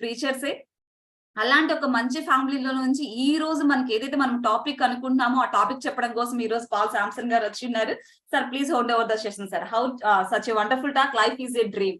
ప్రీచర్సే. అలాంటి ఒక మంచి ఫ్యామిలీలో నుంచి ఈ రోజు మనకి ఏదైతే మనం టాపిక్ అనుకుంటున్నామో ఆ టాపిక్ చెప్పడం కోసం ఈ రోజు పాల్ శాంసన్ గారు వచ్చి ఉన్నారు. Sir please hold over the session sir. How such a wonderful talk, life is a dream.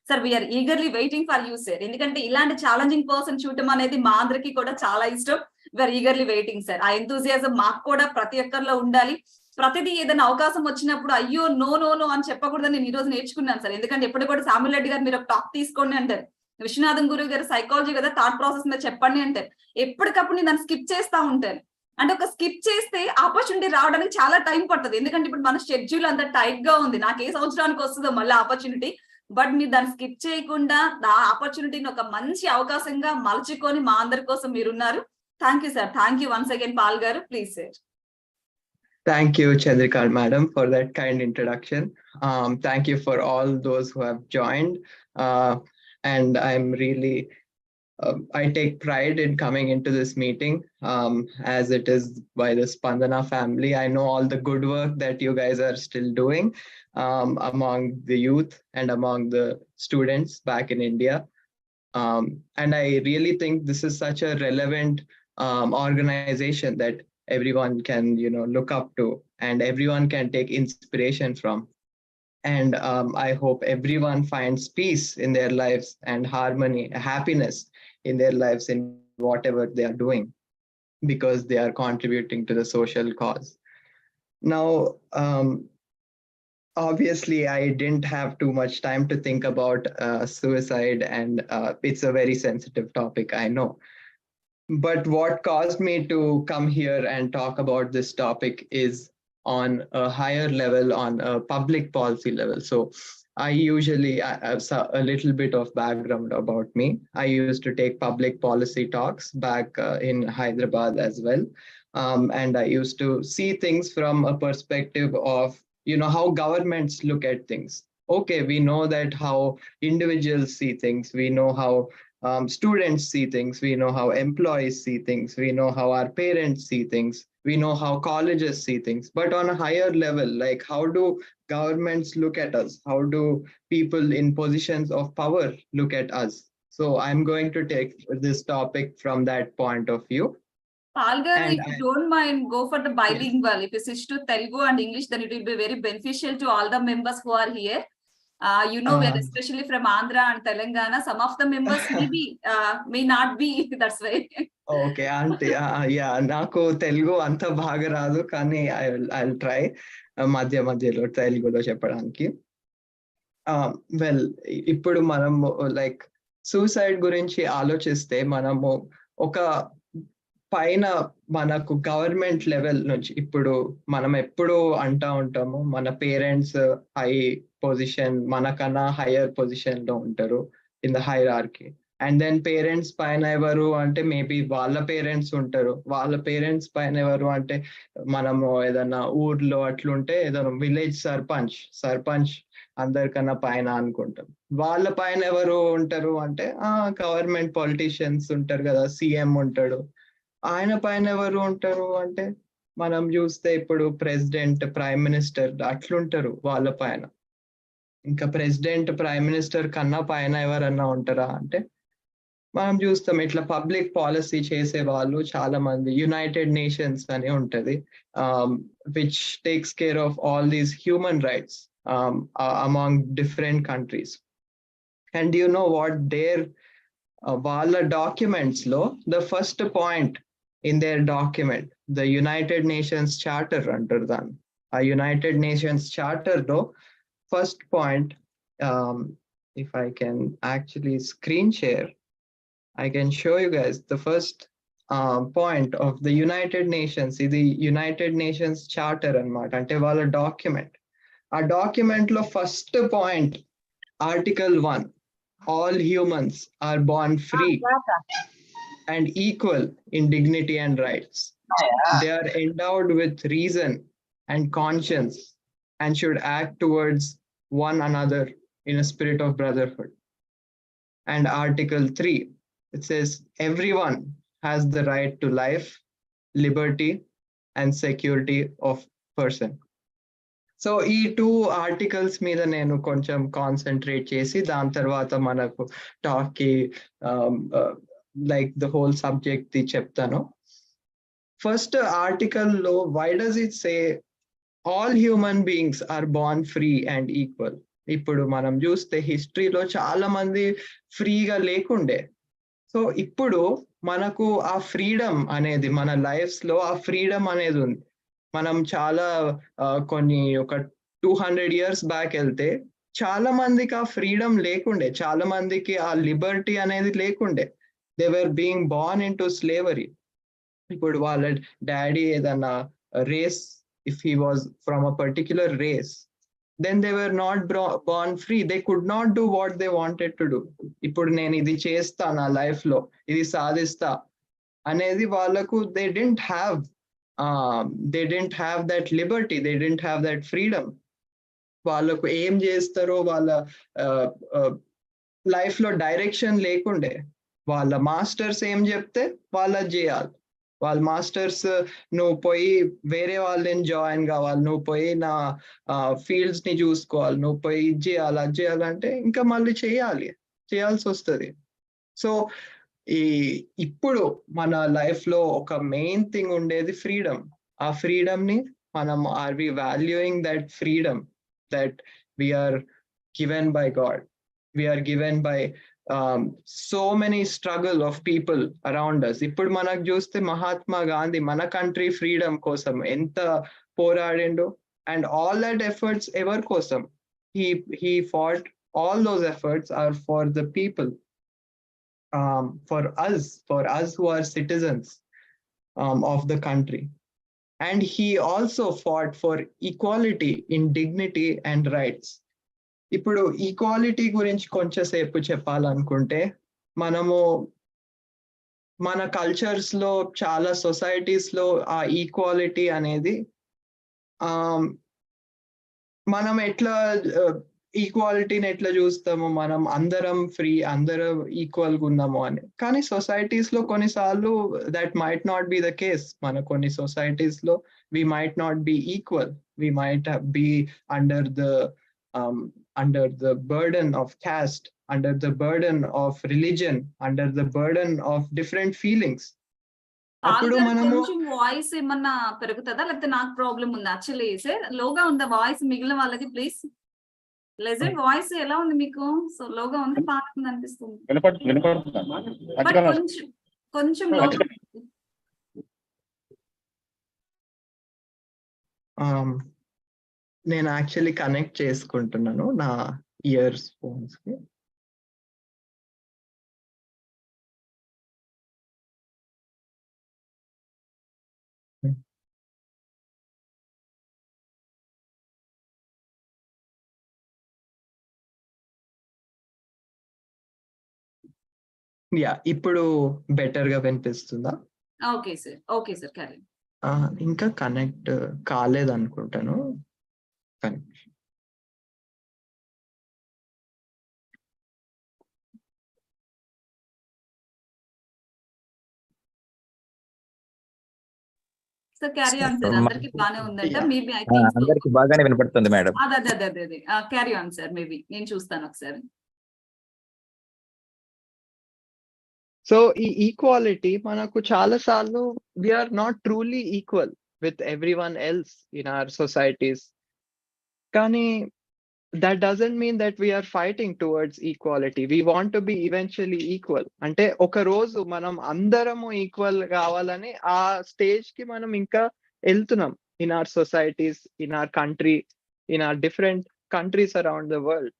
Sir we are eagerly waiting for you sir. ఎందుకంటే ఇలాంటి ఛాలెంజింగ్ పర్సన్ చూడటం అనేది మా అందరికీ కూడా చాలా ఇష్టం. We are eagerly waiting sir. ఆ ఎంతూజియాజం మాకు కూడా ప్రతి ఒక్కరిలో ఉండాలి. ప్రతిదీ ఏదైనా అవకాశం వచ్చినప్పుడు అయ్యో నో నో నో అని చెప్పకూడదని నేను ఈ రోజు నేర్చుకున్నాను సార్. ఎందుకంటే ఎప్పుడు కూడా సాముల్ రెడ్డి గారు మీరు ఒక టాక్ తీసుకోండి అంటారు, విశ్వనాథన్ గురువు గారు సైకాలజీ కదా థాట్ ప్రాసెస్ మీద చెప్పండి అంటారు. ఎప్పటికప్పుడు నేను దాన్ని స్కిప్ చేస్తా ఉంటాను. అంటే ఒక స్కిప్ చేస్తే ఆపర్చునిటీ రావడానికి చాలా టైం పడుతుంది. ఎందుకంటే ఇప్పుడు మన షెడ్యూల్ అంత టైట్ గా ఉంది. నాకు ఏ సంవత్సరానికి వస్తుందో మళ్ళీ ఆపర్చునిటీ. బట్ మీరు దాన్ని స్కిప్ చేయకుండా ఆ ఆపర్చునిటీని ఒక మంచి అవకాశంగా మలుచుకొని మా అందరి కోసం మీరున్నారు. Thank you sir. Thank you once again Paul గారు. Please sir. Thank you, Chandrika madam, for that kind introduction. Thank you for all those who have joined. And I'm really, I take pride in coming into this meeting as it is by the Spandana family. I know all the good work that you guys are still doing among the youth and among the students back in India. And I really think this is such a relevant organization that everyone can, look up to and everyone can take inspiration from. And I hope everyone finds peace in their lives and harmony, happiness in their lives in whatever they are doing, because they are contributing to the social cause. Now, obviously, I didn't have too much time to think about suicide, and it's a very sensitive topic, I know. But what caused me to come here and talk about this topic is on a higher level, on a public policy level. So I usually, a little bit of background about me. I used to take public policy talks back in Hyderabad as well. And I used to see things from a perspective of, how governments look at things. Okay, we know that how individuals see things. We know how students see things, we know how employees see things, we know how our parents see things, we know how colleges see things. But on a higher level, like how do governments look at us? How do people in positions of power look at us? So I'm going to take this topic from that point of view. Palgar, if you don't mind, go for the bilingual. Yes. If you switch to Telugu and English, then it will be very beneficial to all the members who are here. We are especially from Andhra and Telangana. Some of the members may not be. That's why. Okay, auntie. Yeah, naku Telugu anta baga raadu, kani I'll try madhyalo Telugulo cheppadaniki. Well, ippudu manamu like suicide gurinchi ఆలోచిస్తే మనము ఒక పైన మనకు government level నుంచి ఇప్పుడు మనం ఎప్పుడు అంటా ఉంటాము మన పేరెంట్స్ హై పొజిషన్, మనకన్నా హైయర్ పొజిషన్ లో ఉంటారు in the hierarchy. And then parents పైన ఎవరు అంటే మేబీ వాళ్ళ పేరెంట్స్ ఉంటారు, వాళ్ళ పేరెంట్స్ పైన ఎవరు అంటే మనము ఏదైనా ఊర్లో అట్లుంటే ఏదైనా విలేజ్ సర్పంచ్ అందరికన్నా పైన అనుకుంటాం. వాళ్ళ పైన ఎవరు ఉంటారు అంటే గవర్నమెంట్ పొలిటీషియన్స్ ఉంటారు కదా, సీఎం ఉంటాడు. ఆయన పైన ఎవరు ఉంటారు అంటే మనం చూస్తే ఇప్పుడు ప్రెసిడెంట్, ప్రైమ్ మినిస్టర్ అట్లుంటారు వాళ్ళ పైన. ఇంకా ప్రెసిడెంట్, ప్రైమ్ మినిస్టర్ కన్నా పైన ఎవరన్నా ఉంటారా అంటే మనం చూస్తాం ఇట్లా పబ్లిక్ పాలసీ చేసే వాళ్ళు చాలా మంది. యునైటెడ్ నేషన్స్ అని ఉంటది, which takes care of all these human rights among different countries. And you know what వాళ్ళ డాక్యుమెంట్స్ లో the first point in their document, the United Nations Charter అంటారు దాన్ని. ఆ United Nations Charter లో first point, if I can actually screen share, I can show you guys the first point of the United Nations. ఇది United Nations Charter అన్నమాట, అంటే వాళ్ళ document. ఆ document లో first point Article 1, all humans are born free and equal in dignity and rights. They are endowed with reason and conscience and should act towards one another in a spirit of brotherhood. And Article 3, it says everyone has the right to life, liberty, and security of person. So ఈ 2 articles మీద నేను కొంచెం concentrate చేసి దాని తర్వాత మనకు టాక్కి like the whole subject ది చెప్తాను. ఫస్ట్ ఆర్టికల్లో why does it say all human beings are born free and equal. ఇప్పుడు మనం చూస్తే హిస్టరీలో చాలా మంది ఫ్రీగా లేకుండే. సో ఇప్పుడు మనకు ఆ ఫ్రీడమ్ అనేది మన లైఫ్స్ లో ఆ ఫ్రీడమ్ అనేది ఉంది. మనం చాలా కొన్ని ఒక 200 years బ్యాక్ వెళ్తే చాలా మందికి ఆ ఫ్రీడమ్ లేకుండే, చాలా మందికి ఆ లిబర్టీ అనేది లేకుండే. They were being born into slavery. ఇప్పుడు వాళ్ళ డాడీ ఏదన్నా race, if he was from a particular race, then they were not born free. They could not do what they wanted to do. ఇప్పుడు నేను ఇది చేస్తా నా life లో, ఇది సాధిస్తా అనేది వాళ్ళకు they didn't have that liberty, they didn't have that freedom. వాళ్ళకు ఏం చేస్తారో వాళ్ళ లైఫ్ లో డైరెక్షన్ లేకుండే. వాళ్ళ మాస్టర్స్ ఏం చెప్తే వాళ్ళది చేయాలి. వాళ్ళ మాస్టర్స్ నువ్వు పోయి వేరే వాళ్ళని జాయిన్ కావాలి, నువ్వు పోయి నా ఫీల్డ్స్ ని చూసుకోవాలి, నువ్వు పోయి ఇది చేయాలి అది చేయాలంటే ఇంకా మళ్ళీ చేయాల్సి వస్తుంది. సో ఇప్పుడు మన లైఫ్ లో ఒక మెయిన్ థింగ్ ఉండేది ఫ్రీడమ్. ఆ ఫ్రీడమ్ ని మనం are we valuing that freedom that we are given by God, we are given by so many struggle of people around us. ఇప్పుడు మనకు చూస్తే మహాత్మా గాంధీ మన కంట్రీ ఫ్రీడమ్ కోసం ఎంత పోరాడిండు, అండ్ ఆల్ దట్ ఎఫర్ట్స్ ఎవరి కోసం? he fought. All those efforts are for the people, for us who are citizens of the country. And he also fought for equality in dignity and rights. ఇప్పుడు equality గురించి కొంచెం సేపు చెప్పాలనుకుంటే, మనము మన cultures లో చాలా సొసైటీస్ లో ఆ ఈక్వాలిటీ అనేది మనం ఎట్లా ఈక్వాలిటీని ఎట్లా చూస్తాము, మనం అందరం ఫ్రీ, అందరం ఈక్వల్ గా ఉన్నాము అని. కానీ సొసైటీస్ లో కొన్నిసార్లు that might not be the case. మన కొన్ని సొసైటీస్ లో we might not be equal, we might be under the burden of caste, under the burden of religion, under the burden of different feelings. అప్పుడు మనము కొంచెం voice ఏమన్నా పెరుగుతుందా లేకపోతే నాకు ప్రాబ్లం ఉందా? యాక్చువల్లీ సార్ లోగా ఉందా వాయిస్ మిగిలిన వాళ్ళకి? ప్లీజ్ లెజెండ్ వాయిస్ ఎలా ఉంది మీకు? సో లోగా ఉంది, బాగా ఉంది అనిపిస్తుంది. బట్ కొంచెం లోగా. నేను యాక్చువల్లీ కనెక్ట్ చేసుకుంటున్నాను నా ఇయర్స్ ఫోన్స్ కి. యా, ఇప్పుడు బెటర్ గా వినిపిస్తుందా? Okay sir, okay sir, carry. ఇంకా కనెక్ట్ కాలేదు అనుకుంటాను. సార్ క్యారీ ఆన్ సార్, అందరికి బాగానే ఉందంట. మేబీ ఐ థింక్ అందరికి బాగానే వినపడుతుంది మేడం. అదే క్యారీ ఆన్ సార్, మేబీ నేను చూస్తాను ఒకసారి. సో ఈ ఈక్వాలిటీ మనకు చాలా సార్లు we are not truly equal with everyone else in our societies. కానీ that doesn't mean that we are fighting towards equality. We want to be eventually equal. అంటే ఒక రోజు మనం అందరము ఈక్వల్ కావాలని ఆ స్టేజ్ కి మనం ఇంకా వెళ్తున్నాం in our societies, in our country, in our different countries around the world.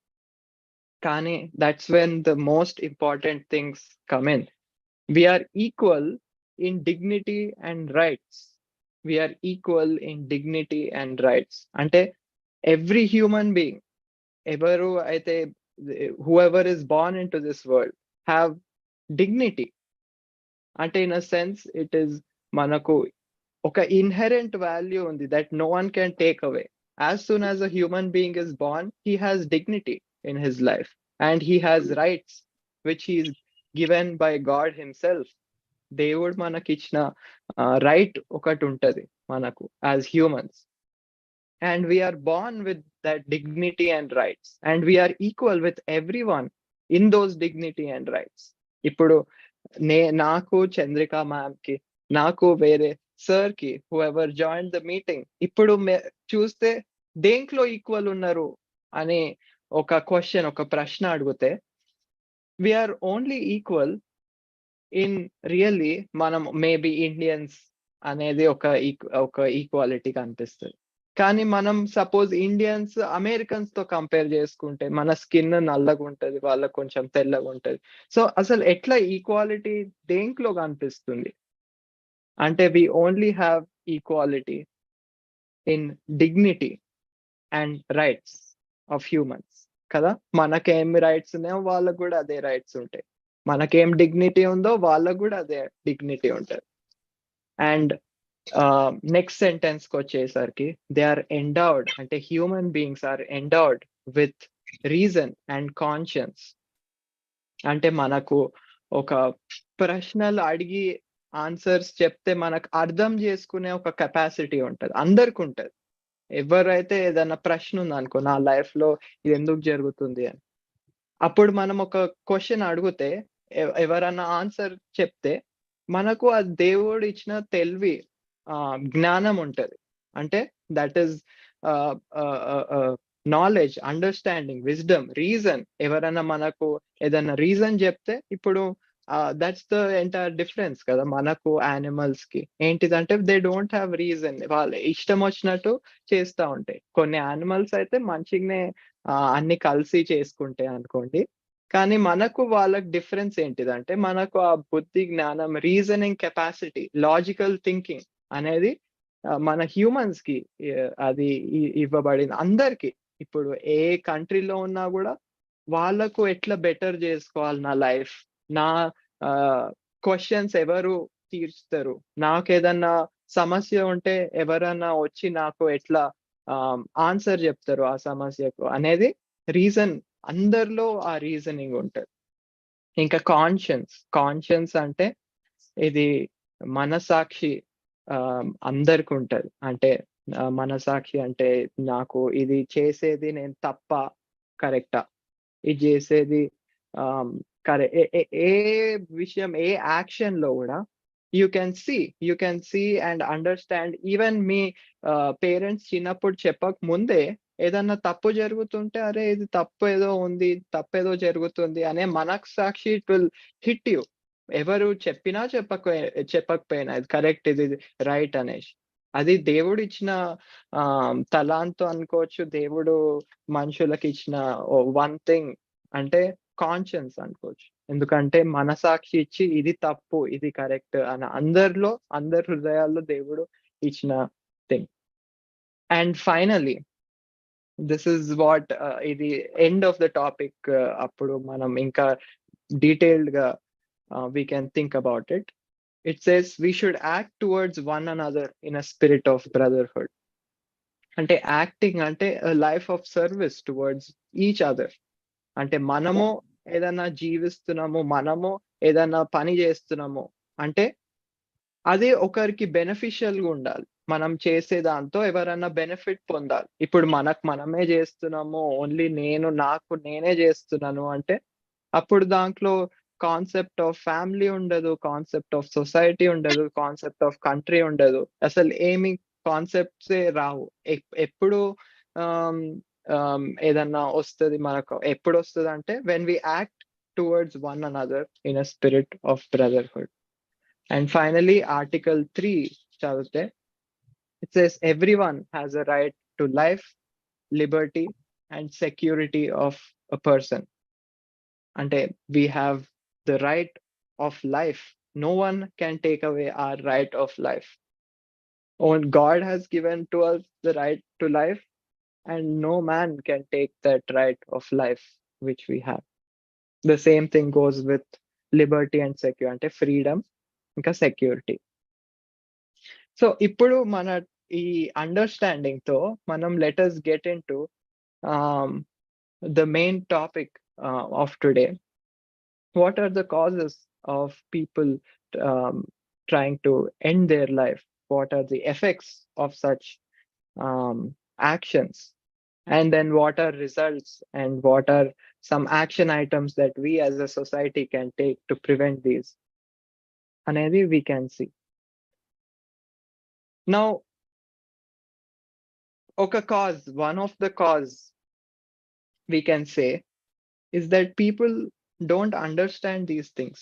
కానీ that's when the most important things come in. We are equal in dignity and rights. We are equal in dignity and rights. అంటే every human being, ఎవరు అయితే whoever is born into this world have dignity. అంటే in a sense it is మనకు ఒక inherent value ఉంది that no one can take away. As soon as a human being is born, he has dignity in his life and he has rights which he is given by God himself. దేవుడు మనకి ఇచ్చిన right ఒకటి ఉంటది మనకు as humans. and we are born with that dignity and rights, and we are equal with everyone in those dignity and rights. ఇప్పుడు నాకు Chandrika ma'am కి, నాకు వేరే సార్ కి, హూఎవర్ జాయిన్ ద మీటింగ్, ఇప్పుడు చూస్తే దేంట్లో ఈక్వల్ ఉన్నారు అని ఒక క్వశ్చన్, ఒక ప్రశ్న అడిగితే we are only equal in really మనం మేబీ ఇండియన్స్ అనేది ఒక ఈక్వాలిటీ కనిపిస్తుంది. కానీ మనం సపోజ్ ఇండియన్స్ అమెరికన్స్ తో కంపేర్ చేసుకుంటే మన స్కిన్ నల్లగా ఉంటది, వాళ్ళకు కొంచెం తెల్లగా ఉంటది. సో అసలు ఎట్లా ఈక్వాలిటీ దేంట్లో కనిపిస్తుంది అంటే we only have equality in dignity and rights of humans కదా. మనకేం రైట్స్ ఉన్నాయో వాళ్ళకు కూడా అదే రైట్స్ ఉంటాయి, మనకేం డిగ్నిటీ ఉందో వాళ్ళకు కూడా అదే డిగ్నిటీ ఉంటుంది. అండ్ నెక్స్ట్ సెంటెన్స్ కి వచ్చేసరికి దే ఆర్ ఎండౌడ్, అంటే human beings are endowed with reason and conscience. అంటే మనకు ఒక ప్రశ్నలు అడిగి ఆన్సర్స్ చెప్తే మనకు అర్థం చేసుకునే ఒక కెపాసిటీ ఉంటుంది, అందరికి ఉంటుంది. ఎవరైతే ఏదైనా ప్రశ్న ఉందనుకో, నా లైఫ్ లో ఇది ఎందుకు జరుగుతుంది అని, అప్పుడు మనం ఒక క్వశ్చన్ అడిగితే ఎవరన్నా ఆన్సర్ చెప్తే మనకు ఆ దేవుడు ఇచ్చిన తెలివి, జ్ఞానం ఉంటది. అంటే that is knowledge, understanding, wisdom, reason. ఎవరైనా మనకు ఏదైనా రీజన్ చెప్తే, ఇప్పుడు దట్స్ ద ఎంటైర్ డిఫరెన్స్ కదా మనకు యానిమల్స్ కి. ఏంటిదంటే దే డోంట్ హ్యావ్ రీజన్, వాళ్ళు ఇష్టం వచ్చినట్టు చేస్తూ ఉంటాయి. కొన్ని యానిమల్స్ అయితే మంచిగానే అన్ని కలిసి చేసుకుంటాయి అనుకోండి. కానీ మనకు వాళ్ళకి డిఫరెన్స్ ఏంటిదంటే మనకు ఆ బుద్ధి, జ్ఞానం, రీజనింగ్ కెపాసిటీ, లాజికల్ థింకింగ్ అనేది మన హ్యూమన్స్ కి అది ఇవ్వబడింది అందరికి. ఇప్పుడు ఏ కంట్రీలో ఉన్నా కూడా వాళ్ళకు ఎట్లా బెటర్ చేసుకోవాలి నా లైఫ్, నా క్వశ్చన్స్ ఎవరు తీర్చుతారు, నాకు ఏదన్నా సమస్య ఉంటే ఎవరన్నా వచ్చి నాకు ఎట్లా ఆన్సర్ చెప్తారు ఆ సమస్యకు అనేది రీజన్, అందరిలో ఆ రీజనింగ్ ఉంటుంది. ఇంకా కాన్షియన్స్ అంటే ఇది మనసాక్షి అందరికి ఉంటది. అంటే మనసాక్షి అంటే నాకు ఇది చేసేది నేను తప్ప కరెక్టా, ఇది చేసేది ఏ విషయం, ఏ యాక్షన్ లో కూడా you can see and understand. Even మీ పేరెంట్స్ చిన్నప్పుడు చెప్పక ముందే ఏదన్నా తప్పు జరుగుతుంటే, అరే ఇది తప్పు ఏదో ఉంది, తప్పేదో జరుగుతుంది అనే మనకు సాక్షి ఇట్ విల్ హిట్ యూ. ఎవరు చెప్పినా చెప్పకపోయినా ఇది కరెక్ట్, ఇది రైట్ అనేసి. అది దేవుడు ఇచ్చిన తలాంతో అనుకోవచ్చు, దేవుడు మనుషులకు ఇచ్చిన వన్ థింగ్ అంటే కాన్షియన్స్ అనుకోవచ్చు. ఎందుకంటే మనసాక్షి ఇచ్చి ఇది తప్పు, ఇది కరెక్ట్ అని అందరి హృదయాల్లో దేవుడు ఇచ్చిన thing. And finally this is what ఇది ఎండ్ ఆఫ్ ద టాపిక్. అప్పుడు మనం ఇంకా డీటెయిల్డ్ గా we can think about it. It says we should act towards one another in a spirit of brotherhood. అంటే యాక్టింగ్ అంటే life of service towards each other. అంటే మనము ఏదైనా జీవిస్తున్నాము, మనము ఏదైనా పని చేస్తున్నాము అంటే అది ఒకరికి బెనిఫిషియల్ గా ఉండాలి. మనం చేసే దాంతో ఎవరైనా బెనిఫిట్ పొందాలి. ఇప్పుడు మనమే చేస్తున్నాము, ఓన్లీ నేనే చేస్తున్నాను అంటే అప్పుడు దాంట్లో కాన్సెప్ట్ ఆఫ్ ఫ్యామిలీ ఉండదు, కాన్సెప్ట్ ఆఫ్ సొసైటీ ఉండదు, కాన్సెప్ట్ ఆఫ్ కంట్రీ ఉండదు, అసలు ఏమి కాన్సెప్ట్సే రావు. ఎప్పుడు ఏదన్నా వస్తుంది మనకు, ఎప్పుడు వస్తుంది అంటే when we act towards one another in a spirit of brotherhood. And finally article 3 చదివితే it says everyone has a right to life, liberty and security of a person. అంటే we have the right of life. No one can take away our right of life. God has given to us the right to life, and no man can take that right of life which we have. The same thing goes with liberty and security, అంటే freedom ఇంకా security. So ఇప్పుడు మన ఈ understanding తో మనం let us get into the main topic of today. What are the causes of people trying to end their life? What are the effects of such actions, and then what are results and what are some action items that we as a society can take to prevent these anedi we can see. Now one of the cause we can say is that people don't understand these things.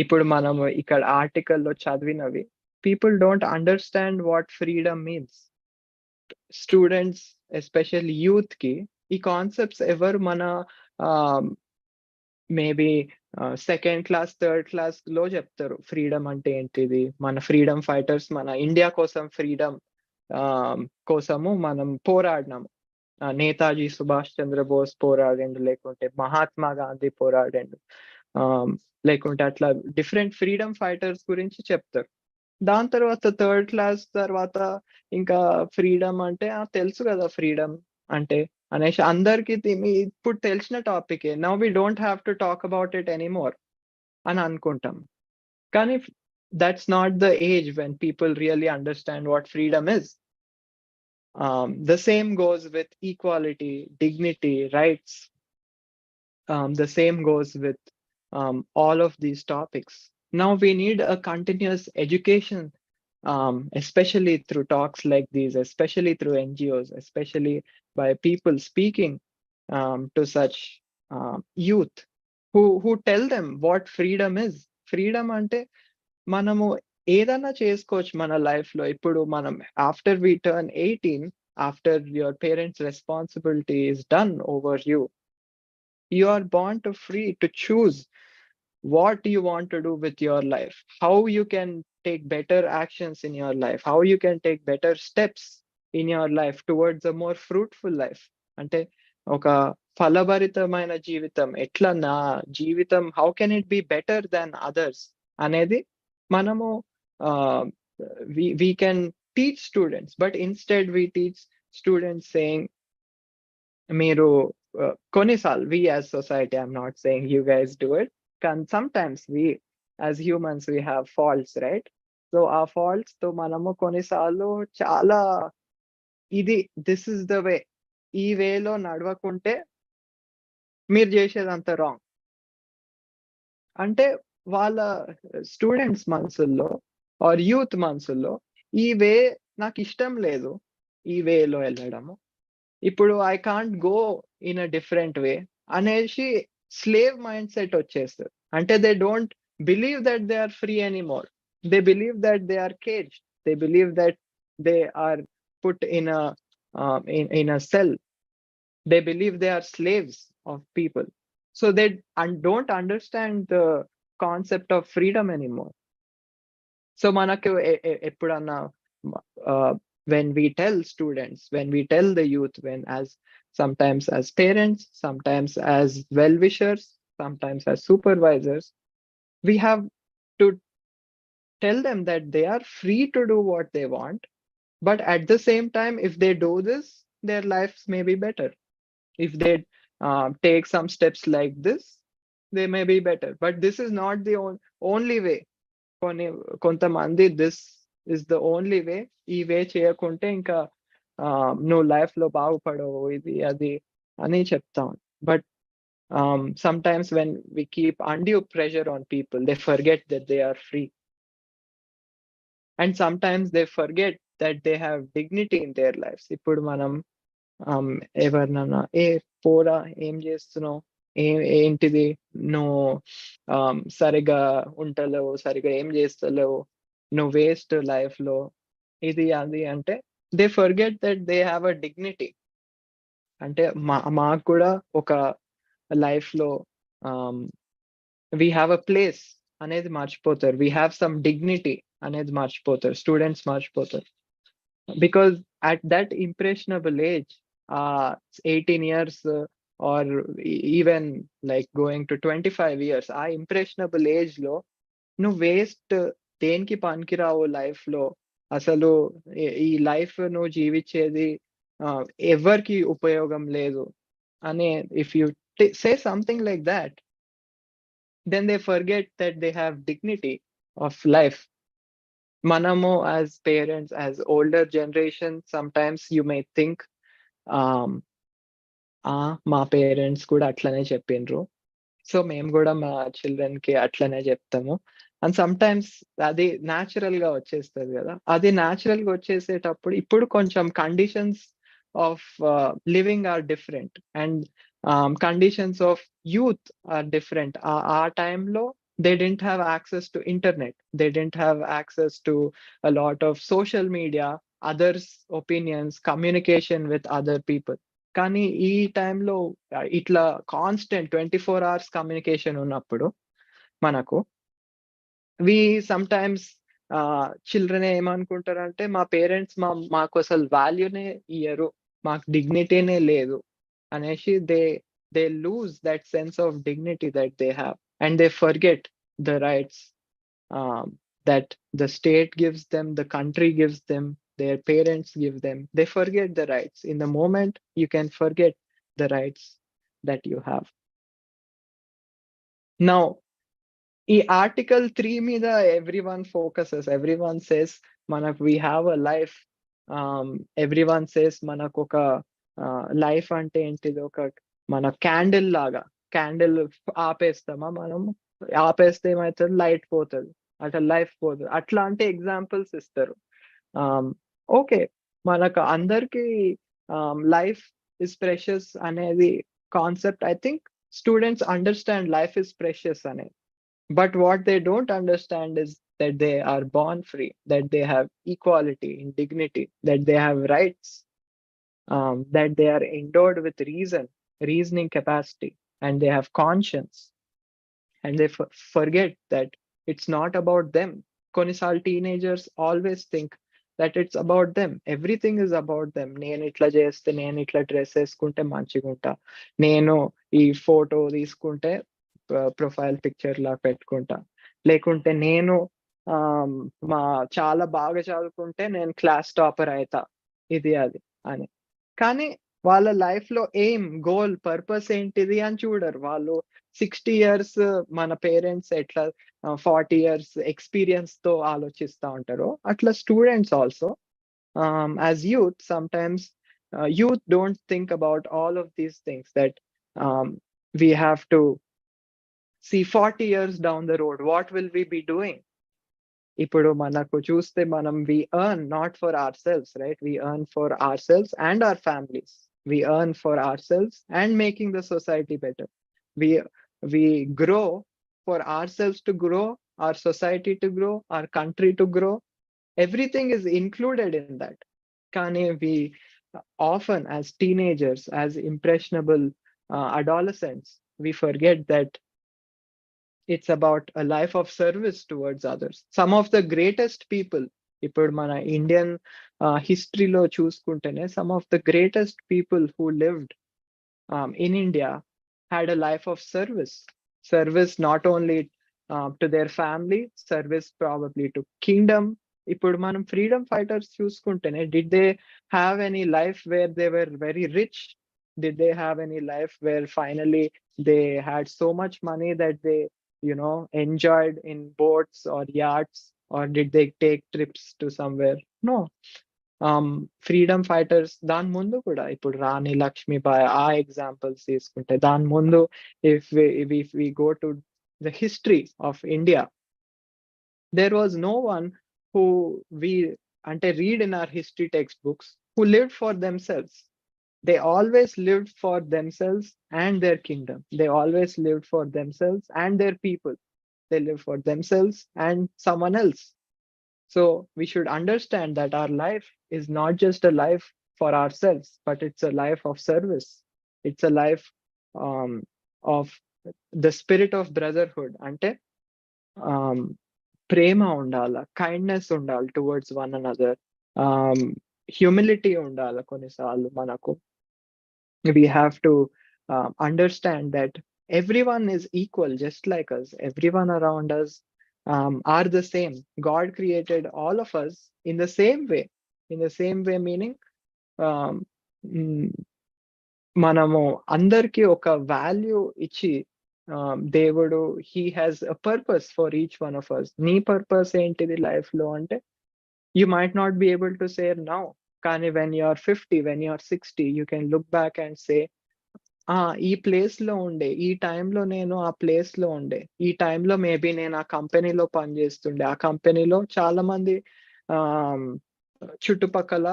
ఇప్పుడు మనం ఇక్కడ ఆర్టికల్లో చదివినవి, people don't understand what freedom means. Students especially youth కి ఈ concepts ఎవరు మన maybe second class third class లో చెప్తారు ఫ్రీడమ్ అంటే ఏంటిది, మన ఫ్రీడమ్ ఫైటర్స్ మన ఇండియా కోసం ఫ్రీడమ్ కోసము మనం పోరాడినాము. నేతాజీ సుభాష్ చంద్రబోస్ పోరాడిండు, లేకుంటే మహాత్మా గాంధీ పోరాడిండు, లేకుంటే అట్లా డిఫరెంట్ ఫ్రీడమ్ ఫైటర్స్ గురించి చెప్తారు. దాని తర్వాత థర్డ్ క్లాస్ తర్వాత ఇంకా ఫ్రీడమ్ అంటే తెలుసు కదా ఫ్రీడమ్ అంటే అనేసి అందరికి ఇప్పుడు తెలిసిన టాపికే, now we don't have to talk about it anymore అని అనుకుంటాం. కానీ that's not the age when people really understand what freedom is. The same goes with equality, dignity, rights. The same goes with all of these topics. Now we need a continuous education, especially through talks like these, especially through NGOs, especially by people speaking to such youth who tell them what freedom is. Freedom ante మనము ఏదైనా చేసుకోవచ్చు మన life లో. ఇప్పుడు మనం after we turn 18, after your parents responsibility is done over you, you are born to free to choose what you want to do with your life, how you can take better actions in your life, how you can take better steps in your life towards a more fruitful life. అంటే ఒక ఫలభరితమైన జీవితం, ఎట్లా నా జీవితం how can it be better than others అనేది మనము we can teach students, but instead we teach students saying మీరు కొన్నిసార్లు we as society, I'm not saying you guys do it, sometimes we as humans we have faults, right? So ఆ faults తో మనము కొన్నిసార్లు చాలా this is the way, ఈ వేలో నడవకుంటే మీరు చేసేదంతా రాంగ్ అంటే వాళ్ళ స్టూడెంట్స్ మనసుల్లో ఆర్ యూత్ మనసుల్లో ఈ వే నాకు ఇష్టం లేదు, ఈ వేలో వెళ్ళడము, ఇప్పుడు I can't go in a different way అనేసి స్లేవ్ మైండ్ సెట్ వచ్చేస్తారు. అంటే they don't believe that they are free anymore, they believe that they are caged, they believe that they are put in a cell, they believe they are slaves of people. So they don't understand the concept of freedom anymore. So మనకు ఎప్పుడన్నా when we tell students, when we tell the youth, when sometimes as parents, sometimes as well-wishers, sometimes as supervisors, we have to tell them that they are free to do what they want, but at the same time, if they do this, their lives may be better. If they take some steps like this, they may be better. But this is not the only way. కొంతమంది this is the only way, ఈ వే చేయకుంటే ఇంకా నువ్వు life లో బాగుపడవు, ఇది అది అని చెప్తాం. But sometimes when we keep undue pressure on people, they forget that they are free, and sometimes they forget that they have dignity in their lives. ఇప్పుడు మనం ఎవరినన్నా పోరా ఏం చేస్తున్నావు, ఏంటిది నువ్వు సరిగా ఉంటలేవు, సరిగా ఏం చేస్తలేవు, నువ్వు వేస్ట్ లైఫ్ లో, ఇది అది అంటే they forget that they have a dignity. అంటే మాకు కూడా ఒక లైఫ్ లో వీ హ్యావ్ అ ప్లేస్ అనేది మర్చిపోతారు, వీ హ్యావ్ సమ్ డిగ్నిటీ అనేది మర్చిపోతారు, స్టూడెంట్స్ మర్చిపోతారు. Because at that impressionable age, 18 years or even like going to 25 years, ఆ ఇంప్రెషనబుల్ ఏజ్ లో నువ్వు వేస్ట్, దేనికి పనికిరావు లైఫ్ లో, అసలు ఈ లైఫ్ నువ్వు జీవించేది ఎవరికి ఉపయోగం లేదు అని if you say something like that, then they forget that they have dignity of life. Manamo as parents, as older generation, sometimes you may think, మా పేరెంట్స్ కూడా అట్లనే చెప్పిండ్రు, సో మేము కూడా మా చిల్డ్రన్ కి అట్లనే చెప్తాము. అండ్ సమ్ టైమ్స్ అది న్యాచురల్ గా వచ్చేస్తుంది కదా. అది న్యాచురల్ గా వచ్చేసేటప్పుడు ఇప్పుడు కొంచెం conditions of living are different, and conditions of youth are different. ఆ టైంలో they didn't have access to internet, they didn't have access to a lot of social media, others opinions, communication with other people. కానీ ఈ టైంలో ఇట్లా constant 24 hours communication ఉన్నప్పుడు మనకు వి some times children ఏమనుకుంటారంటే మా పేరెంట్స్ మాకు అసలు వాల్యూనే ఇయ్యరు, మాకు డిగ్నిటీనే లేదు అనేసి they lose that sense of dignity that they have, and they forget the rights that the state gives them, the country gives them, their parents give them. They forget the rights. In the moment, you can forget the rights that you have. Now, Article 3 mida everyone focuses. Everyone says, we have a life. Everyone says, manakoka life ante entido oka mana candle laga. Candle ఆపేస్తామా మనం, ఆపేస్తే ఏమవుతుంది, light పోతుంది, అట్లా life పోతుంది. అట్లాంటి examples ఇస్తారు. Okay, మనకు అందరికి లైఫ్ ఇస్ ప్రెషియస్ అనేది concept, I think students understand life is precious అనేది. But what they don't understand is that they are born free, that they have equality in dignity, that they have rights, that they are endowed with reasoning capacity, and they have conscience. And they forget that it's not about them. Konisal teenagers always think that it's about them. Everything is about them. నేను ఇట్లా చేస్తే, నేను ఇట్లా dress వేసుకుంటే మంచిగా ఉంటా, నేను ఈ ఫోటో తీసుకుంటే ప్రొఫైల్ పిక్చర్ లా పెట్టుకుంటా, లేకుంటే నేను చాలా బాగా చదువుకుంటే నేను క్లాస్ టాపర్ అవుతా, ఇది అది అని. కానీ వాళ్ళ లైఫ్ లో ఎయిమ్, గోల్, పర్పస్ ఏంటిది అని చూడరు. వాళ్ళు 60 years మన పేరెంట్స్ ఎట్లా 40 years ఎక్స్పీరియన్స్ తో ఆలోచిస్తూ ఉంటారు, అట్లా students also as youth sometimes youth don't think about all of these things, that we have to see 40 years down the road, what will we be doing? ఇప్పుడు మనకు చూస్తే మనం we earn not for ourselves, right? We earn for ourselves and our families. We earn for ourselves and making the society better. We grow for ourselves to grow, our society to grow, our country to grow. Everything is included in that. Kane we often, as teenagers, as impressionable adolescents, we forget that it's about a life of service towards others. Some of the greatest people, ఇప్పుడు మన Indian హిస్టరీలో చూసుకుంటేనే, some of the greatest people who lived in India had a life of service not only to their family, service probably to kingdom. ఇప్పుడు మనం freedom fighters చూసుకుంటేనే, did they have any life where they were very rich? Did they have any life where finally they had so much money that they enjoyed in boats or yachts, or did they take trips to somewhere? No. Freedom fighters దాని ముందు కూడా, ఇప్పుడు రాణి లక్ష్మీబాయి ఆ examples తీసుకుంటే, దాని ముందు if we go to the history of India, there was no one who we read in our history textbooks who lived for themselves. They always lived for themselves and their kingdom. They always lived for themselves and their people. They lived for themselves and someone else. So we should understand that our life is not just a life for ourselves, but it's a life of service. It's a life of the spirit of brotherhood. Ante prema undala, kindness undala towards one another, humility undala konisalu manaku. We have to understand that everyone is equal, just like us. Everyone around us are the same. God created all of us in the same way. In the same way, meaning మనము అందరికి ఒక value ఇచ్చి దేవుడు he has a purpose for each one of us. నీ purpose ఏంటిది life లో అంటే you might not be able to say now, కానీ when you are 50, when you are 60, you can look back and say ఈ place లో ఉండే, ఈ టైంలో నేను ఆ ప్లేస్ లో ఉండే, ఈ టైంలో మేబీ నేను ఆ కంపెనీలో పనిచేస్తుండే, ఆ కంపెనీలో చాలా మంది చుట్టుపక్కల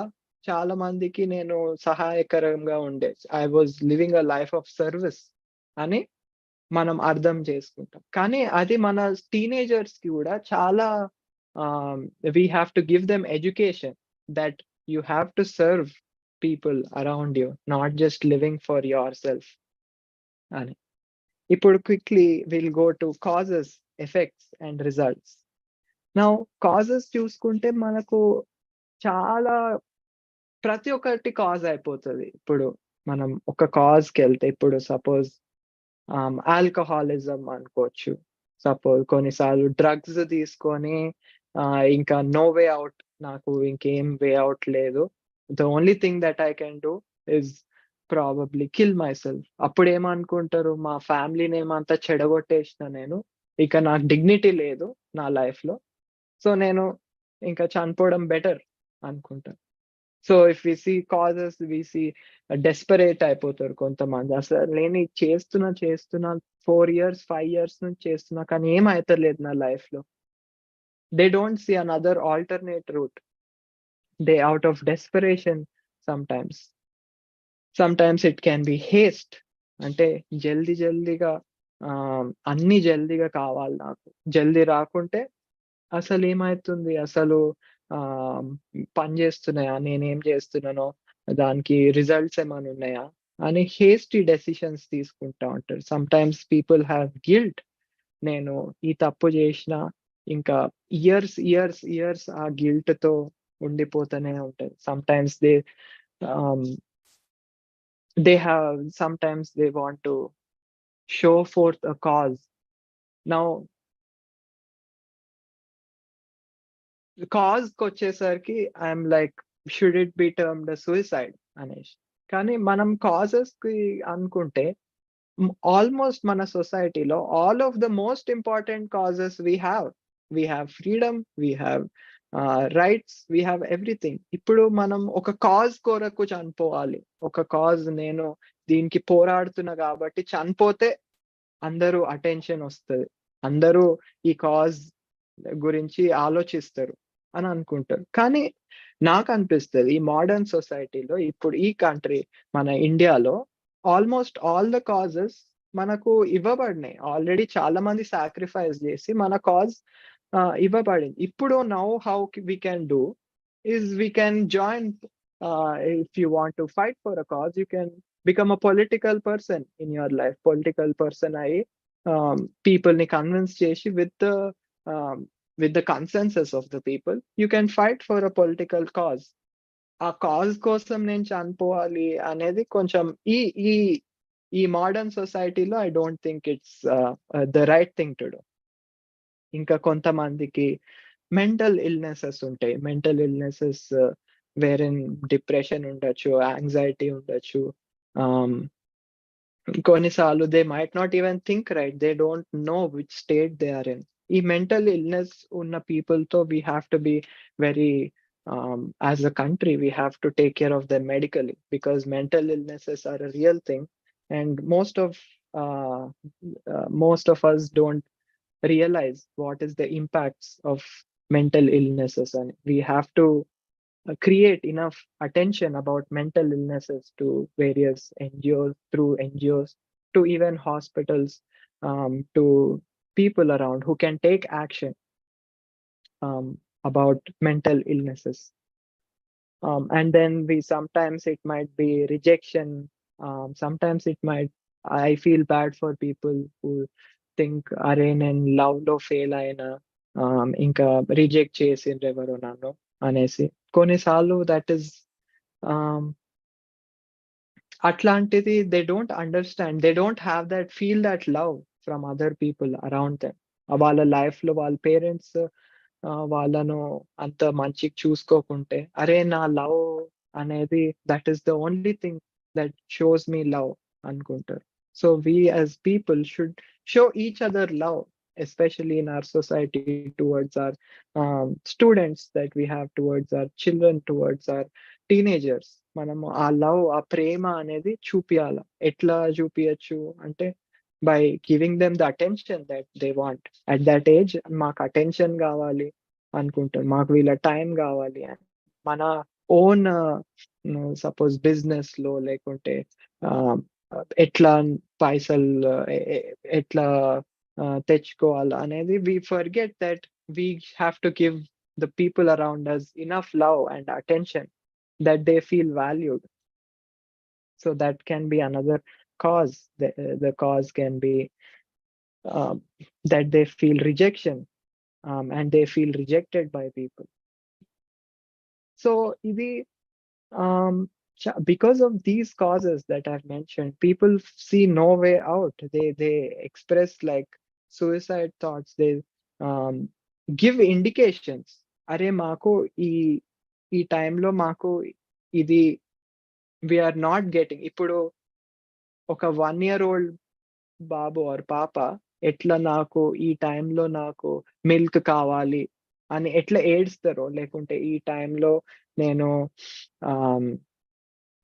చాలా మందికి నేను సహాయకరంగా ఉండే, I was living a life of service అని మనం అర్థం చేసుకుంటాం. కానీ అది మన టీనేజర్స్ కి కూడా చాలా we have to give them education that you have to serve people around you, not just living for yourself. అని ఇప్పుడు quickly will go to causes, effects and results. Now causes చూసుకుంటే మనకు చాలా ప్రతి ఒక్కటి కాజ్ అయిపోతుంది. ఇప్పుడు మనం ఒక కాజ్కి వెళ్తే, ఇప్పుడు సపోజ్ ఆల్కహాలిజం అనుకోవచ్చు, సపోజ్ కొన్నిసార్లు డ్రగ్స్ తీసుకొని ఇంకా నో వే అవుట్, నాకు ఇంకేం వే అవుట్ లేదు, the only thing that I can do is probably kill myself. అప్పుడు ఏమనుకుంటారు, మా ఫ్యామిలీని ఏమంతా చెడగొట్టేసిన నేను, ఇక నాకు డిగ్నిటీ లేదు నా లైఫ్ లో, సో నేను ఇంకా చనిపోవడం బెటర్ అనుకుంటాను. So if we see causes, we see desperate అయిపోతారు కొంతమంది, అసలు నేను చేస్తున్నా 4 years 5 years నుంచి చేస్తున్నా కానీ ఏం అవుతలేదు నా లైఫ్ లో. They don't see another alternate route. They out of desperation sometimes it can be haste, అంటే జల్దీగా అన్ని జల్దీగా కావాలి, నాకు జల్దీ రాకుంటే అసలు ఏమవుతుంది, అసలు పని చేస్తున్నాయా, నేనేం చేస్తున్నానో దానికి రిజల్ట్స్ ఏమైనా ఉన్నాయా అని హేస్టీ డెసిషన్స్ తీసుకుంటా ఉంటారు. సమ్టైమ్స్ పీపుల్ హ్యావ్ గిల్ట్, నేను ఈ తప్పు చేసిన, ఇంకా ఇయర్స్ ఆ గిల్ట్ తో ఉండిపోతూనే ఉంటాయి. sometimes they want to show forth a cause. Now cause వచ్చేసరికి I'm like should it be termed suicide అనేసి. కానీ మనం కాజెస్ కి అనుకుంటే ఆల్మోస్ట్ మన సొసైటీలో all of the most important causes we have freedom, we have rights, we have everything. ఇప్పుడు మనం ఒక కాజ్ కొరకు చనిపోవాలి, ఒక కాజ్ నేను దీనికి పోరాడుతున్నా కాబట్టి చనిపోతే అందరూ అటెన్షన్ వస్తుంది, అందరూ ఈ కాజ్ గురించి ఆలోచిస్తారు అని అనుకుంటారు. కానీ నాకు అనిపిస్తుంది ఈ మోడర్న్ సొసైటీలో, ఇప్పుడు ఈ కంట్రీ మన ఇండియాలో ఆల్మోస్ట్ ఆల్ ద కాజెస్ మనకు ఇవ్వబడినాయి ఆల్రెడీ. చాలా మంది సాక్రిఫైస్ చేసి మన కాజ్ ఇవ్వబడింది. ఇప్పుడు now how we can do is we can join, if you want to fight for a cause, you can become a political person in your life. Political person ayi people ni convince cheshi with the consensus of the people, you can fight for a political cause. ఆ cause కోసం నేను చనిపోవాలి అనేది కొంచెం ఈ ఈ ఈ modern సొసైటీలో I don't think it's the right thing to do. ఇంకా కొంతమందికి మెంటల్ ఇల్నెసెస్ ఉంటాయి. మెంటల్ ఇల్నెసెస్ వేరెన్ డిప్రెషన్ ఉండొచ్చు, యాంగ్జైటీ ఉండొచ్చు. కొన్నిసార్లు they might not even think right, they don't know which state they are in. ఈ మెంటల్ ఇల్నెస్ ఉన్న people తో we have to be very as a country, we have to take care of them medically, because mental illnesses are a real thing, and most of us don't realize what is the impacts of mental illnesses, and we have to create enough attention about mental illnesses to various NGOs, through NGOs, to even hospitals, to people around who can take action about mental illnesses. And then sometimes it might be rejection, sometimes it might, I feel bad for people who think are in love lo fail aina inka reject chesinడ్రెవరో నన్ను అనేసి. కొన్నిసార్లు that is అట్లాంటిది, they don't understand, they don't have that feel that love from other people around them. వాళ్ళ life లో వాళ్ళ parents వాళ్ళను అంత మంచిగా చూసుకోకుంటే, అరే నా లవ్ అనేది that is the only thing that shows me love అనుకుంటారు. So we as people show each other love, especially in our society, towards our students that we have, towards our children, towards our teenagers. మనము ఆ love, ఆ ప్రేమ అనేది చూపియాల. ఎట్లా చూపియచ్చు అంటే by giving them the attention that they want. At that age మాకు attention కావాలి అనుకుంటారు, మాకు వీళ్ళ టైం కావాలి అని. మన ఓన్ సపోజ్ బిజినెస్ లో లేకుంటే ఎట్లా పైసలు ఎట్లా తెచ్చుకోవాలి అనేది, we forget that we have to give the people around us enough love and attention that they feel valued. So that can be another cause. The cause can be um, that they feel rejection, and they feel rejected by people. So idi because of these causes that I've mentioned, people see no way out. They express like suicide thoughts. They um, give indications. Are maako ఈ టైంలో మాకు ఇది we are not getting. ఇప్పుడు ఒక 1 year old Babu are పాప ఎట్లా నాకు ఈ టైంలో నాకు మిల్క్ కావాలి అని ఎట్లా ఏడుస్తారో, లేకుంటే ఈ టైంలో నేను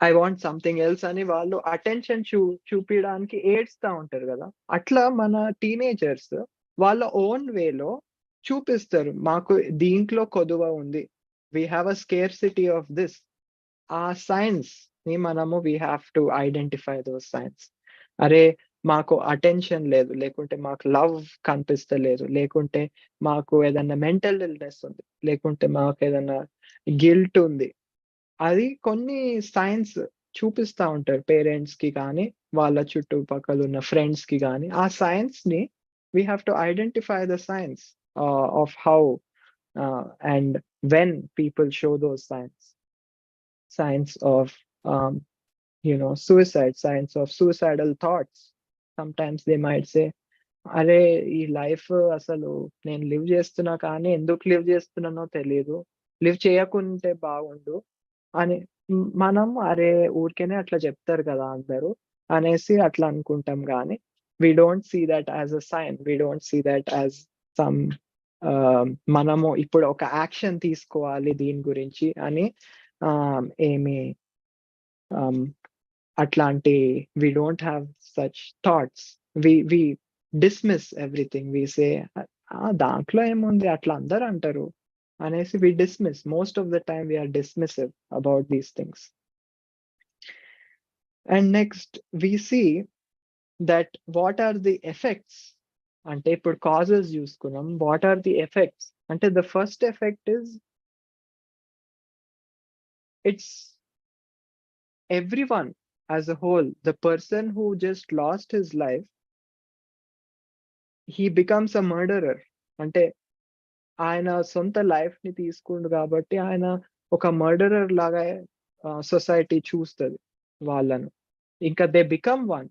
ఐ వాంట్ సంథింగ్ ఎల్స్ అని వాళ్ళు అటెన్షన్ చూపించడానికి ఏడ్స్తా ఉంటారు కదా. అట్లా మన టీనేజర్స్ వాళ్ళ ఓన్ వేలో చూపిస్తారు, మాకు దీంట్లో కొదువ ఉంది, we have a scarcity of this. ఆ సైన్స్ ని మనము we have to identify those science. అరే మాకు అటెన్షన్ లేదు, లేకుంటే మాకు లవ్ కనిపిస్తలేదు, లేకుంటే మాకు ఏదైనా మెంటల్ ఇల్నెస్ ఉంది, లేకుంటే మాకు ఏదైనా గిల్ట్ ఉంది. అది కొన్ని సైన్స్ చూపిస్తా ఉంటారు పేరెంట్స్ కి కానీ వాళ్ళ చుట్టుపక్కల ఉన్న ఫ్రెండ్స్ కి కానీ. ఆ సైన్స్ ని we have to identify the science of how and when people show those signs of suicide, signs of suicidal thoughts. Sometimes they might say, అరే ఈ లైఫ్ అసలు నేను లివ్ చేస్తున్నా కానీ ఎందుకు లివ్ చేస్తున్నానో తెలియదు, లివ్ చేయకుంటే బాగుండు అని మనం అరే ఊరికేనే అట్లా చెప్తారు కదా అందరూ అనేసి అట్లా అనుకుంటాం. కానీ we don't see that as a sign, we don't see that as some మనము ఇప్పుడు ఒక యాక్షన్ తీసుకోవాలి దీని గురించి అని ఏమి అట్లాంటి we don't have such thoughts. we dismiss everything. We say దాంట్లో ఏముంది అట్లా అందరూ అంటారు అనేసి we dismiss. Most of the time we are dismissive about these things. And next we see that what are the effects. అంటే ఇప్పుడు causes చూసుకున్నాం, what are the effects అంటే the first effect is it's everyone as a whole. The person who just lost his life, he becomes a murderer. అంటే ఆయన సొంత life ని తీసుకుండు కాబట్టి ఆయన ఒక మర్డరర్ లాగా సొసైటీ చూస్తుంది వాళ్ళను. ఇంకా they become one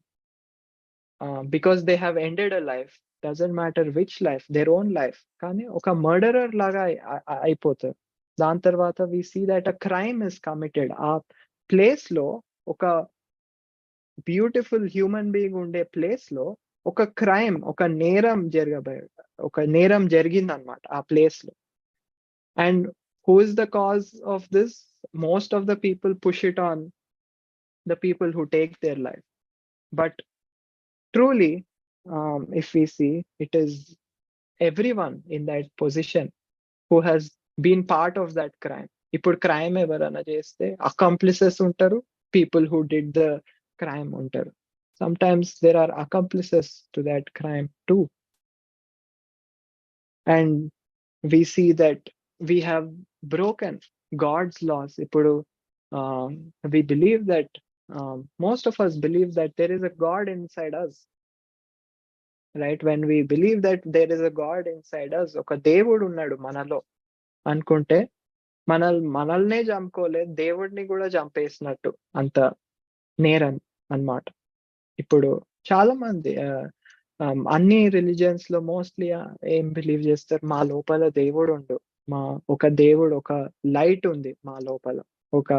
because they have ended a life, doesn't matter which life, their own life, కానీ ఒక మర్డరర్ లాగా అయిపోతారు. దాని తర్వాత we see that a crime is committed. ఆ ప్లేస్ లో ఒక బ్యూటిఫుల్ హ్యూమన్ బీయింగ్ ఉండే ప్లేస్ లో ఒక క్రైమ్, ఒక నేరం జరిగిందనమాట ఆ ప్లేస్ లో. And who is the cause of this? Most of the people push it on the people who take their life. But truly if we see, it is everyone in that position who has been part of that crime. ఇప్పుడు crime ఎవరైనా చేస్తే అకాంప్లిసెస్ ఉంటారు, people who did the crime ఉంటారు. Sometimes there are accomplices to that crime too. And we see that we have broken God's laws. ఇప్పుడు we believe that most of us believe that there is a God inside us. Right? When we believe that there is a God inside us, ఒక దేవుడు ఉన్నాడు మనలో అనుకుంటే మనల్నే చంపుకోలేదు, దేవుడిని కూడా చంపేసినట్టు అంత నేరం అన్నమాట. ఇప్పుడు చాలా మంది అన్ని రిలీజియన్స్ లో మోస్ట్లీ ఏం బిలీవ్ చేస్తారు, మా లోపల దేవుడు ఉండు, ఒక దేవుడు, ఒక లైట్ ఉంది మా లోపల, ఒక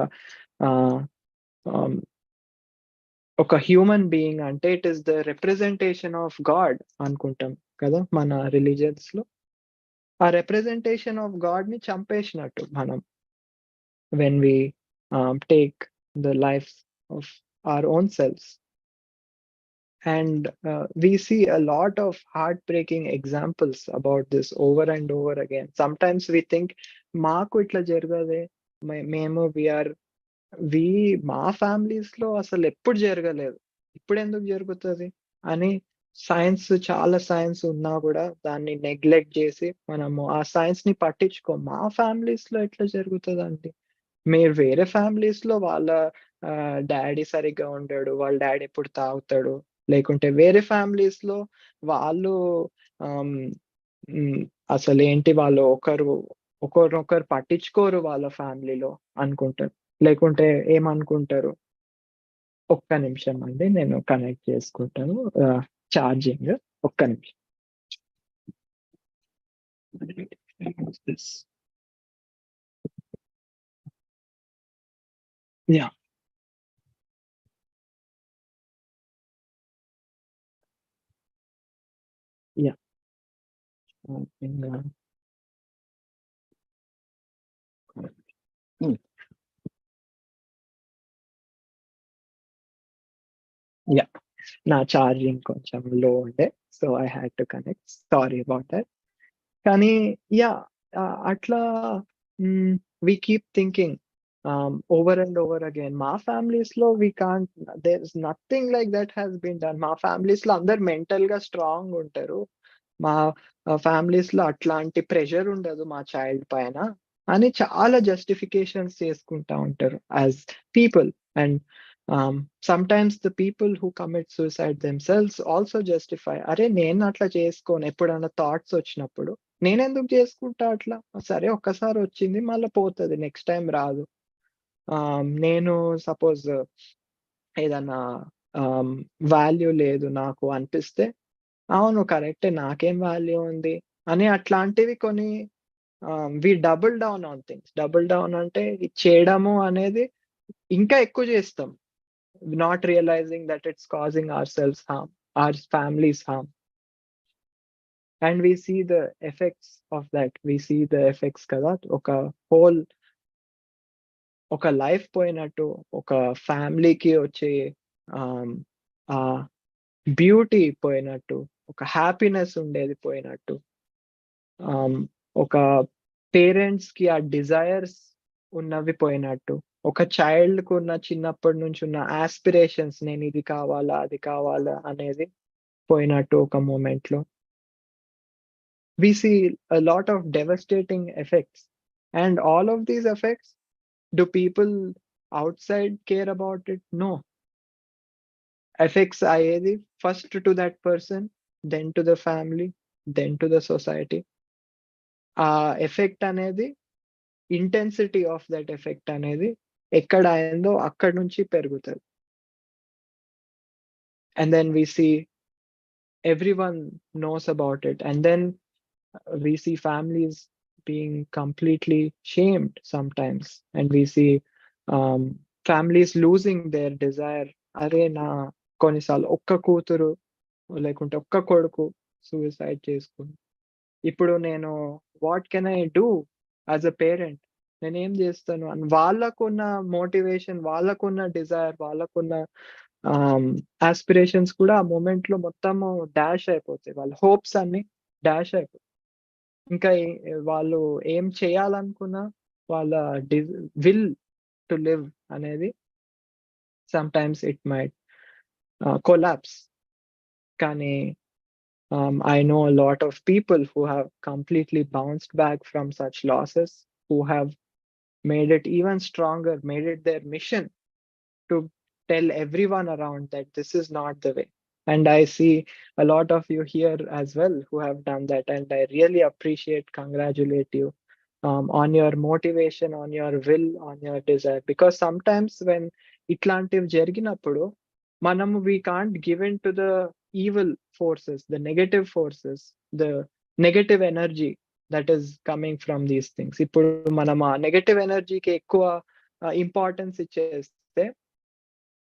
ఒక హ్యూమన్ బీయింగ్ అంటే it is the representation of God అనుకుంటాం కదా మన రిలీజియన్స్ లో. ఆ రిప్రజెంటేషన్ ఆఫ్ గాడ్ ని చంపేసినట్టు మనం when we take the lives of our own selves. And we see a lot of heartbreaking examples about this over and over again. Sometimes we think maaku itla jargade, memo we మా families లో అసలు ఎప్పుడు జరగలేదు, ఇప్పుడు ఎందుకు జరుగుతుంది అని చాలా సైన్స్ ఉన్నా కూడా దాన్ని నెగ్లెక్ట్ చేసి మనము ఆ సైన్స్ ని పట్టించుకో. మా ఫ్యామిలీస్ లో ఎట్లా జరుగుతుందండి, మీరు వేరే ఫ్యామిలీస్ లో వాళ్ళ డాడీ సరిగ్గా ఉండడు, వాళ్ళ డాడీ ఎప్పుడు తాగుతాడు, లేకుంటే వేరే ఫ్యామిలీస్ లో వాళ్ళు అసలు ఏంటి వాళ్ళు ఒకరినొకరు పట్టించుకోరు వాళ్ళ ఫ్యామిలీలో అనుకుంటారు. లేకుంటే ఏమనుకుంటారు, ఒక్క నిమిషం అండి నేను కనెక్ట్ చేసుకుంటాను ఛార్జింగ్, ఒక్క నిమిషం. యా యా యా నా ఛార్జింగ్ కొంచెం లో ఉండే, so I had to connect, sorry about that. కానీ యా అట్లా we keep thinking over and over again. మా ఫ్యామిలీస్ లో we can't, there is nothing like that has been done. మా families లో అందరు మెంటల్ గా స్ట్రాంగ్ ఉంటారు, మా ఫ్యామిలీస్ లో అట్లాంటి ప్రెషర్ ఉండదు మా చైల్డ్ పైన అని చాలా జస్టిఫికేషన్స్ చేసుకుంటా ఉంటారు as people. And sometimes the people who commit suicide themselves also justify, అరే నేను అట్లా చేసుకోను, ఎప్పుడన్నా థాట్స్ వచ్చినప్పుడు నేనెందుకు చేసుకుంటా అట్లా, సరే ఒక్కసారి వచ్చింది మళ్ళీ పోతుంది, నెక్స్ట్ టైం రాదు. నేను సపోజ్ ఏదన్నా వాల్యూ లేదు నాకు అనిపిస్తే, అవును కరెక్టే నాకేం వాల్యూ ఉంది అని అట్లాంటివి కొన్ని we double down on things. Double down అంటే చేయడము అనేది ఇంకా ఎక్కువ చేస్తాం, not realizing that it's causing ourselves harm, our families harm. And we see the effects of that. We see the effects kada oka whole oka life poinattu, oka family ki vache beauty పోయినట్టు, ఒక happiness ఉండేది పోయినట్టు, ఒక parents కి ఆ desires ఉన్నవి పోయినట్టు, ఒక చైల్డ్ కు ఉన్న చిన్నప్పటి నుంచి ఉన్న ఆస్పిరేషన్స్, నేను ఇది కావాలా అది కావాలా అనేది పోయినట్టు ఒక మూమెంట్ లో. We see a lot of devastating effects, and all of these effects, do people outside care about it? No. Effects ayedi first to that person, then to the family, then to the society. Effect అనేది, intensity of that effect అనేది ఎక్కడ అయిందో అక్కడి నుంచి పెరుగుతుంది. And then we see everyone knows about it, and then we see families being completely shamed sometimes, and we see families losing their desire. అరే నా కొన్నిసార్లు ఒక్క కూతురు లేకుంటే ఒక్క కొడుకు సూసైడ్ చేసుకుని, ఇప్పుడు నేను what can I do as a parent, నేనేం చేస్తాను అని వాళ్ళకున్న మోటివేషన్, వాళ్ళకున్న డిజైర్, వాళ్ళకున్న ఆస్పిరేషన్స్ కూడా ఆ మూమెంట్ లో మొత్తము డాష్ అయిపోతాయి, వాళ్ళ హోప్స్ అన్ని డాష్ అయిపోతాయి. ఇంకా వాళ్ళు ఏం చేయాలనుకున్నా వాళ్ళ విల్ టు లివ్ అనేది sometimes it might collapse. కానీ I know a lot of people who have completely bounced back from such losses, who have made it even stronger, made it their mission to tell everyone around that this is not the way. And I see a lot of you here as well who have done that, and I really appreciate, congratulate you on your motivation, on your will, on your desire. Because sometimes when itlantiv జరిగినప్పుడు మనము we can't give in to the evil forces, the negative forces, the negative energy that is coming from these things. ఇప్పుడు మనం ఆ negative ఎనర్జీకి ఎక్కువ importance ఇచ్చేస్తే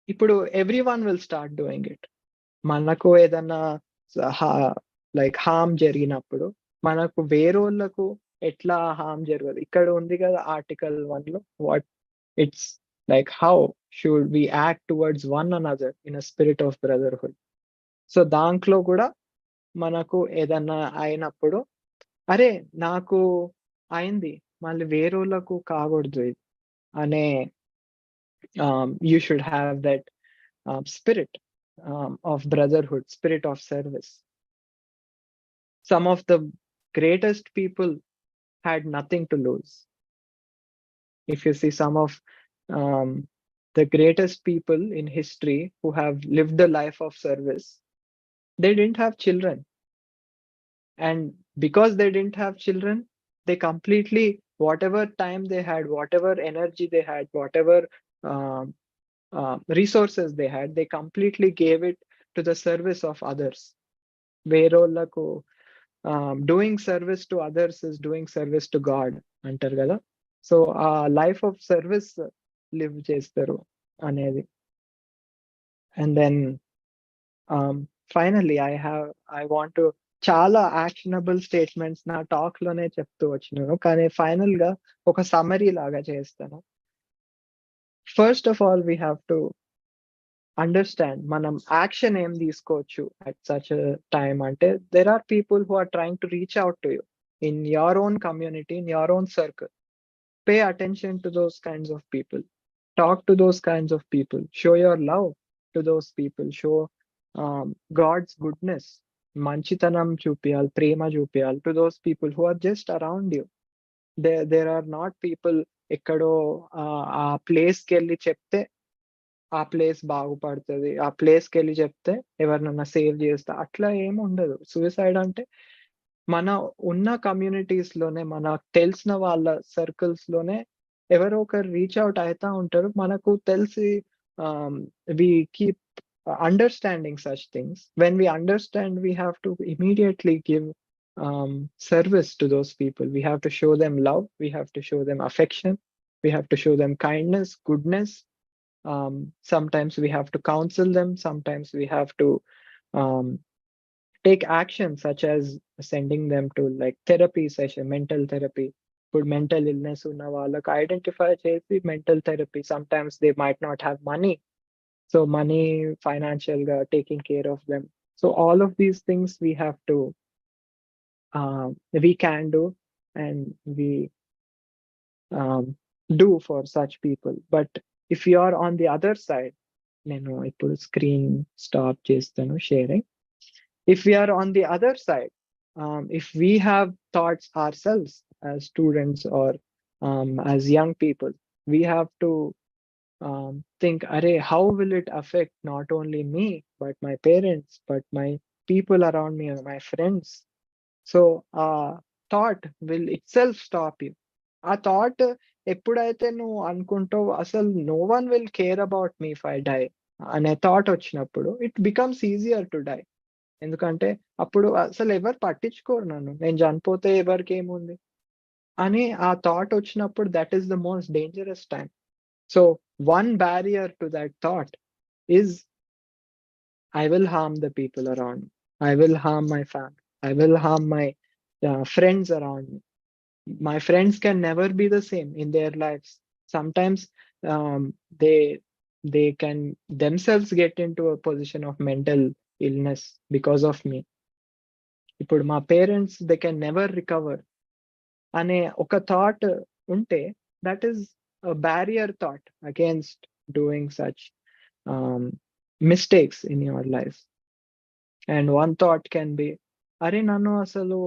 ఇప్పుడు everyone will start doing it. మనకు ఏదన్నా లైక్ హార్మ్ జరిగినప్పుడు మనకు వేరోళ్ళకు ఎట్లా హార్మ్ జరగదు. ఇక్కడ ఉంది కదా ఆర్టికల్ 1 లో, what it's like how should we act towards one another in a spirit of brotherhood. So దాంట్లో కూడా మనకు ఏదన్నా అయినప్పుడు అరే నాకు అయింది మళ్ళీ వేరోళ్ళకు కాకూడదు ఇది అనే you should have that spirit of brotherhood, spirit of service. Some of the greatest people had nothing to lose. If you see some of um, the greatest people in history who have lived the life of service, they didn't have children. And because they didn't have children, they completely, whatever time they had, whatever energy they had, whatever um, resources they had, they completely gave it to the service of others. వేరోళ్ళకు doing service to others is doing service to God అంటారు కదా. So ఆ life of service live చేస్తారు అనేది. And then finally I want to చాలా actionable statements నా talk లోనే చెప్తూ వచ్చినాను, కానీ ఫైనల్ గా ఒక సమరీ లాగా చేస్తాను. First of all we have to understand మనం యాక్షన్ ఏం తీసుకోవచ్చు అట్ సచ్ టైమ్ అంటే there are people who are trying to reach out to you in your own community, in your own circle. Pay attention to those kinds of people, talk to those kinds of people, show your love to those people, show God's goodness, మంచితనం చూపియాలి, ప్రేమ చూపియాలి to those people who are just around you. There are not people ఎక్కడో ఆ ప్లేస్కి వెళ్ళి చెప్తే ఆ ప్లేస్ బాగుపడుతుంది, ఆ ప్లేస్కి వెళ్ళి చెప్తే ఎవరినన్నా సేవ్ చేస్తా, అట్లా ఏమి ఉండదు. సూసైడ్ అంటే మన ఉన్న కమ్యూనిటీస్ లోనే, మనకు తెలిసిన వాళ్ళ సర్కిల్స్ లోనే ఎవరో ఒకరు రీచ్ అవుట్ అవుతా ఉంటారు. మనకు తెలిసి we keep understanding such things. When we understand we have to immediately give service to those people. We have to show them love, we have to show them affection, we have to show them kindness, goodness. Sometimes we have to counsel them, sometimes we have to take action such as sending them to like therapy session, mental therapy. For mental illness unna vallaku identify chesi mental therapy. Sometimes they might not have money, so money financial ga taking care of them. So all of these things we have to we can do and we do for such people. But if you are on the other side, nenu ippudu screen stop chestanu sharing. If we are on the other side, if we have thoughts ourselves as students or as young people, we have to think, array, how will it affect not only me but my parents, but my people around me or my friends? So thought will itself stop you. ఆ thought ఎప్పుడైతే నువ్వు అనుకుంటావు అసలు no one will care about me if I die అనే thought వచ్చినప్పుడు it becomes easier to die. ఎందుకంటే అప్పుడు అసలు ఎవరు పట్టించుకోరు నన్ను, నేను చనిపోతే ఎవరికి ఏముంది అని ఆ థాట్ వచ్చినప్పుడు that is the most dangerous time. So one barrier to that thought is I will harm the people around me, I will harm my family, I will harm my friends around me. My friends can never be the same in their lives. Sometimes they can themselves get into a position of mental illness because of me. ఇప్పుడు మా parents they can never recover అనే ఒక thought ఉంటే that is barrier thought against doing such mistakes in your life. And one thought can be, అరే నన్ను అసలు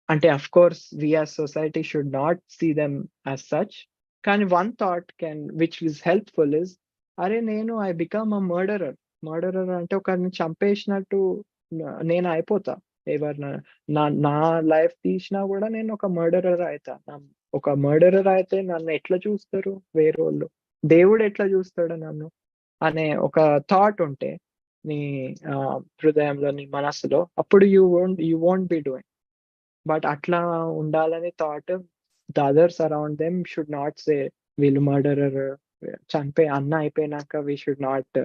అంటే of course we as society should not see them as such. కానీ one thought can which is helpful is, అరే నేను I become a murderer. Murderer అంటే ఒకరిని చంపేసినట్టు నేను అయిపోతా. ఎవరిన నా లైఫ్ తీసినా కూడా నేను ఒక మర్డరర్ అవుతా. ఒక మర్డరర్ అయితే నన్ను ఎట్లా చూస్తారు వేరేవాళ్ళు, దేవుడు ఎట్లా చూస్తాడు నన్ను అనే ఒక థాట్ ఉంటే నీ హృదయంలో, నీ మనస్సులో, అప్పుడు you won't be doing. But అట్లా ఉండాలని thought the others around them should not say వీళ్ళు మర్డరర్, అన్న అయిపోయినాక వీ షుడ్ నాట్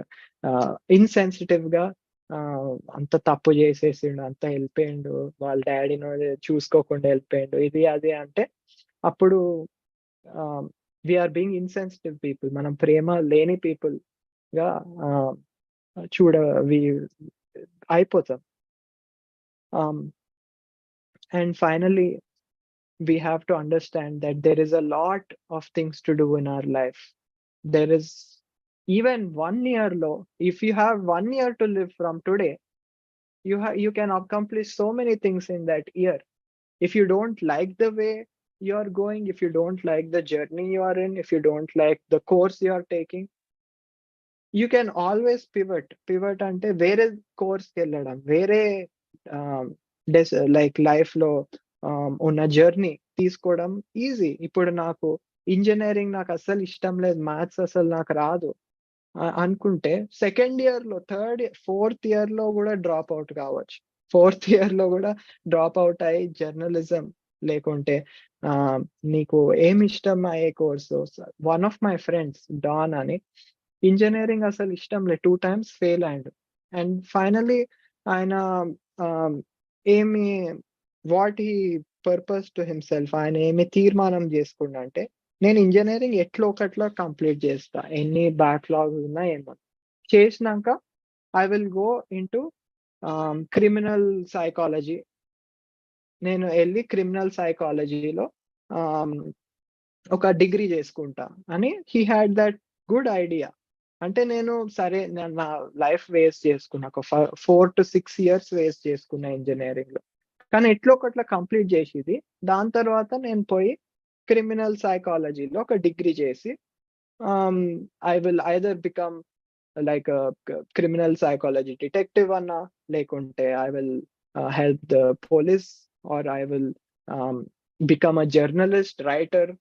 ఇన్సెన్సిటివ్ గా అంత తప్పు చేసేసిండు, అంత వెళ్ళిపోయిండు, వాళ్ళ డాడీని చూసుకోకుండా వెళ్ళిపోయిండు, ఇది అది అంటే అప్పుడు వీఆర్ బీయింగ్ ఇన్సెన్సిటివ్ పీపుల్, మనం ప్రేమ లేని పీపుల్ గా అయిపోతాం. And finally, we have to understand that there is a lot of things to do in our life. There is even 1 year low. If you have 1 year to live from today, you can accomplish so many things in that year. If you don't like the way you are going, if you don't like the journey you are in, if you don't like the course you are taking, you can always pivot ante vere course ki velladam, vere like life lo ఉన్న journey తీసుకోవడం easy. ఇప్పుడు నాకు engineering నాకు అసలు ఇష్టం లేదు, maths అసలు నాకు రాదు అనుకుంటే సెకండ్ ఇయర్ లో, ఫోర్త్ ఇయర్ లో కూడా డ్రాప్ అవుట్ కావచ్చు. ఫోర్త్ ఇయర్ లో కూడా డ్రాప్ అవుట్ అయ్యి జర్నలిజం లేకుంటే నీకు ఏమి ఇష్టం అయ్యే course. One of my friends Don అని, ఇంజనీరింగ్ అసలు ఇష్టం లేదు, 2 times ఫెయిల్ అయ్యాడు. అండ్ ఫైనలీ ఆయన ఏమి what he purpose to himself, ఆయన ఏమి తీర్మానం చేసుకున్నా అంటే నేను ఇంజనీరింగ్ ఎట్లా ఒకట్లా కంప్లీట్ చేస్తా, ఎన్ని బ్యాక్లాగ్ ఉన్నా ఏమో చేసినాక I will go into criminal psychology. నేను వెళ్ళి క్రిమినల్ సైకాలజీలో ఒక డిగ్రీ చేసుకుంటా అని he had that good idea. అంటే నేను సరే నా లైఫ్ వేస్ట్ చేసుకున్నా, ఒక 4 to 6 years వేస్ట్ చేసుకున్నా ఇంజనీరింగ్ లో, కానీ ఎట్లా ఒకట్లా కంప్లీట్ చేసేది. దాని తర్వాత నేను పోయి క్రిమినల్ సైకాలజీలో ఒక డిగ్రీ చేసి I will either become like criminal psychology detective అన్నా, లేకుంటే I will help the police, or I will become a journalist, writer.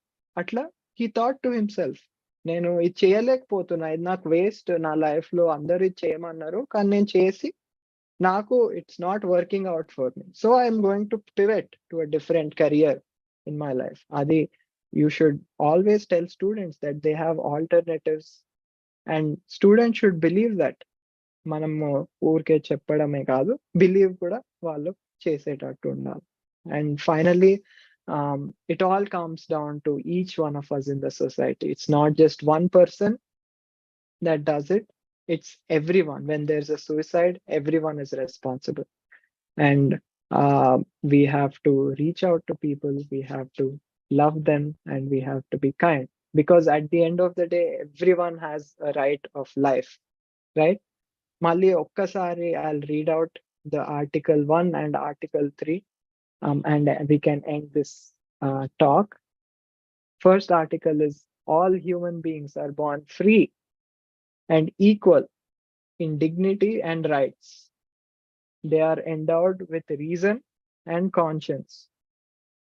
అట్లా హీ థాట్ టు హిమ్సెల్ఫ్, నేను ఇది చేయలేకపోతున్నా, ఇది నాకు వేస్ట్, నా లైఫ్ లో అందరు ఇది చేయమన్నారు కానీ నేను చేసి నాకు it's not working out for me, so I'm going to pivot to a different career in my life. అది you should always tell students that they have alternatives, and students should believe that. మనము ఊరికే చెప్పడమే కాదు, believe కూడా వాళ్ళు చేసేటట్టు ఉండాలి. And finally it all comes down to each one of us in the society. It's not just one person that does it, it's everyone. When there's a suicide, everyone is responsible, and we have to reach out to people, we have to love them, and we have to be kind, because at the end of the day everyone has a right of life, right? Malli okkasari I'll read out the article 1 and article 3, and we can end this talk. First article is, all human beings are born free and equal in dignity and rights. They are endowed with reason and conscience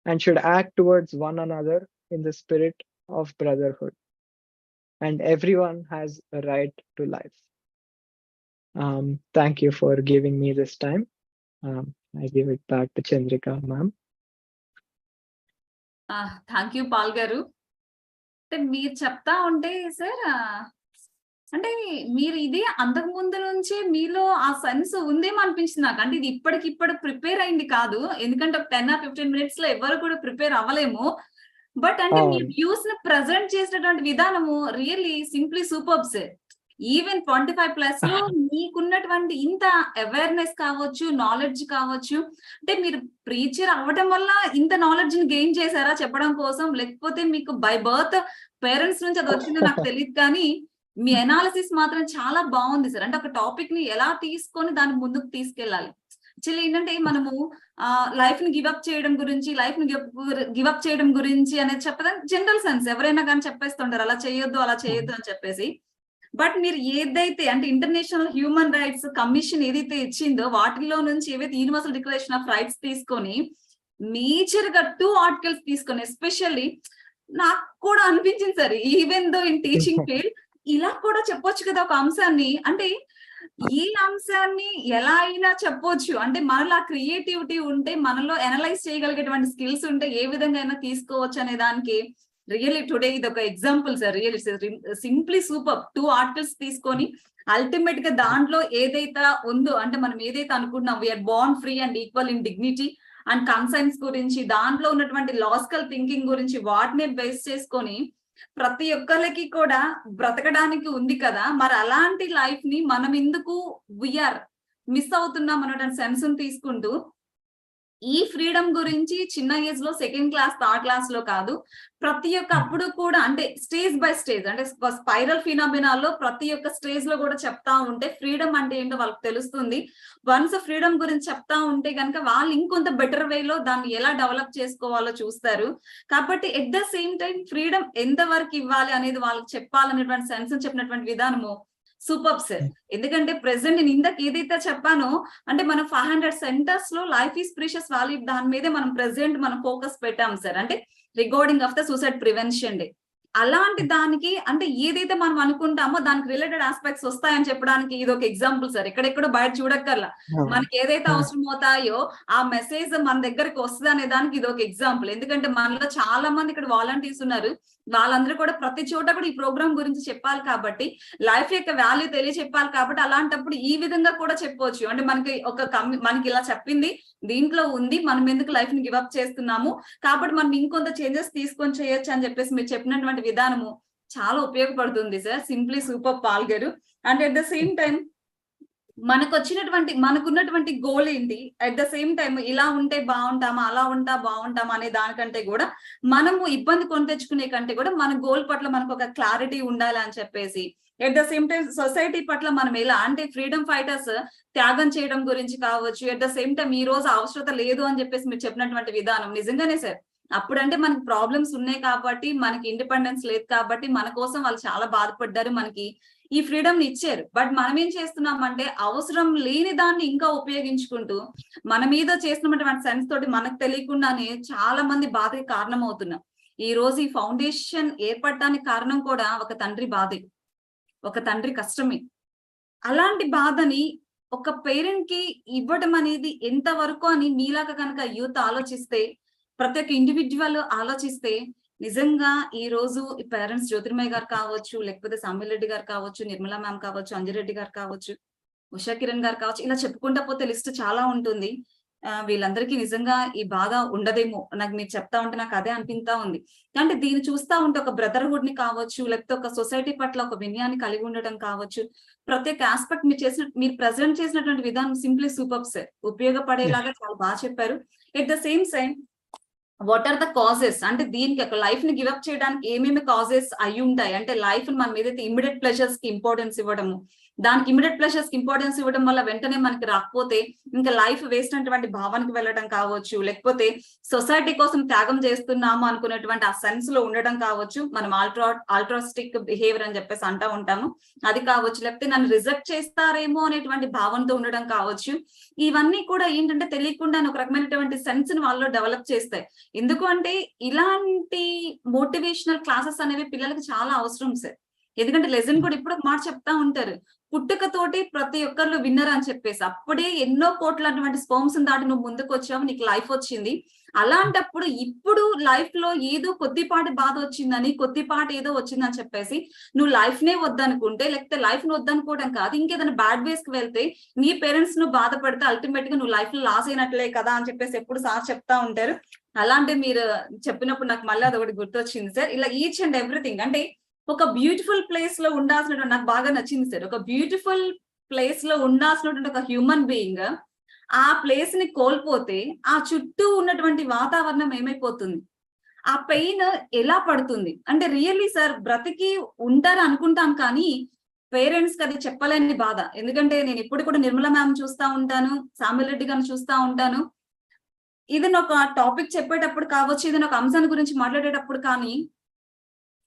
and should act towards one another in the spirit of brotherhood. And everyone has a right to life. Thank you for giving me this time. I give it back to Chandrika ma'am. Thank you Paul గారు. అంటే మీరు చెప్తా ఉంటే sir, అంటే మీరు ఇది అంతకు ముందు నుంచే మీలో ఆ సెన్స్ ఉందేమో అనిపించింది నాకు. అంటే ఇది ఇప్పటికిప్పుడు ప్రిపేర్ అయింది కాదు, ఎందుకంటే ఒక 10 or 15 minutes లో ఎవరు కూడా ప్రిపేర్ అవ్వలేము. బట్ అంటే మీ వ్యూస్ ని ప్రజెంట్ చేసినటువంటి విధానము really simply superb sir. Even 25+ లో మీకున్నటువంటి ఇంత అవేర్నెస్ కావచ్చు, నాలెడ్జ్ కావచ్చు, అంటే మీరు ప్రీచర్ అవ్వడం వల్ల ఇంత నాలెడ్జ్ ని గెయిన్ చేశారా చెప్పడం కోసం, లేకపోతే మీకు బై బర్త్ పేరెంట్స్ నుంచి అది వచ్చిందో నాకు తెలియదు, కానీ మీ అనాలిసిస్ మాత్రం చాలా బాగుంది సార్. అంటే ఒక టాపిక్ ని ఎలా తీసుకొని దాన్ని ముందుకు తీసుకెళ్ళాలి. యాక్చువల్లీ ఏంటంటే మనము లైఫ్ ని గివప్ చేయడం గురించి, లైఫ్ ని గివప్ చేయడం గురించి అనేది చెప్పదని జనరల్ సెన్స్, ఎవరైనా కానీ చెప్పేస్తుంటారు అలా చేయొద్దు అలా చేయొద్దు అని చెప్పేసి. బట్ మీరు ఏదైతే అంటే ఇంటర్నేషనల్ హ్యూమన్ రైట్స్ కమిషన్ ఏదైతే ఇచ్చిందో వాటిలో నుంచి ఏవైతే యూనివర్సల్ డిక్లరేషన్ ఆఫ్ రైట్స్ తీసుకొని మేజర్ గా 2 articles తీసుకొని, ఎస్పెషల్లీ నాకు కూడా అనిపించింది sir, even though in teaching field ఇలా కూడా చెప్పొచ్చు కదా ఒక అంశాన్ని. అంటే ఈ అంశాన్ని ఎలా అయినా చెప్పొచ్చు, అంటే మనలో క్రియేటివిటీ ఉంటే, మనలో అనలైజ్ చేయగలిగేటువంటి స్కిల్స్ ఉంటే ఏ విధంగా అయినా తీసుకోవచ్చు అనే దానికి రియల్లీ టుడే ఇది ఒక example sir, really simply super. 2 articles తీసుకొని అల్టిమేట్ గా దాంట్లో ఏదైతే ఉందో, అంటే మనం ఏదైతే అనుకుంటున్నాం we are born free and equal in dignity and conscience గురించి, దాంట్లో ఉన్నటువంటి లాజికల్ థింకింగ్ గురించి, వాటిని బేస్ చేసుకొని ప్రతి ఒక్కరికి కూడా బ్రతకడానికి ఉంది కదా, మరి అలాంటి లైఫ్ ని మనం ఎందుకు వీఆర్ మిస్ అవుతున్నాం అన్నటువంటి సెన్స్ తీసుకుంటూ ఈ ఫ్రీడమ్ గురించి చిన్న ఏజ్ లో సెకండ్ క్లాస్ థర్డ్ క్లాస్ లో కాదు, ప్రతి ఒక్క అప్పుడు కూడా అంటే స్టేజ్ బై స్టేజ్, అంటే స్పైరల్ ఫినామినాల్లో ప్రతి ఒక్క స్టేజ్ లో కూడా చెప్తా ఉంటే ఫ్రీడమ్ అంటే ఏంటో వాళ్ళకి తెలుస్తుంది. వన్స్ ఫ్రీడమ్ గురించి చెప్తా ఉంటే కనుక వాళ్ళు ఇంకొంత బెటర్ వేలో దాన్ని ఎలా డెవలప్ చేసుకోవాలో చూస్తారు. కాబట్టి at the same time freedom ఎంత వరకు ఇవ్వాలి అనేది వాళ్ళకి చెప్పాలనేటువంటి సెన్స్ చెప్పినటువంటి విధానము సూపర్ సార్. ఎందుకంటే ప్రెసెంట్ నేను ఇందాక ఏదైతే చెప్పానో, అంటే మనం 500 సెంటర్స్ లో లైఫ్ ఈస్ ప్రీషియస్ వాల్యూ దాని మీదే మనం ప్రెసెంట్ మనం ఫోకస్ పెట్టాం సార్, అంటే regarding of the suicide prevention day. అలాంటి దానికి అంటే ఏదైతే మనం అనుకుంటామో దానికి రిలేటెడ్ ఆస్పెక్ట్స్ వస్తాయని చెప్పడానికి ఇది ఒక ఎగ్జాంపుల్ సార్. ఎక్కడెక్కడో బయట చూడక్కర్లా, మనకి ఏదైతే అవసరం అవుతాయో ఆ మెసేజ్ మన దగ్గరికి వస్తుంది అనే దానికి ఇది ఒక ఎగ్జాంపుల్. ఎందుకంటే మనలో చాలా మంది ఇక్కడ వాలంటీర్స్ ఉన్నారు, వాళ్ళందరూ కూడా ప్రతి చోట కూడా ఈ ప్రోగ్రామ్ గురించి చెప్పాలి కాబట్టి, లైఫ్ యొక్క వాల్యూ తెలియచెప్పాలి కాబట్టి, అలాంటప్పుడు ఈ విధంగా కూడా చెప్పవచ్చు. అంటే మనకి మనకి ఇలా చెప్పింది దీంట్లో ఉంది, మనం ఎందుకు లైఫ్ ని గివ్ అప్ చేస్తున్నాము, కాబట్టి మనం ఇంకొంత చేంజెస్ తీసుకొని చేయొచ్చు అని చెప్పేసి మీరు చెప్పినటువంటి విధానము చాలా ఉపయోగపడుతుంది సార్. సింప్లీ సూపర్ పాల్ గారు. And at the same time మనకున్నటువంటి గోల్ ఏంటి, అట్ ద సేమ్ టైం ఇలా ఉంటే బాగుంటామా అలా ఉంటా బాగుంటామా అనే దానికంటే కూడా, మనము ఇబ్బంది కొని తెచ్చుకునే కంటే కూడా మన గోల్ పట్ల మనకు ఒక క్లారిటీ ఉండాలి అని చెప్పేసి, at the same time society పట్ల మనం ఎలా అంటే ఫ్రీడమ్ ఫైటర్స్ త్యాగం చేయడం గురించి కావచ్చు, ఎట్ ద సేమ్ టైం ఈ రోజు అవసరత లేదు అని చెప్పేసి మీరు చెప్పినటువంటి విధానం నిజంగానే సార్. అప్పుడంటే మనకి ప్రాబ్లమ్స్ ఉన్నాయి కాబట్టి, మనకి ఇండిపెండెన్స్ లేదు కాబట్టి, మన కోసం వాళ్ళు చాలా బాధపడ్డారు, మనకి ఈ ఫ్రీడమ్ ని ఇచ్చారు. బట్ మనం ఏం చేస్తున్నామంటే అవసరం లేని దాన్ని ఇంకా ఉపయోగించుకుంటూ మన మీద చేస్తున్నటువంటి సెన్స్ తోటి మనకు తెలియకుండానే చాలా మంది బాధకి కారణం అవుతున్నాం. ఈ రోజు ఈ ఫౌండేషన్ ఏర్పడటానికి కారణం కూడా ఒక తండ్రి బాధే, ఒక తండ్రి కష్టమే. అలాంటి బాధని ఒక పేరెంట్ కి ఇవ్వడం అనేది ఎంత వరకు అని మీలాగా కనుక యూత్ ఆలోచిస్తే, ప్రతి ఒక్క ఇండివిజువల్ ఆలోచిస్తే, నిజంగా ఈ రోజు ఈ పేరెంట్స్ జ్యోతిర్మయ్య గారు కావచ్చు, లేకపోతే సామిల్ రెడ్డి గారు కావచ్చు, నిర్మలా మ్యామ్ కావచ్చు, అంజిరెడ్డి గారు కావచ్చు, ఉషా కిరణ్ గారు కావచ్చు, ఇలా చెప్పుకుంటా పోతే లిస్ట్ చాలా ఉంటుంది. వీళ్ళందరికీ నిజంగా ఈ బాధ ఉండదేమో, నాకు మీరు చెప్తా ఉంటే నాకు అదే అనిపిస్తా ఉంది. అంటే దీన్ని చూస్తా ఉంటే ఒక బ్రదర్హుడ్ ని కావచ్చు, లేకపోతే ఒక సొసైటీ పట్ల ఒక వినయాన్ని కలిగి ఉండటం కావచ్చు, ప్రతి ఒక్క ఆస్పెక్ట్ మీరు ప్రెజెంట్ చేసినటువంటి విధానం సింప్లీ సూపర్ సార్. ఉపయోగపడేలాగా చాలా బాగా చెప్పారు. At the same time what are the causes, అంటే దీనికి ఒక లైఫ్ ని గివ్ అప్ చేయడానికి ఏమేమి కాజెస్ అయి ఉంటాయి, అంటే లైఫ్ మనం ఏదైతే ఇమిడియట్ ప్లెజర్స్ కి ఇంపార్టెన్స్ ఇవ్వడము, దానికి ఇమిడియట్ ప్లెజర్స్ కి ఇంపార్టెన్స్ ఇవ్వడం వల్ల వెంటనే మనకి రాకపోతే ఇంకా లైఫ్ వేస్ట్ అనేటువంటి భావనకి వెళ్ళడం కావచ్చు, లేకపోతే సొసైటీ కోసం త్యాగం చేస్తున్నాము అనుకునేటువంటి ఆ సెన్స్ లో ఉండడం కావచ్చు, మనం ఆల్ట్రాస్టిక్ బిహేవియర్ అని చెప్పేసి అంటూ ఉంటాము, అది కావచ్చు, లేకపోతే నన్ను రిజెక్ట్ చేస్తారేమో అనేటువంటి భావనతో ఉండడం కావచ్చు. ఇవన్నీ కూడా ఏంటంటే తెలియకుండా ఒక రకమైనటువంటి సెన్స్ ని వాళ్ళలో డెవలప్ చేస్తాయి. ఎందుకు అంటే ఇలాంటి మోటివేషనల్ క్లాసెస్ అనేవి పిల్లలకి చాలా అవసరం సార్. ఎందుకంటే లెసన్ కూడా ఇప్పుడు మాట చెప్తా ఉంటారు, పుట్టుకతోటి ప్రతి ఒక్కరిలో విన్నర్ అని చెప్పేసి, అప్పుడే ఎన్నో కోట్లటువంటి స్పర్మ్స్ దాటి నువ్వు ముందుకు వచ్చావు, నీకు లైఫ్ వచ్చింది. అలాంటప్పుడు ఇప్పుడు లైఫ్ లో ఏదో కొద్దిపాటి బాధ వచ్చిందని, కొద్దిపాటి ఏదో వచ్చిందని చెప్పేసి నువ్వు లైఫ్ నే వద్దనుకుంటే, లేకపోతే లైఫ్ ను వద్దనుకోవడం కాదు, ఇంకేదైనా బ్యాడ్ వేస్ కి వెళ్తే నీ పేరెంట్స్ ను బాధపడితే అల్టిమేట్ గా నువ్వు లైఫ్ లో లాస్ అయినట్లే కదా అని చెప్పేసి ఎప్పుడు సార్ చెప్తా ఉంటారు. అలాంటి మీరు చెప్పినప్పుడు నాకు మళ్ళీ అదొకటి గుర్తొచ్చింది సార్. ఇలా ఈచ్ అండ్ ఎవ్రీథింగ్, అంటే ఒక బ్యూటిఫుల్ ప్లేస్ లో ఉండాల్సినటువంటి, నాకు బాగా నచ్చింది సార్, ఒక బ్యూటిఫుల్ ప్లేస్ లో ఉండాల్సినటువంటి ఒక హ్యూమన్ బీయింగ్ ఆ ప్లేస్ ని కోల్పోతే ఆ చుట్టూ ఉన్నటువంటి వాతావరణం ఏమైపోతుంది, ఆ పెయిన్ ఎలా పడుతుంది. అంటే రియల్లీ సార్ బ్రతికి ఉంటారు అనుకుంటాం కానీ పేరెంట్స్ కి అది చెప్పలేని బాధ. ఎందుకంటే నేను ఇప్పుడు కూడా నిర్మలా మ్యామ్ చూస్తా ఉంటాను, సామిల్ రెడ్డి గారిని చూస్తా ఉంటాను, ఏదైనా ఒక టాపిక్ చెప్పేటప్పుడు కావచ్చు, ఏదైనా ఒక అంశాన్ని గురించి మాట్లాడేటప్పుడు కానీ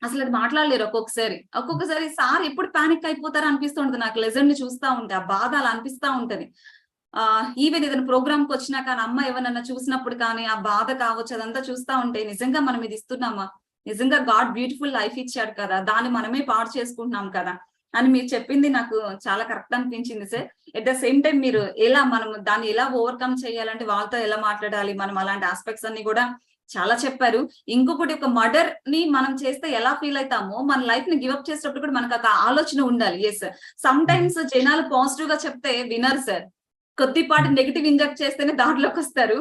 అసలు అది మాట్లాడలేరు. ఒక్కొక్కసారి సార్ ఎప్పుడు పానిక్ అయిపోతారో అనిపిస్తూ ఉంటుంది నాకు, లెజెండ్ ని చూస్తా ఉంటే ఆ బాధ అలా అనిపిస్తా ఉంటది. ఈవెన్ ఏదైనా ప్రోగ్రామ్ కి వచ్చినా కానీ అమ్మ ఎవరన్నా చూసినప్పుడు కానీ ఆ బాధ కావచ్చు, అదంతా చూస్తా ఉంటే నిజంగా మనం ఇది ఇస్తున్నామా, నిజంగా గాడ్ బ్యూటిఫుల్ లైఫ్ ఇచ్చాడు కదా, దాన్ని మనమే పాడు చేసుకుంటున్నాం కదా అని మీరు చెప్పింది నాకు చాలా కరెక్ట్ అనిపించింది sir. At the same time మీరు ఎలా మనం దాన్ని ఎలా ఓవర్కమ్ చేయాలంటే వాళ్ళతో ఎలా మాట్లాడాలి, మనం అలాంటి ఆస్పెక్ట్స్ అన్ని కూడా చాలా చెప్పారు. ఇంకొకటి, ఒక మర్డర్ ని మనం చేస్తే ఎలా ఫీల్ అవుతామో మన లైఫ్ ని గివ్ అప్ చేసేటప్పుడు కూడా మనకు ఒక ఆలోచన ఉండాలి. ఎస్, సమ్ టైమ్స్ జనాలు పాజిటివ్ గా చెప్తే వినరు సార్, కొద్దిపాటి నెగిటివ్ ఇంజెక్ట్ చేస్తేనే దాంట్లోకి వస్తారు.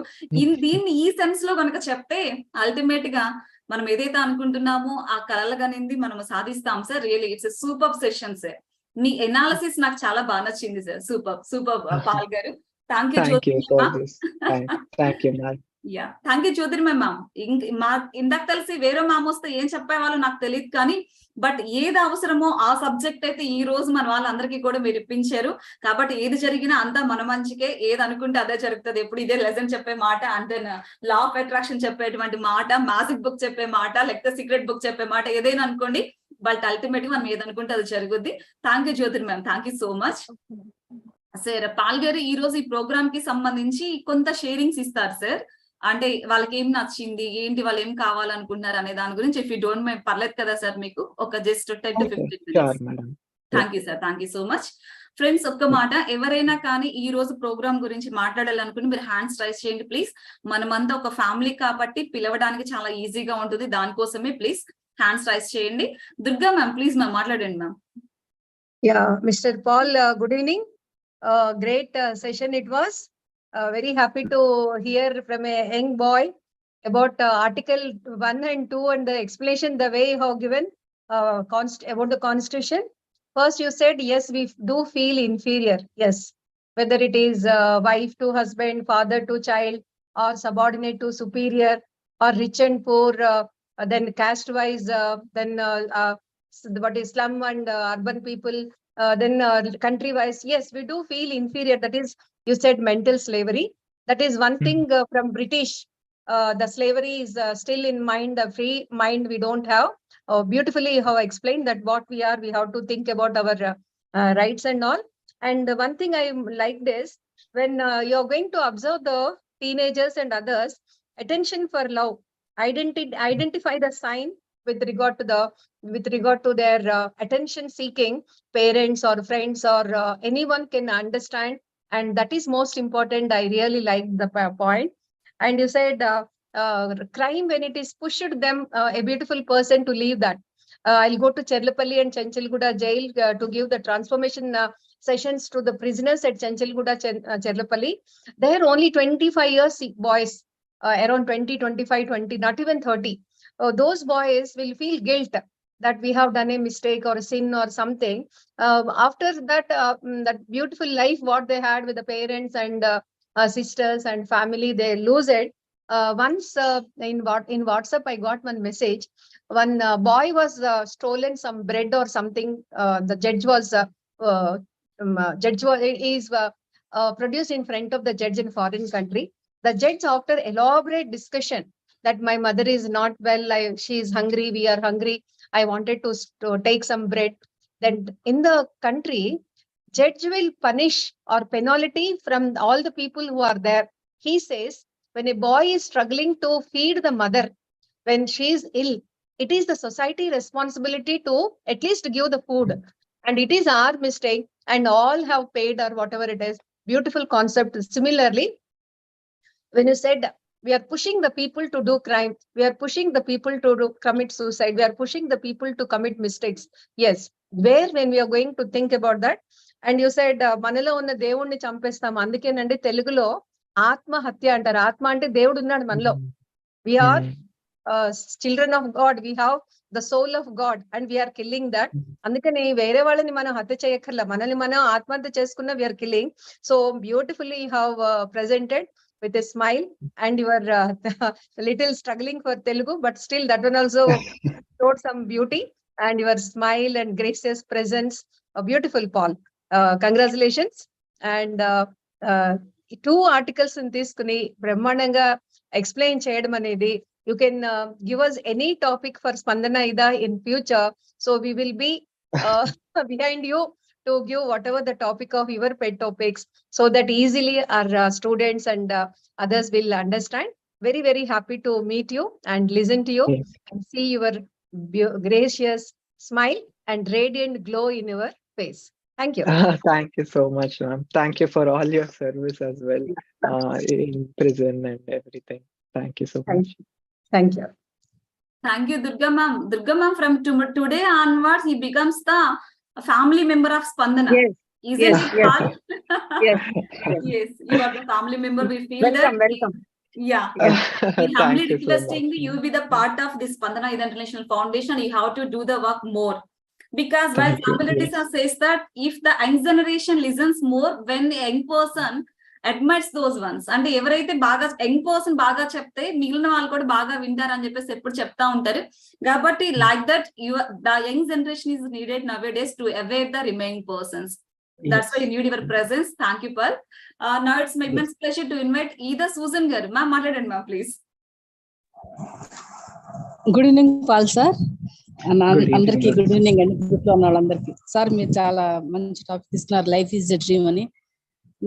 దీన్ని ఈ సెన్స్ లో కనుక చెప్తే అల్టిమేట్ గా మనం ఏదైతే అనుకుంటున్నామో ఆ కలలుగానింది మనం సాధిస్తాం సార్. Really it's super session sir. మీ ఎనాలిసిస్ నాకు చాలా బాగా నచ్చింది సార్. సూపర్ సూపర్ పాల్ గారు. Thank you Thank you Jyoti for ma'am. this. Thank you, ma'am. Yeah, thank you Jyotirmay ma'am. ఇందాక తెలిసి వేరే మ్యామ్ వస్తే ఏం చెప్పేవాళ్ళు నాకు తెలియదు, కానీ బట్ ఏది అవసరమో ఆ సబ్జెక్ట్ అయితే ఈ రోజు మన వాళ్ళందరికీ కూడా మీరు ఇప్పించారు. కాబట్టి ఏది జరిగినా అంతా మన మంచికే, ఏది అనుకుంటే అదే జరుగుతుంది. ఎప్పుడు ఇదే లెసన్ చెప్పే మాట, అంటే లా ఆఫ్ అట్రాక్షన్ చెప్పేటువంటి మాట, మ్యాజిక్ బుక్ చెప్పే మాట, లేకపోతే సీక్రెట్ బుక్ చెప్పే మాట, ఏదైనా అనుకోండి, బట్ అల్టిమేట్ గా మనం ఏదనుకుంటే అది జరుగుద్ది. Thank you Jyotirmay ma'am, thank you so much. Sir Paul గారు ఈ రోజు ఈ ప్రోగ్రామ్ కి సంబంధించి కొంత షేరింగ్స్ ఇస్తారు సార్. అంటే వాళ్ళకి ఏం నచ్చింది, ఏంటి, వాళ్ళు ఏం కావాలనుకుంటున్నారు అనే దాని గురించి. ఇఫ్ యూ డోంట్ మైండ్, పర్లేదు కదా సార్ మీకు? ఒక just 10 to 15 Sure, minutes. madam. Thank you sir, thank you so much. Friends, ఒక్క మాట, ఎవరైనా కానీ ఈ రోజు ప్రోగ్రామ్ గురించి మాట్లాడాలనుకుని మీరు హ్యాండ్స్ రైజ్ చేయండి ప్లీజ్. మనమంతా ఒక ఫ్యామిలీ కాబట్టి పిలవడానికి చాలా ఈజీగా ఉంటుంది, దానికోసమే ప్లీజ్ హ్యాండ్స్ రైజ్ చేయండి. దుర్గా మ్యామ్, ప్లీజ్ మ్యామ్ మాట్లాడండి ma'am. Yeah, Mr. Paul, good evening. Great session it was. Very happy to hear from a young boy about Article 1 and 2 and the explanation, the way you have given about the Constitution. First, you said, yes, we do feel inferior. Yes, whether it is wife to husband, father to child, or subordinate to superior, or rich and poor, then caste-wise, then what is slum and urban people, then country-wise. Yes, we do feel inferior. That is, you said mental slavery. That is one thing from British. The slavery is still in mind, the free mind we don't have. Beautifully you have explained that what we are, we have to think about our rights and all. And one thing I liked is when you are going to observe the teenagers and others, attention for love, identify the sign with regard to their attention seeking parents or friends or anyone can understand, and that is most important. I really like the point. And you said crime, when it is pushed them, a beautiful person to leave that. I'll go to Cherlapalli and Chanchalguda jail to give the transformation sessions to the prisoners at Chanchalguda, Cherlapalli. There are only 25 years boys, around 20, 25, 20, not even 30. Those boys will feel guilt that we have done a mistake or a sin or something. After that, that beautiful life what they had with the parents and sisters and family, they lose it. Once in WhatsApp, I got one message. One boy was stolen some bread or something. The judge was produced in front of the judge in foreign country. The judge, after elaborate discussion, that my mother is not well, she is hungry, we are hungry, I wanted to take some bread. Then in the country, judge will punish or penalty from all the people who are there. He says, when a boy is struggling to feed the mother, when she is ill, it is the society responsibility to at least give the food. And it is our mistake, and all have paid or whatever it is. Beautiful concept. Similarly, when you said we are pushing the people to do crime, we are pushing the people to commit suicide, we are pushing the people to commit mistakes. Yes, where when we are going to think about that. And you said మనలో ఉన్న దేవుణ్ణి చంపేస్తాం, అందుకేనండి తెలుగులో ఆత్మహత్య అంటారు. ఆత్మ అంటే దేవుడు ఉన్నాడు మనలో. We are children of God, we have the soul of God, and we are killing that. అందుకని వేరే వాళ్ళని మనం హత్య చేయక్కర్లా, మనల్ని మనం ఆత్మహత్య చేసుకున్న we are killing. So beautifully you have presented with a smile, and you are little struggling for Telugu, but still that one also showed some beauty, and your smile and gracious presence, a beautiful Paul. Congratulations. And 2 articles in this kuni brahmananga explain cheyadam anedi, you can give us any topic for Spandanaida in future, so we will be behind you to give whatever the topic of your pet topics, so that easily our students and others will understand. Very, very happy to meet you and listen to you. Yes. And see your gracious smile and radiant glow in your face. Thank you. Thank you so much, ma'am. Thank you for all your service as well in prison and everything. Thank you so much. Thank you. Thank you, Durga ma'am. Durga ma'am, from today onwards, he becomes the family member of Spandana. Yes. Isn't Yes, it, yes. Paul? Yes. Yes, you are the family member. We feel Welcome, that. welcome. Yeah. We humbly Thank you so requesting much. you be the part of this Spandana International Foundation. You have to do the work more. Because while Thank you. family Yes. says that if the young generation listens more when the young person admires those ones, అంటే ఎవరైతే బాగా young person బాగా చెప్తే మిగిలిన వాళ్ళు కూడా బాగా వింటారు అని చెప్పేసి ఎప్పుడు చెప్తా ఉంటారు. కాబట్టి like that the young generation is needed now days to aware the remaining persons. That's why you need your presence. Thank you, Pearl. Now it's my immense pleasure to invite either Susan garu. Ma'am, మాట్లాడండి ma'am, please. Good evening Paul sir. Good అందరికి evening. Good evening అండి. Group లో ఉన్న వాళ్ళందరికీ sir మీరు చాలా మంచి topic ఇస్తున్నారు, లైఫ్ ఈజ్ ఎ డ్రీమ్ అని.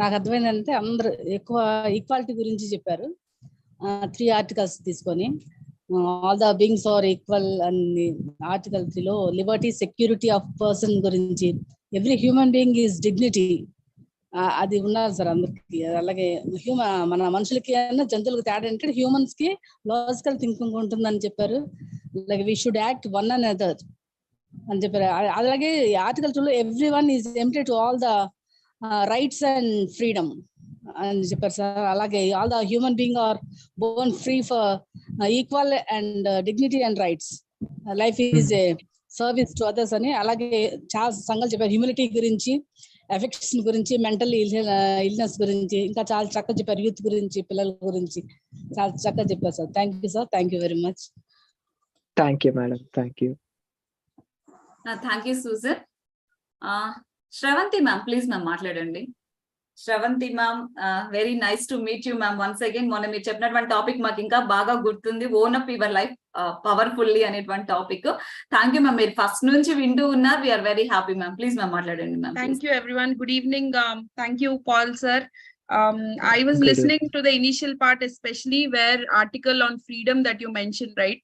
నాకు అర్థమైందంటే అందరూ ఎక్కువ ఈక్వాలిటీ గురించి చెప్పారు. 3 ఆర్టికల్స్ తీసుకొని all the beings are equal అని ఆర్టికల్ 3లో లిబర్టీ సెక్యూరిటీ ఆఫ్ పర్సన్ గురించి, every human being is dignity, అది ఉండాలి సార్ అందరికి. అలాగే మన మనుషులకి అన్న జంతువులకు తేడా అంటే హ్యూమన్స్ కి లాజికల్ థింకింగ్ ఉంటుందని చెప్పారు. Like we should act one and other అని చెప్పారు. అలాగే ఆర్టికల్ 2లో everyone is empty to all the rights and freedom అని చెప్పారు సార్. అలాగే all the human being are born free for equal and dignity and rights, life is a service to others అని. అలాగే చాలా సంఘాలు చెప్పారు humility గురించి, affection గురించి, మెంటల్ ఇల్నెస్ గురించి, ఇంకా చాలా చక్కగా చెప్పారు. యూత్ గురించి, పిల్లల గురించి చాలా చక్కగా చెప్పారు sir. Thank you sir. Thank you very much. Thank you, madam. Thank you. Thank you, Susan. Shravanti ma'am, please ma'am, మాట్లాడండి. Sravanthi ma'am, very nice to meet you ma'am once again. మొన్న మీరు చెప్పినటువంటి టాపిక్ మాకు ఇంకా బాగా గుర్తుంది, own up your life powerfully అనేటువంటి topic. Thank you ma'am, మీరు ఫస్ట్ నుంచి వింటూ ఉన్నారు. We are very happy ma'am. Please ma'am మాట్లాడండి ma'am. Thank you, everyone. Good evening. Thank you, Paul sir. I was Good listening to the initial part, especially where article on freedom that you mentioned, right?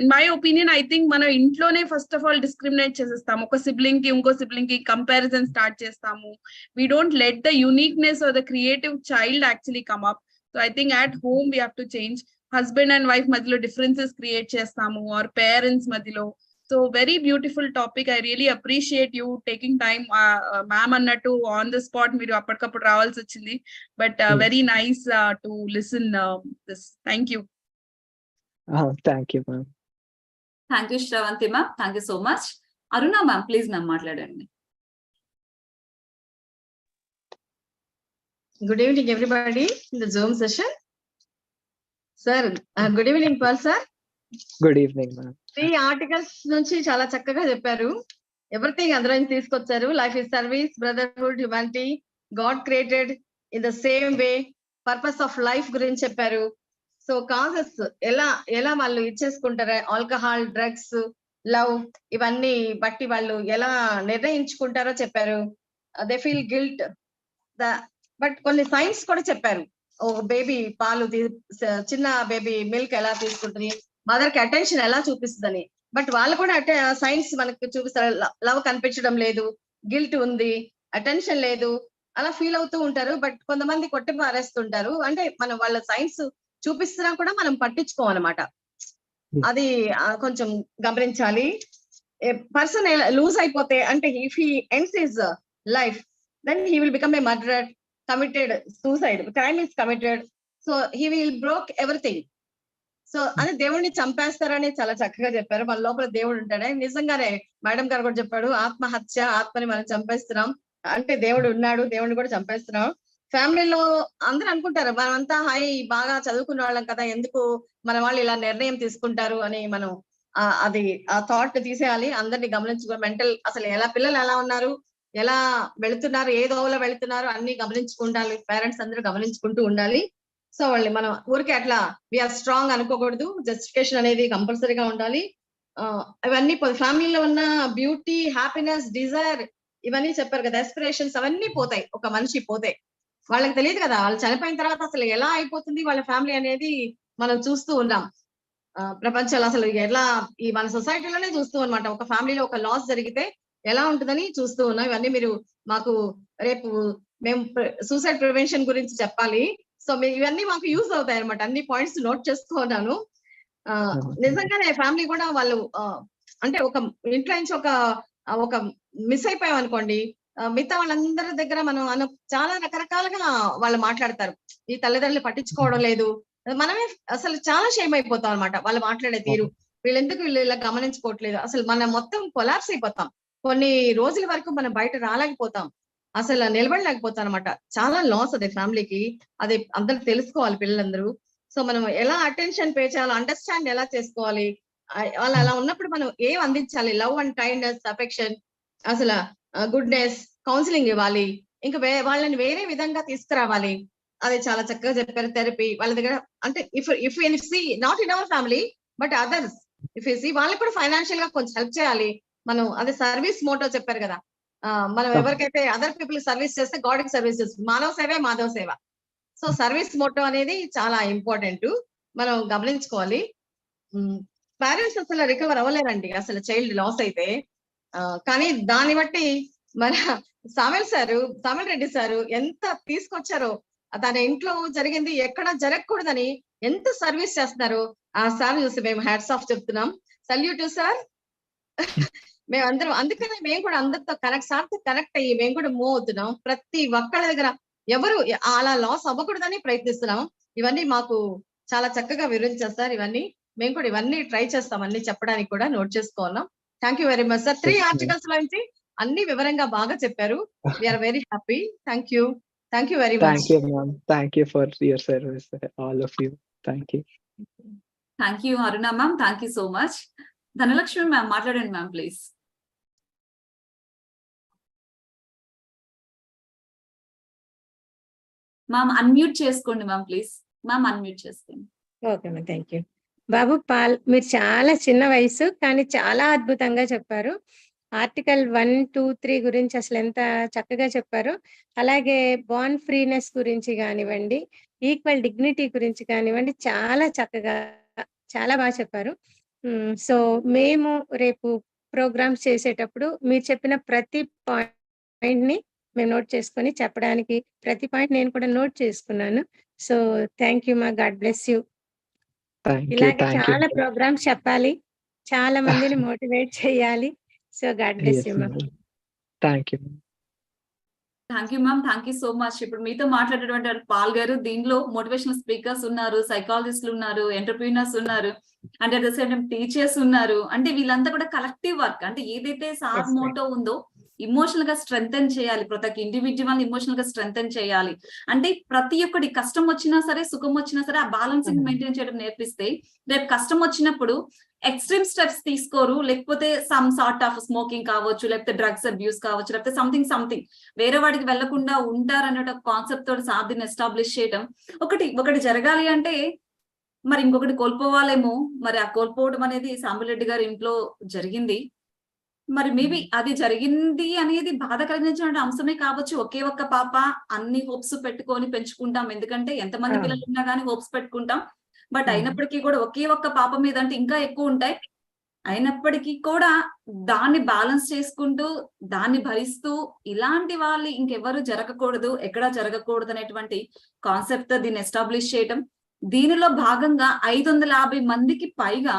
In my opinion, I think మన ఇంట్లోనే first of all discriminate చేసేస్తాము. ఒక sibling కి ఇంకో sibling కి comparison start చేస్తాము. We don't let the uniqueness or the creative child actually come up. So I think at home we have to change. Husband and wife మధ్యలో differences create చేస్తాము, or parents మధ్యలో. So very beautiful topic. I really appreciate you taking time. Ma'am annattu on the spot మీరు అప్పటికప్పుడు రావాల్సి వచ్చింది, but very nice to listen this. Thank you. Thank you, ma'am. Thank you Sravanthi ma'am. Thank you so much. Aruna ma'am, please ma'am మాట్లాడండి. Good evening, everybody in the Zoom session. Sir, good evening, Paul sir. Good evening, ma'am. 3 articles నుంచి చాలా చక్కగా చెప్పారు. Everything అందులో తీసుకొచ్చారు. Life is service, brotherhood, humanity, God created in the same way, purpose of life గురించి చెప్పారు. So causes ఎలా వాళ్ళు ఇచ్చేసుకుంటారు, ఆల్కహాల్, డ్రగ్స్, లవ్, ఇవన్నీ బట్టి వాళ్ళు ఎలా నిర్ణయించుకుంటారో చెప్పారు. దే ఫీల్ గిల్ట్, బట్ కొన్ని సైన్స్ కూడా చెప్పారు. ఒక బేబీ పాలు చిన్న బేబీ మిల్క్ ఎలా తీసుకుంటుంది, మదర్ కి అటెన్షన్ ఎలా చూపిస్తుందని. బట్ వాళ్ళు కూడా సైన్స్ మనకు చూపిస్తారు. లవ్ కనిపించడం లేదు, గిల్ట్ ఉంది, అటెన్షన్ లేదు, అలా ఫీల్ అవుతూ ఉంటారు. బట్ కొంతమంది కొట్టి పారేస్తుంటారు. అంటే మనం వాళ్ళ సైన్స్ చూపిస్తున్నా కూడా మనం పట్టించుకోమన్నమాట. అది కొంచెం గమనించాలి. పర్సన్ లూజ్ అయిపోతే, అంటే if he ends his life, then he will become a murderer, committed suicide, crime is committed. So he will broke everything. So అది దేవుడిని చంపేస్తారని చాలా చక్కగా చెప్పారు. మన లోపల దేవుడు ఉంటాడే. నిజంగానే మేడం గారు కూడా చెప్పాడు, ఆత్మహత్య, ఆత్మని మనం చంపేస్తున్నాం అంటే దేవుడు ఉన్నాడు, దేవుడిని కూడా చంపేస్తున్నాం. ఫ్యామిలీలో అందరూ అనుకుంటారు మనమంతా బాగా చదువుకున్న వాళ్ళం కదా, ఎందుకు మన వాళ్ళు ఇలా నిర్ణయం తీసుకుంటారు అని. మనం అది ఆ థాట్ తీసేయాలి. అందరినీ గమనించుకో, మెంటల్ అసలు పిల్లలు ఎలా ఉన్నారు, ఎలా వెళుతున్నారు, ఏ దోవలో వెళుతున్నారు అన్ని గమనించుకుంటారు. పేరెంట్స్ అందరూ గమనించుకుంటూ ఉండాలి. సో వాళ్ళు మనం ఊరికే అట్లా వీఆర్ స్ట్రాంగ్ అనుకోకూడదు. జస్టిఫికేషన్ అనేది కంపల్సరీగా ఉండాలి. ఇవన్నీ ఫ్యామిలీలో ఉన్న బ్యూటీ, హ్యాపీనెస్, డిజైర్ ఇవన్నీ చెప్పారు కదా, ఎస్పిరేషన్స్ అవన్నీ పోతాయి ఒక మనిషి పోతే. వాళ్ళకి తెలియదు కదా, వాళ్ళు చనిపోయిన తర్వాత అసలు ఎలా అయిపోతుంది వాళ్ళ ఫ్యామిలీ అనేది మనం చూస్తూ ఉన్నాం. ప్రపంచంలో అసలు ఎలా మన సొసైటీలోనే చూస్తూ అనమాట. ఒక ఫ్యామిలీలో ఒక లాస్ జరిగితే ఎలా ఉంటుందని చూస్తూ ఉన్నాం. ఇవన్నీ మీరు మాకు రేపు మేము సూసైడ్ ప్రివెన్షన్ గురించి చెప్పాలి. సో ఇవన్నీ మాకు యూజ్ అవుతాయి అనమాట. అన్ని పాయింట్స్ నోట్ చేసుకున్నాను. నిజంగానే ఫ్యామిలీ కూడా వాళ్ళు అంటే ఒక ఇంట్లో నుంచి ఒక మిస్ అయిపోయాం అనుకోండి, మిగతా వాళ్ళందరి దగ్గర మనం చాలా రకరకాలుగా వాళ్ళు మాట్లాడతారు. ఈ తల్లిదండ్రులు పట్టించుకోవడం లేదు, మనమే అసలు చాలా షేమ్ అయిపోతాం అనమాట. వాళ్ళు మాట్లాడే తీరు, వీళ్ళు ఇలా గమనించుకోవట్లేదు, అసలు మనం మొత్తం కొలాప్స్ అయిపోతాం. కొన్ని రోజుల వరకు మనం బయట రాలేకపోతాం, అసలు నిలబడలేకపోతాం అనమాట. చాలా లాస్ అది ఫ్యామిలీకి. అది అందరూ తెలుసుకోవాలి పిల్లలందరూ. సో మనం ఎలా అటెన్షన్ పే చేయాలో, అండర్స్టాండ్ ఎలా చేసుకోవాలి, వాళ్ళు అలా ఉన్నప్పుడు మనం ఏం అందించాలి, లవ్ అండ్ కైండ్నెస్, అఫెక్షన్, అసలు గుడ్నెస్, కౌన్సిలింగ్ ఇవ్వాలి, ఇంకా వాళ్ళని వేరే విధంగా తీసుకురావాలి. అది చాలా చక్కగా చెప్పారు. థెరపీ వాళ్ళ దగ్గర అంటే if see not in our family but others, if see వాళ్ళకి కూడా ఫైనాన్షియల్ గా కొంచెం హెల్ప్ చేయాలి మనం. అదే సర్వీస్ మోటో చెప్పారు కదా, మనం ఎవరికైతే అదర్ పీపుల్ సర్వీస్ చేస్తే గాడ్ కి సర్వీస్ చేస్తుంది. మానవ సేవే మాధవ సేవ. సో సర్వీస్ మోటో అనేది చాలా ఇంపార్టెంట్, మనం గమనించుకోవాలి. పేరెంట్స్ అసలు రికవర్ అవ్వలేరండి అసలు చైల్డ్ లాస్ అయితే. కానీ దాన్ని బట్టి మన సామిల్ రెడ్డి సారు ఎంత తీసుకొచ్చారో, తన ఇంట్లో జరిగింది ఎక్కడ జరగకూడదని ఎంత సర్వీస్ చేస్తున్నారు. ఆ సార్ చూసి మేము హ్యాట్స్ ఆఫ్ చెప్తున్నాం. Salute sir. మేమందరం అందుకనే మేము కూడా అందరితో కనెక్ట్ అయ్యి మేము కూడా మూవ్ అవుతున్నాం. ప్రతి ఒక్కళ్ళ దగ్గర ఎవరు అలా లాస్ అవ్వకూడదని ప్రయత్నిస్తున్నాం. ఇవన్నీ మాకు చాలా చక్కగా వివరించారు సార్. మేము కూడా ఇవన్నీ ట్రై చేస్తాం, అన్ని చెప్పడానికి కూడా నోట్ చేసుకోవాలం. Thank you very much sir. 3 articles నుంచి అన్ని వివరంగా బాగా చెప్పారు. We're very happy. Thank you very much. Thank you, ma'am. Thank you for your service, all of you. Thank you. Thank you Aruna ma'am, thank you so much. Dhanalakshmi ma'am మాట్లాడండి ma'am please. Ma'am unmute చేసుకోండి ma'am please. Ma'am unmute చేసుకోండి. Okay ma'am, thank you. Babu Paul, మీరు చాలా చిన్న వయసు కానీ చాలా అద్భుతంగా చెప్పారు. ఆర్టికల్ 1, 2, 3 గురించి అసలు ఎంత చక్కగా చెప్పారు. అలాగే బార్న్ ఫ్రీనెస్ గురించి కానివ్వండి, ఈక్వల్ డిగ్నిటీ గురించి కానివ్వండి, చాలా చక్కగా చాలా బాగా చెప్పారు. సో మేము రేపు ప్రోగ్రామ్స్ చేసేటప్పుడు మీరు చెప్పిన ప్రతి పాయింట్ని మేము నోట్ చేసుకొని చెప్పడానికి, ప్రతి పాయింట్ నేను కూడా నోట్ చేసుకున్నాను. సో థ్యాంక్ యూ మా, గాడ్ బ్లెస్ యూ. ఇలాగే చాలా ప్రోగ్రామ్స్ చెప్పాలి, చాలా మందిని మోటివేట్ చేయాలి. So God bless you ma'am. Thank you. Thank you ma'am, thank you so much. ఇప్పుడు మీతో మాట్లాడేటువంటి పాల్ గారు, దీనిలో మోటివేషనల్ స్పీకర్స్ ఉన్నారు, సైకాలజిస్టులు ఉన్నారు, ఎంటర్ప్రీనర్స్ ఉన్నారు, అంటే at the same time teachers ఉన్నారు. అంటే వీళ్ళంతా కూడా కలెక్టివ్ వర్క్. అంటే ఏదైతే సార్ మోటో ఉందో ఇమోషనల్ గా స్ట్రెంగ్తెన్ చేయాలి, ప్రతి ఒక్క ఇండివిజువల్ ఇమోషనల్ గా స్ట్రెంగ్తెన్ చేయాలి. అంటే ప్రతి ఒక్కటి కష్టం వచ్చినా సరే సుఖం వచ్చినా సరే ఆ బ్యాలెన్సింగ్ మెయింటైన్ చేయడం నేర్పిస్తే రేపు కష్టం వచ్చినప్పుడు ఎక్స్ట్రీమ్ స్టెప్స్ తీసుకోరు, లేకపోతే సమ్ సార్ట్ ఆఫ్ స్మోకింగ్ కావచ్చు, లేకపోతే డ్రగ్స్ అబ్యూస్ కావచ్చు, లేకపోతే సంథింగ్ వేరే వాడికి వెళ్లకుండా ఉంటారనే కాన్సెప్ట్ తోటి సాధ్యం ఎస్టాబ్లిష్ చేయడం. ఒకటి జరగాలి అంటే మరి ఇంకొకటి కోల్పోవాలేమో. మరి ఆ కోల్పోవడం అనేది సాంబిరెడ్డి గారి ఇంట్లో జరిగింది. మరి మేబీ అది జరిగింది అనేది బాధ కలిగించిన అంశమే కావచ్చు. ఒకే ఒక్క పాప, అన్ని హోప్స్ పెట్టుకొని పెంచుకుంటాం, ఎందుకంటే ఎంతమంది పిల్లలు ఉన్నా కానీ హోప్స్ పెట్టుకుంటాం. బట్ అయినప్పటికీ కూడా ఒకే ఒక్క పాప మీద అంటే ఇంకా ఎక్కువ ఉంటాయి. అయినప్పటికీ కూడా దాన్ని బ్యాలెన్స్ చేసుకుంటూ, దాన్ని భరిస్తూ, ఇలాంటి వాళ్ళు ఇంకెవరు జరగకూడదు, ఎక్కడా జరగకూడదు అనేటువంటి కాన్సెప్ట్ దీన్ని ఎస్టాబ్లిష్ చేయటం. దీనిలో భాగంగా 550 మందికి పైగా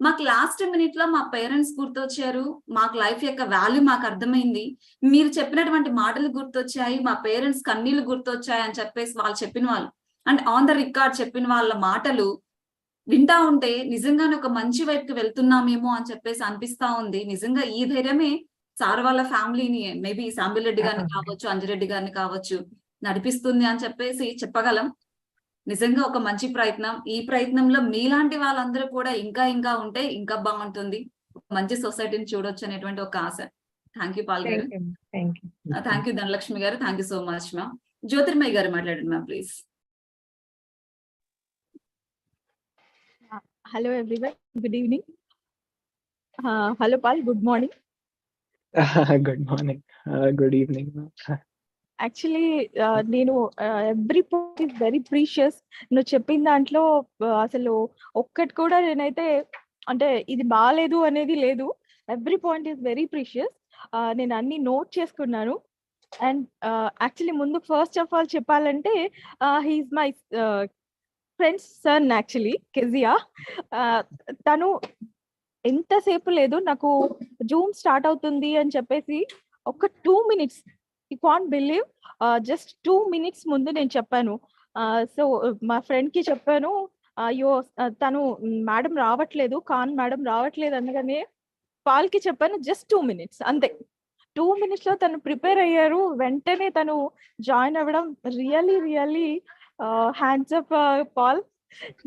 మాకు లాస్ట్ మినిట్ లో మా పేరెంట్స్ గుర్తొచ్చారు, మాకు లైఫ్ యొక్క వాల్యూ మాకు అర్థమైంది, మీరు చెప్పినటువంటి మాటలు గుర్తొచ్చాయి, మా పేరెంట్స్ కన్నీళ్లు గుర్తొచ్చాయి అని చెప్పేసి వాళ్ళు చెప్పిన వాళ్ళు, అండ్ ఆన్ ద రికార్డ్ చెప్పిన వాళ్ళ మాటలు వింటా ఉంటే నిజంగానే ఒక మంచి వైపుకి వెళ్తున్నామేమో అని చెప్పేసి అనిపిస్తా ఉంది. నిజంగా ఈ ధైర్యమే సార్ వాళ్ళ ఫ్యామిలీని, మేబీ సాంబిరెడ్డి గారిని కావచ్చు, అంజిరెడ్డి గారిని కావచ్చు, నడిపిస్తుంది అని చెప్పేసి చెప్పగలం. నిజంగా ఒక మంచి ప్రయత్నం. ఈ ప్రయత్నంలో మీలాంటి వాళ్ళందరూ కూడా ఇంకా ఉంటే ఇంకా బాగుంటుంది, మంచి సొసైటీని చూడొచ్చు అనేటువంటి ఒక ఆశ. థ్యాంక్ యూ పాల్ గారు. థ్యాంక్ యూ ధనలక్ష్మి గారు. Thank you so much ma'am. Jyothirmayya గారు మాట్లాడండి ma'am please. Hello everyone, good evening. Hello Pal, good morning. Good morning. Good evening. Actually, నేను every point is very precious. నువ్వు చెప్పిన దాంట్లో అసలు ఒక్కటి కూడా నేనైతే అంటే ఇది బాగాలేదు అనేది లేదు. Every point is very precious. నేను అన్ని నోట్ చేసుకున్నాను. అండ్ యాక్చువల్లీ ముందు ఫస్ట్ ఆఫ్ ఆల్ చెప్పాలంటే he is my friend's son actually Keziah. తను ఎంతసేపు లేదు, నాకు జూమ్ స్టార్ట్ అవుతుంది అని చెప్పేసి ఒక 2 minutes, you can't believe, just 2 minutes ముందు నేను చెప్పాను. సో మా ఫ్రెండ్ కి చెప్పాను, అయ్యో తను మేడం రావట్లేదు, మేడం రావట్లేదు అనగానే పాల్కి చెప్పాను, జస్ట్ 2 minutes అంతే. 2 minutes లో తను ప్రిపేర్ అయ్యారు, వెంటనే తను జాయిన్ అవ్వడం really really hands up Paul.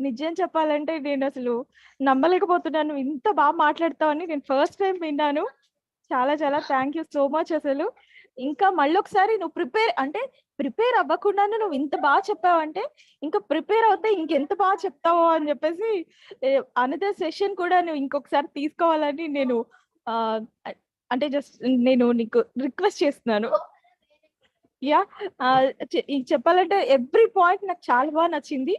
నిజం చెప్పాలంటే నేను అసలు నమ్మలేకపోతున్నాను, ఇంత బాగా మాట్లాడతావని నేను ఫస్ట్ టైం విన్నాను. చాలా చాలా థ్యాంక్ యూ సో మచ్. అసలు ఇంకా మళ్ళొకసారి నువ్వు ప్రిపేర్ అవ్వకుండానే నువ్వు ఇంత బాగా చెప్పావంటే ఇంకా ప్రిపేర్ అవుతే ఇంకెంత బాగా చెప్తావో అని చెప్పేసి అనదర్ సెషన్ కూడా నువ్వు ఇంకొకసారి తీసుకోవాలని నేను అంటే జస్ట్ నేను నీకు రిక్వెస్ట్ చేస్తున్నాను. యా, చెప్పాలంటే ఎవ్రీ పాయింట్ నాకు చాలా బాగా నచ్చింది.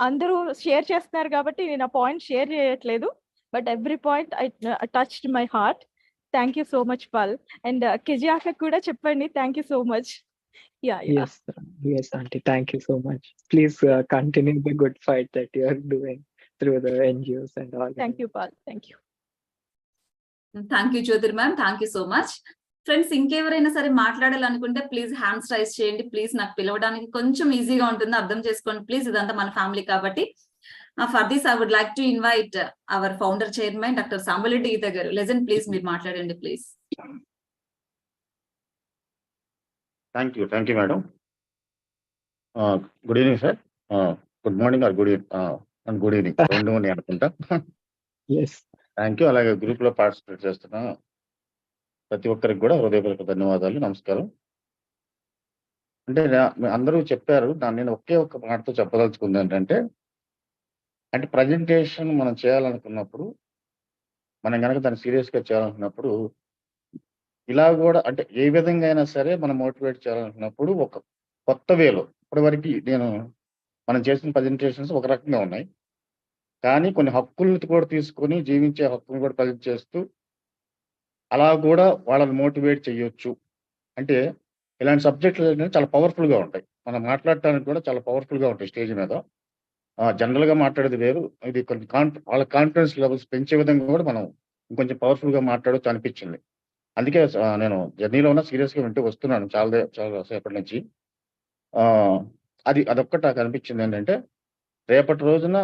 అందరూ షేర్ చేస్తున్నారు కాబట్టి నేను ఆ పాయింట్ షేర్ చేయట్లేదు, but every point I touched my heart. Thank you so much Paul. And కెజియాక కూడా చెప్పండి thank you so much. Yes, auntie, thank you so much. Please continue the good fight that you are doing through the NGOs and all. Thank you Paul, thank you. Thank you Jyothir ma'am, thank you so much. Friends, ఇంకెవరైనా సరే మాట్లాడాలనుకుంటే please hands raise చేయండి. Please నాకు పిలవడానికి కొంచెం ఈజీగా ఉంటుంది, అర్థం చేసుకోండి ప్లీజ్. ఇదంతా మన ఫ్యామిలీ కాబట్టి. For this I would like to invite our founder chairman doctor సాంబలెడ్డి గీత గారు. లెజెండ్, ప్లీజ్ మీరు మాట్లాడండి please. Thank you madam. Good evening sir. Good morning or good evening రెండు అని అనుకుంటా. Thank you. అలాగే గ్రూప్ లో పార్టిసిపేట్ చేస్తున్నా ప్రతి ఒక్కరికి కూడా హృదయపూర్వక ధన్యవాదాలు, నమస్కారం. అంటే అందరూ చెప్పారు, నేను ఒకే ఒక్క మాటతో చెప్పదలుచుకుంది ఏంటంటే, అంటే ప్రజెంటేషన్ మనం చేయాలనుకున్నప్పుడు, మనం కనుక దాన్ని సీరియస్గా చేయాలనుకున్నప్పుడు, ఇలా కూడా అంటే ఏ విధంగా అయినా సరే మనం మోటివేట్ చేయాలనుకున్నప్పుడు ఒక కొత్త వేలో, ఇప్పటివరకు మనం చేసిన ప్రజెంటేషన్స్ ఒక రకంగా ఉన్నాయి, కానీ కొన్ని హక్కులను కూడా తీసుకొని జీవించే హక్కులను కూడా ప్రజెంట్ చేస్తూ అలా కూడా వాళ్ళని మోటివేట్ చేయొచ్చు. అంటే ఇలాంటి సబ్జెక్టులు చాలా పవర్ఫుల్గా ఉంటాయి, మనం మాట్లాడటానికి కూడా చాలా పవర్ఫుల్గా ఉంటాయి స్టేజ్ మీద. జనరల్గా మాట్లాడేది వేరు, ఇది కొన్ని వాళ్ళ కాన్ఫిడెన్స్ లెవెల్స్ పెంచే విధంగా కూడా మనం ఇంకొంచెం పవర్ఫుల్గా మాట్లాడవచ్చు అనిపించింది. అందుకే నేను జర్నీలో ఉన్న సీరియస్గా వింటూ వస్తున్నాను చాలా సేపటి నుంచి. అదొక్కటి నాకు అనిపించింది ఏంటంటే, రేపటి రోజున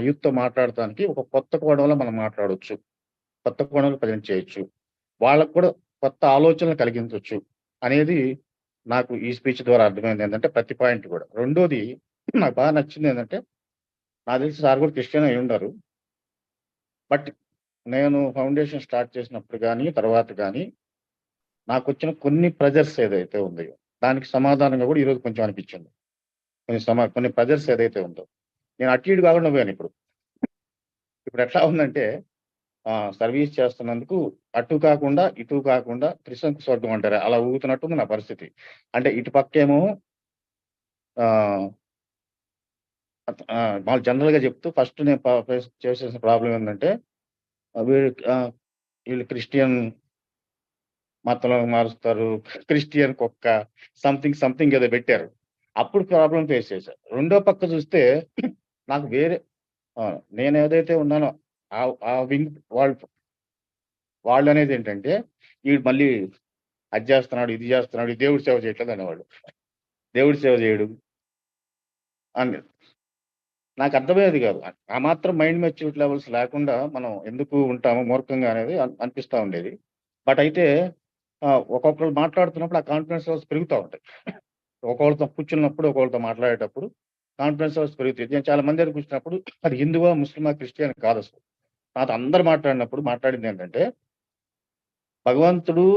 యూత్తో మాట్లాడటానికి ఒక కొత్త కోణంలో మనం మాట్లాడవచ్చు, కొత్త కోణంలో ప్రజెంట్ చేయొచ్చు, వాళ్ళకు కూడా కొత్త ఆలోచనలు కలిగించవచ్చు అనేది నాకు ఈ స్పీచ్ ద్వారా అర్థమైంది. ఏంటంటే ప్రతి పాయింట్ కూడా. రెండోది నాకు బాగా నచ్చింది ఏంటంటే, నాకు తెలిసి సార్ కూడా క్రిస్టియన్ అయి ఉన్నారు, బట్ నేను ఫౌండేషన్ స్టార్ట్ చేసినప్పుడు కానీ తర్వాత కానీ నాకు వచ్చిన కొన్ని ప్రెజర్స్ ఏదైతే ఉందో దానికి సమాధానంగా కూడా ఈరోజు కొంచెం అనిపించింది. కొన్ని ప్రెజర్స్ ఏదైతే ఉందో నేను అటు ఇటు కాకుండా పోయాను. ఇప్పుడు ఎట్లా ఉందంటే, సర్వీస్ చేస్తున్నందుకు అటు కాకుండా ఇటు కాకుండా త్రిశంకు స్వర్గం అంటారు, అలా ఊగుతున్నట్టుంది నా పరిస్థితి. అంటే ఇటు పక్కేమో వాళ్ళు జనరల్గా చెప్తూ ఫస్ట్ నేను చేసేసిన ప్రాబ్లం ఏంటంటే, వీళ్ళు క్రిస్టియన్ మతంలో మారుస్తారు, క్రిస్టియన్ కుక్క సంథింగ్ ఏదో పెట్టారు, అప్పుడు ప్రాబ్లం ఫేస్ చేశారు. రెండో పక్క చూస్తే నాకు వేరే నేను ఏదైతే ఉన్నానో ఆ వింగ్ వాళ్ళు అనేది ఏంటంటే, వీడు మళ్ళీ అది చేస్తున్నాడు ఇది చేస్తున్నాడు, దేవుడి సేవ చేయట్లేదు అనేవాళ్ళు. దేవుడి సేవ చేయడు అని నాకు అర్థమయ్యేది కాదు. ఆ మాత్రం మైండ్ మెచ్యూరిటీ లెవెల్స్ లేకుండా మనం ఎందుకు ఉంటాము మూర్ఖంగా అనేది అనిపిస్తూ ఉండేది. బట్ అయితే ఒక్కొక్కరు మాట్లాడుతున్నప్పుడు ఆ కాన్ఫిడెన్స్ లెవెల్స్ పెరుగుతూ ఉంటాయి. ఒకళ్ళతో కూర్చున్నప్పుడు ఒకళ్ళతో మాట్లాడేటప్పుడు కాన్ఫిడెన్స్ లెవెల్స్ పెరుగుతాయి. నేను చాలా మంది దగ్గర కూర్చున్నప్పుడు అది హిందువా ముస్లిమా క్రిస్టియన్ కాదు, అసలు నాతో అందరు మాట్లాడింది ఏంటంటే, భగవంతుడు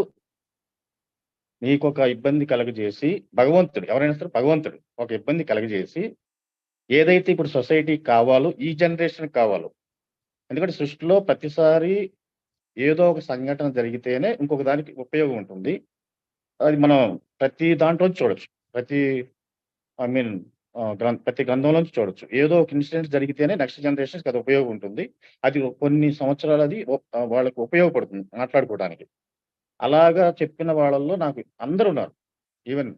నీకు ఒక ఇబ్బంది కలగజేసి, భగవంతుడు ఎవరైనా సరే భగవంతుడు ఒక ఇబ్బంది కలగజేసి ఏదైతే ఇప్పుడు సొసైటీకి కావాలో, ఈ జనరేషన్కి కావాలో, ఎందుకంటే సృష్టిలో ప్రతిసారి ఏదో ఒక సంఘటన జరిగితేనే ఇంకొక దానికి ఉపయోగం ఉంటుంది. అది మనం ప్రతి దాంట్లో చూడొచ్చు, ప్రతి గ్రంథంలోంచి చూడొచ్చు. ఏదో ఒక ఇన్సిడెంట్ జరిగితేనే నెక్స్ట్ జనరేషన్కి అది ఉపయోగం ఉంటుంది, అది కొన్ని సంవత్సరాలు అది వాళ్ళకి ఉపయోగపడుతుంది మాట్లాడుకోవడానికి. అలాగా చెప్పిన వాళ్ళల్లో నాకు అందరూ ఉన్నారు. ఈవెన్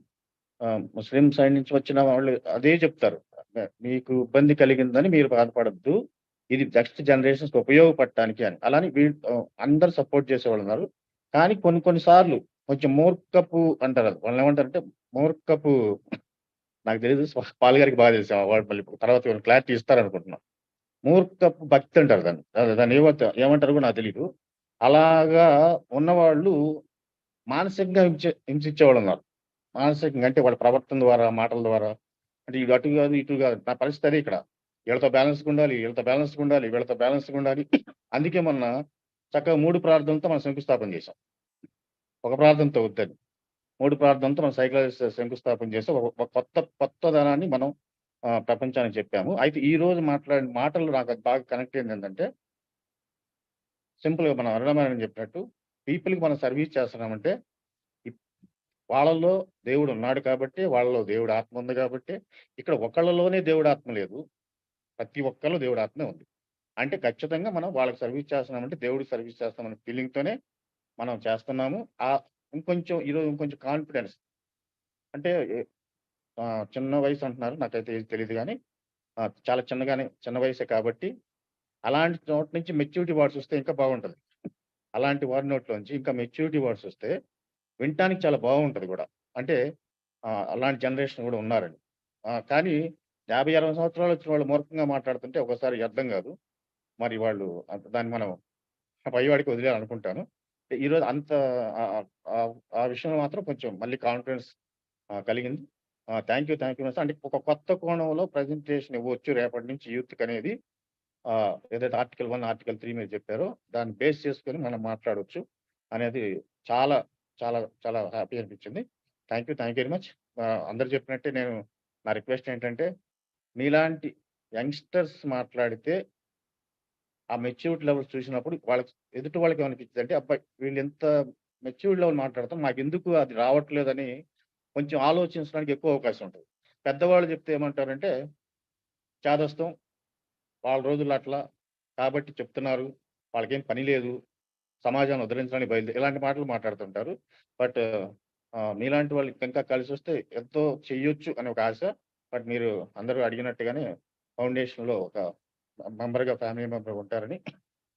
ముస్లిం సైడ్ నుంచి వచ్చిన వాళ్ళు అదే చెప్తారు. మీకు ఇబ్బంది కలిగిందని మీరు బాధపడొద్దు. ఇది నెక్స్ట్ జనరేషన్స్‌కి ఉపయోగపడటానికి అని. అలాని అందరూ సపోర్ట్ చేసేవాళ్ళున్నారు. కానీ కొన్ని సార్లు కొంచెం మూర్ఖపు అంటారు. వాళ్ళనేమంటారంటే మూర్ఖపు నాకు తెలీదు. పాల్ గారికి బాగా తెలుసు. ఆ వర్డ్ మళ్ళీ తర్వాత ఏమైనా క్లారిటీ ఇస్తారనుకుంటున్నా. మూర్ఖపు భక్తి అంటారు దాన్ని. దాన్ని ఏమంటారో కూడా నాకు తెలీదు. అలాగా ఉన్నవాళ్ళు మానసికంగా హింసించేవాళ్ళున్నారు. మానసికంగా అంటే వాళ్ళ ప్రవర్తన ద్వారా, మాటల ద్వారా అంటే ఇది అటు కాదు, ఇటు కాదు. నా పరిస్థితి అదే ఇక్కడ. వీళ్ళతో బ్యాలెన్స్‌గా ఉండాలి, వీళ్ళతో బ్యాలెన్స్‌గా ఉండాలి, వీళ్ళతో బ్యాలెన్స్‌గా ఉండాలి. అందుకే మొన్న చక్కగా 3 ప్రార్థనలతో మనం శంకుస్థాపన చేశాం. ఒక ప్రార్థనతో వద్దని. 3 ప్రార్థనలతో మనం సైకాలజిస్ట్ శంకుస్థాపన చేసి ఒక కొత్తదనాన్ని మనం ప్రపంచానికి చెప్పాము. అయితే ఈ రోజు మాట్లాడిన మాటలు నాకు అది బాగా కనెక్ట్ అయింది ఏంటంటే, సింపుల్‌గా మనం అరుణారాయణ చెప్పినట్టు పీపుల్‌కి మనం సర్వీస్ చేస్తున్నామంటే ఇప్ వాళ్ళలో దేవుడు ఉన్నాడు కాబట్టి, వాళ్ళలో దేవుడి ఆత్మ ఉంది కాబట్టి, ఇక్కడ ఒకళ్ళలోనే దేవుడి ఆత్మ లేదు. ప్రతి ఒక్కళ్ళలో దేవుడి ఆత్మే ఉంది. అంటే ఖచ్చితంగా మనం వాళ్ళకి సర్వీస్ చేస్తున్నామంటే దేవుడికి సర్వీస్ చేస్తామనే ఫీలింగ్‌తోనే మనం చేస్తున్నాము. ఈరోజు ఇంకొంచెం కాన్ఫిడెన్స్ అంటే చిన్న వయసు అంటున్నారు. నాకైతే ఏది తెలీదు గానీ చాలా చిన్న వయసే కాబట్టి అలాంటి చోట నుంచి మెచ్యూరిటీ వర్డ్స్ వస్తే ఇంకా బాగుంటది. అలాంటి వారి నోట్లోంచి ఇంకా మెచ్యూరిటీ వర్డ్స్ వస్తే వినటానికి చాలా బాగుంటది గూడా. అంటే అలాంటి జనరేషన్ గూడా ఉన్నారండి. కానీ 50, 60 సంవత్సరాలు వచ్చిన వాళ్ళు మూర్ఖంగా మాట్లాడుతుంటే ఒక్కోసారి అర్థం గాదు. మరి వాళ్ళు దాన్ని మనం పైవాడికి వదిలేయాలనుకుంటాను. ఈరోజు అంత ఆ విషయంలో మాత్రం కొంచెం మళ్ళీ కాన్ఫిడెన్స్ కలిగింది. Thank you miss. అంటే ఒక కొత్త కోణంలో ప్రెజెంటేషన్ ఇవ్వచ్చు రేపటి నుంచి యూత్‌కనేది ఏదైతే ఆర్టికల్ 1, ఆర్టికల్ 3 మీరు చెప్పారో దాన్ని బేస్ చేసుకొని మనం మాట్లాడొచ్చు అనేది చాలా, చాలా, చాలా హ్యాపీ అనిపించింది. Thank you very much. అందరూ చెప్పినట్టే నా రిక్వెస్ట్ ఏంటంటే మీలాంటి యంగ్‌స్టర్స్ మాట్లాడితే ఆ మెచ్యూరిటీ లెవెల్స్ చూసినప్పుడు ఎదుటి వాళ్ళకి ఏమనిపించిదంటే అబ్బాయి వీళ్ళు ఎంత మెచ్యూరిటీ లెవెల్ మాట్లాడతాం నాకెందుకు అది రావట్లేదని కొంచెం ఆలోచించడానికి ఎక్కువ అవకాశం ఉంటది. పెద్దవాళ్ళు చెప్తే ఏమంటారంటే చాదస్తం వాళ్ళ రోజుల్లో అట్లా కాబట్టి చెప్తున్నారు. వాళ్ళకేం పని లేదు. సమాజాన్ని ఉద్ధరించడానికి ఇలాంటి మాటలు మాట్లాడుతుంటారు. బట్ మీలాంటి వాళ్ళు ఇంకా కలిసొస్తే ఎంతో చెయ్యొచ్చు అనే ఒక ఆశ. బట్ మీరు అందరూ అడిగినట్టుగానే ఫౌండేషన్‌లో ఒక ఫ్యామిలీ మెంబర్‌గా ఉంటారని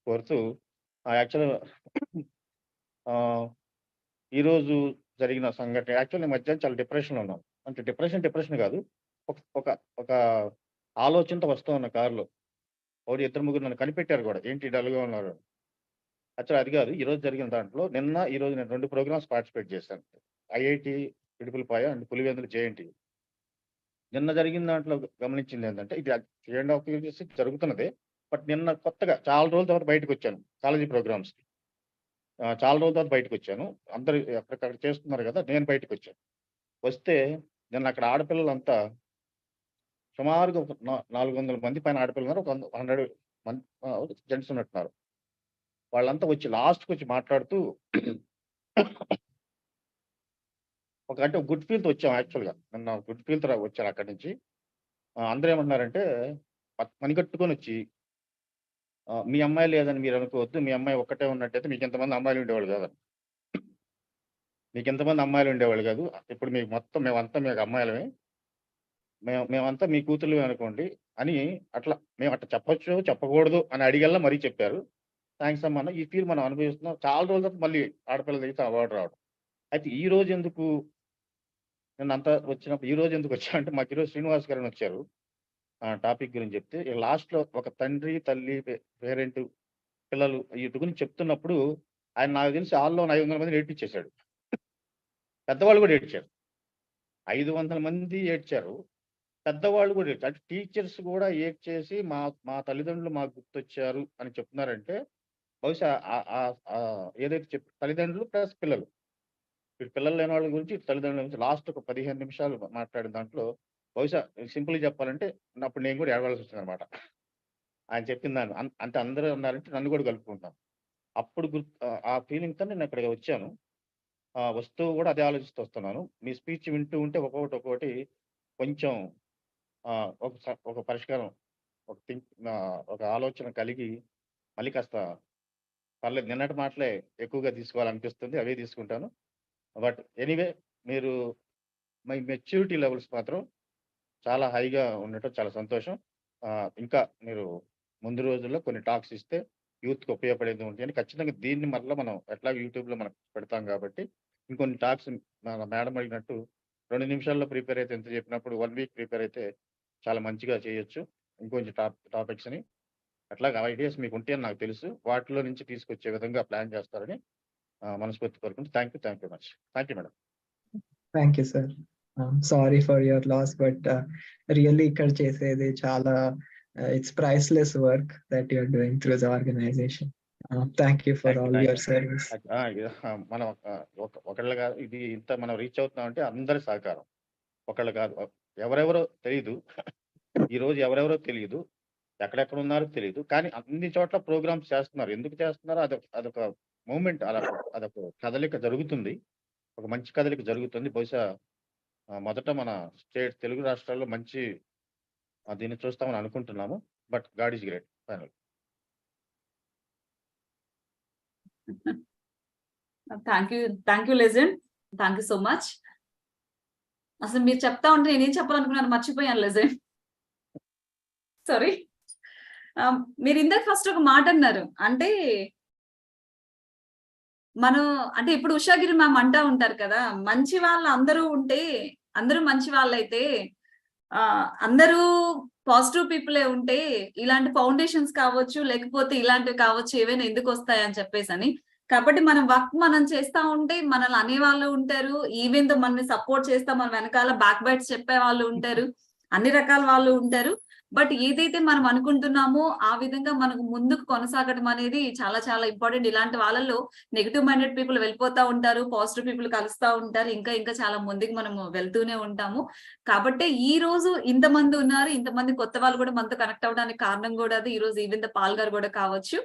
కోరుతూ యాక్చువల్‌గా ఈరోజు జరిగిన సంఘటన యాక్చువల్లీ మధ్యాహ్నం చాలా డిప్రెషన్‌లో ఉన్నాను. అంటే డిప్రెషన్ కాదు. ఒక ఒక ఒక ఆలోచనతో వస్తూ ఉన్న కారులో. ఒకడు ఇద్దరు ముగ్గురు నన్ను కనిపెట్టారు గూడా. ఏంటి డల్‌గా ఉన్నారు అని. యాక్చువల్లీ అది కాదు. ఈరోజు జరిగిన దాంట్లో ఈరోజు నేను 2 ప్రోగ్రామ్స్ పార్టిసిపేట్ చేశాను. IIT Idupulapaya and Pulivendula JNTU. నిన్న జరిగిన దాంట్లో గమనించింది ఏంటంటే ఇది 3.5 ఇయర్స్ జరుగుతున్నదే. బట్ నిన్న కొత్తగా చాలా రోజుల తర్వాత బయటకొచ్చాను కాలేజీ ప్రోగ్రామ్స్‌కి. చాలా రోజుల తర్వాత బయటకొచ్చాను. అందరూ ఎక్కడికక్కడ చేస్తున్నారు గదా! నేను బయటకొచ్చాను. వస్తే నిన్న అక్కడ ఆడపిల్లలంతా సుమారుగా ఒక 400 మంది పైన ఆడపిల్లలున్నారు. ఒక 100 మంది జెంట్స్ ఉన్నట్టున్నారు. వాళ్ళంతా వచ్చి లాస్ట్‌కొచ్చి మాట్లాడుతూ అంటే గుడ్ ఫీల్‌తో వచ్చాం యాక్చువల్‌గా. నిన్న గుడ్ ఫీల్‌తో వచ్చారు అక్కడి నుంచి. అందరూ ఏమంటున్నారంటే పనిగట్టుకొనొచ్చి మీ అమ్మాయి లేదని మీరు అనుకోవద్దు. మీ అమ్మాయి ఒక్కటే ఉన్నట్టయితే మీకింతమంది అమ్మాయిలు ఉండేవాళ్ళు కాదని. మీకింతమంది అమ్మాయిలు ఉండేవాళ్ళు కాదు. ఇప్పుడు మీకు మొత్తం మేమంతా మీకు అమ్మాయిలమే. మేమంతా మీ కూతుర్లమే అనుకోండి అని మేము అట్లా చెప్పొచ్చు, చెప్పకూడదు అని అడిగల్లా మరీ చెప్పారు. థాంక్స్ అమ్మా అన్న. ఈ ఫీల్ మనం అనుభవిస్తున్నాం. చాలా రోజుల తర్వాత మళ్ళీ ఆడపిల్ల దగ్గర అవార్డ్ రావడం. అయితే ఈ రోజు ఎందుకు నిన్నంతా వచ్చినప్పుడు ఈ రోజు ఎందుకు వచ్చానంటే మాకు ఈరోజు శ్రీనివాస్ గారని వచ్చారు. టాపిక్ గురించి చెప్తే లాస్ట్‌లో ఒక తండ్రి, తల్లి, పేరెంట్, పిల్లలు వీటి గురించి చెప్తున్నప్పుడు ఆయన నాకు తెలిసి హాల్‌లో 500 మందిని ఏడ్పించేసాడు. పెద్దవాళ్ళు కూడా ఏడ్చారు. 500 మంది ఏడ్చారు. పెద్దవాళ్ళు కూడా ఏడ్చారు. అంటే టీచర్స్ కూడా ఏడ్చేసి మా తల్లిదండ్రులు మాకు గుర్తొచ్చారు అని చెప్తున్నారంటే బహుశా ఏదైతే తల్లిదండ్రులు ప్లస్ పిల్లలు. ఇటు పిల్లలు లేని వాళ్ళ గురించి, ఇటు తల్లిదండ్రుల గురించి లాస్ట్ ఒక 15 నిమిషాలు మాట్లాడిన దాంట్లో బహుశా సింపుల్‌గా చెప్పాలంటే అప్పుడు నేను కూడా ఏడవాల్సొచ్చిందనమాట. ఆయన చెప్పిన దాన్ని అంటే అందరూ అన్నారంటే నన్ను కూడా కలుపుకుంటాను. అప్పుడు ఆ ఫీలింగ్‌తో నేను అక్కడికి వచ్చాను. వస్తూ కూడా అదే ఆలోచిస్తూ వస్తున్నాను. మీ స్పీచ్ వింటూ ఉంటే ఒక్కొక్కటి కొంచెం ఒక పరిష్కారం ఒక ఆలోచన కలిగి మళ్ళీ కాస్త పర్లేదు, నిన్నటి మాటలే ఎక్కువగా తీసుకోవాలనిపిస్తుంది, అవే తీసుకుంటాను. బట్ ఎనీవే మీరు మై మెచ్యూరిటీ లెవెల్స్ మాత్రం చాలా హైగా ఉండటం చాలా సంతోషం. ఇంకా మీరు ముందు రోజుల్లో కొన్ని టాక్స్ ఇస్తే యూత్కి ఉపయోగపడేది ఉంటాయని ఖచ్చితంగా దీన్ని మరలా మనం ఎట్లా యూట్యూబ్లో మనం పెడతాం కాబట్టి ఇంకొన్ని టాక్స్ మేడం అడిగినట్టు 2 నిమిషాల్లో ప్రిపేర్ అయితే ఎంత చెప్పినప్పుడు 1 వీక్ ప్రిపేర్ అయితే చాలా మంచిగా చేయొచ్చు. ఇంకొంచెం టాపిక్స్ని అట్లాగా ఐడియాస్ మీకు ఉంటాయని నాకు తెలుసు. వాటిలో నుంచి తీసుకొచ్చే విధంగా ప్లాన్ చేస్తారని మనస్ఫూర్తి కోరుకుంటూ thank you much. Thank you madam. Thank you sir. Sorry for your loss, but really ఇక్కడ చేసేది చాలా it's priceless work that you are doing through the organisation. Thank you for all your service. మనం ఒకళ్ళ కాదు, ఇది ఇంత మనం రీచ్ అవుతున్నామంటే అందరి సహకారం. ఒకళ్ళు కాదు, ఎవరెవరో తెలియదు, ఈ రోజు ఎవరెవరో తెలియదు, ఎక్కడెక్కడ ఉన్నారో తెలియదు, కానీ అన్ని చోట్ల ప్రోగ్రామ్స్ చేస్తున్నారు. ఎందుకు చేస్తున్నారో అదొక మూమెంట్, అదొక కదలిక జరుగుతుంది, ఒక మంచి కదలిక జరుగుతుంది. బహుశా మొదట మన తెలుగు రాష్ట్రాల్లో మంచి దీన్ని చూస్తామని అనుకుంటున్నాము. But God is great. Final. Thank you legend. Thank you so much. అసలు మీరు చెప్తా ఉంటే నేనేం చెప్పాలనుకున్నాను మర్చిపోయాను లెజెండ్. సారీ. మీరు ఇందాక ఫస్ట్ ఒక మాట అన్నారు, అంటే అంటే ఇప్పుడు ఉషాగిరి మ్యామ్ అంటా ఉంటారు కదా, మంచి వాళ్ళు అందరూ ఉంటే, అందరూ మంచి వాళ్ళైతే, అందరూ పాజిటివ్ పీపులే ఉంటే ఇలాంటి ఫౌండేషన్స్ కావచ్చు, లేకపోతే ఇలాంటివి కావచ్చు, ఏవైనా ఎందుకు వస్తాయని చెప్పేసి అని. కాబట్టి మనం వర్క్ మనం చేస్తా ఉంటే మనల్ని అనేవాళ్ళు ఉంటారు, ఈవెన్ తో మనల్ని సపోర్ట్ చేస్తా మన వెనకాల బ్యాక్ బైట్స్ చెప్పే వాళ్ళు ఉంటారు, అన్ని రకాల వాళ్ళు ఉంటారు. బట్ ఏదైతే మనం అనుకుంటున్నామో ఆ విధంగా మనకు ముందుకు కొనసాగడం అనేది చాలా చాలా ఇంపార్టెంట్. ఇలాంటి వాళ్ళలో నెగిటివ్ మైండెడ్ పీపుల్ వెళ్ళిపోతా ఉంటారు, పాజిటివ్ పీపుల్ కలుస్తా ఉంటారు, ఇంకా చాలా ముందుకు మనము వెళ్తూనే ఉంటాము. కాబట్టి ఈ రోజు ఇంతమంది ఉన్నారు, ఇంతమంది కొత్త వాళ్ళు కూడా మనతో కనెక్ట్ అవ్వడానికి కారణం కూడా అది. ఈ రోజు ఈవెన్ పాల్ గారు కూడా కావచ్చు.